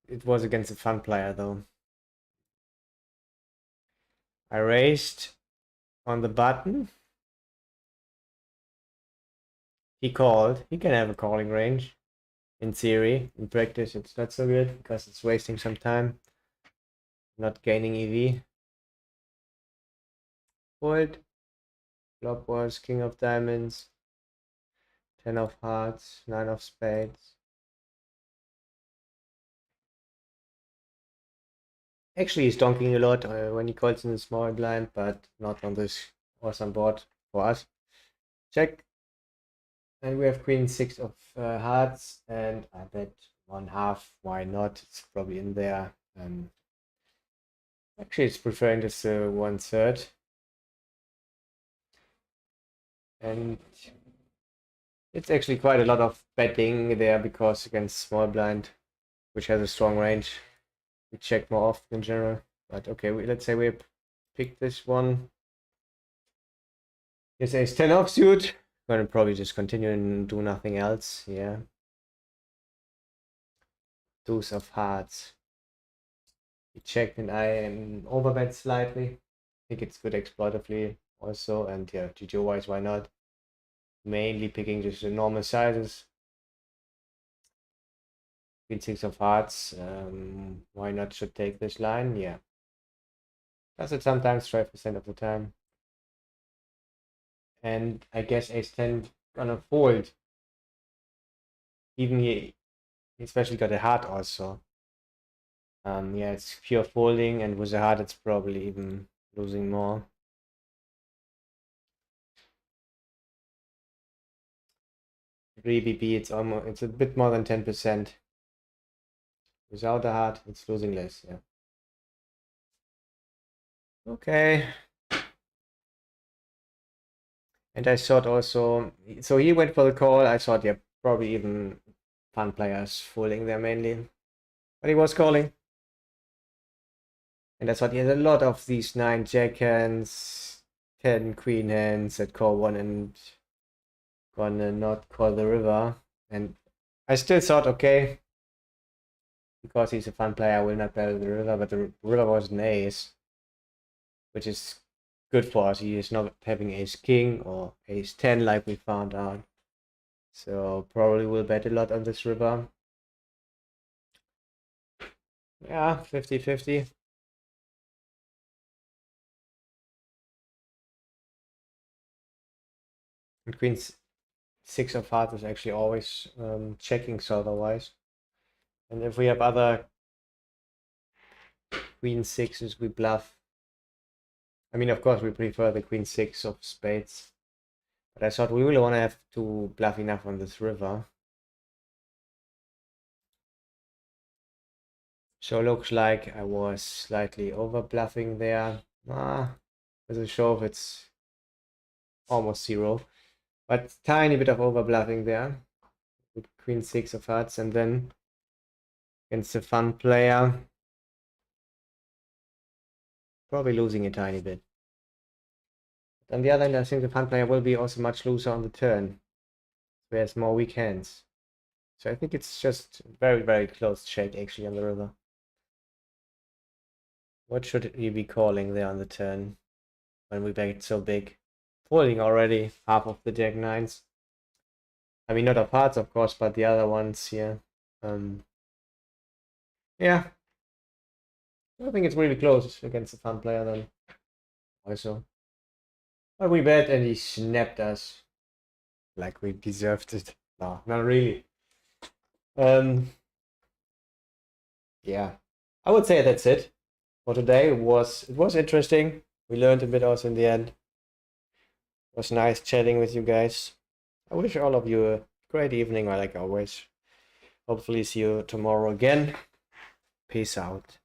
It was against a fun player though. I raised on the button. He called. He can have a calling range. In theory, in practice, it's not so good because it's wasting some time, not gaining EV. Fold. Flop was king of diamonds. 10 of hearts, 9 of spades. Actually, he's donking a lot when he calls in the small blind, but not on this awesome board for us. Check. And we have queen 6 of hearts, and I bet 1/2. Why not? It's probably in there. Actually, it's preferring this 1/3. And it's actually quite a lot of betting there because against small blind, which has a strong range, we check more often in general. But okay, let's say we pick this one. Here's ace 10 offsuit. Gonna probably just continue and do nothing else. Yeah. Deuce of hearts. We checked and I am overbet slightly. I think it's good exploitively also. And yeah, GTO wise, why not? Mainly picking just the normal sizes. Queen 6 of hearts. Why not should take this line? Yeah. Does it sometimes 12% of the time. And I guess ace 10 gonna fold. Even he especially got a heart also. Yeah, it's pure folding, and with a heart it's probably even losing more. 3 BP, it's a bit more than 10%. Without a heart, it's losing less, yeah. Okay. And I thought also, so he went for the call. I thought, yeah, probably even fun players folding there mainly. But he was calling. And I thought he had a lot of these 9 jack hands, 10 queen hands that call one and gonna not call the river. And I still thought, okay, because he's a fun player, I will not bet the river, but the river was an ace, which is good for us. He is not having ace king or ace 10 like we found out. So probably will bet a lot on this river. Yeah, 50-50. And queen 6 of hearts is actually always checking so otherwise. And if we have other queen 6s, we bluff. I mean, of course, we prefer the queen 6 of spades. But I thought we really want to have to bluff enough on this river. So looks like I was slightly over bluffing there. With a shove, it's almost 0. But tiny bit of over bluffing there. With queen 6 of hearts, and then against a fun player, probably losing a tiny bit. But on the other hand, I think the fun player will be also much looser on the turn. There's more weak hands. So I think it's just very, very close check actually on the river. What should he be calling there on the turn when we bet so big? Folding already half of the jack nines. I mean, not of hearts, of course, but the other ones here. Yeah. I think it's really close against the fun player then. Also. But we bet and he snapped us. Like we deserved it. No, not really. Yeah. I would say that's it for today. It was interesting. We learned a bit also in the end. It was nice chatting with you guys. I wish all of you a great evening, like always. Hopefully see you tomorrow again. Peace out.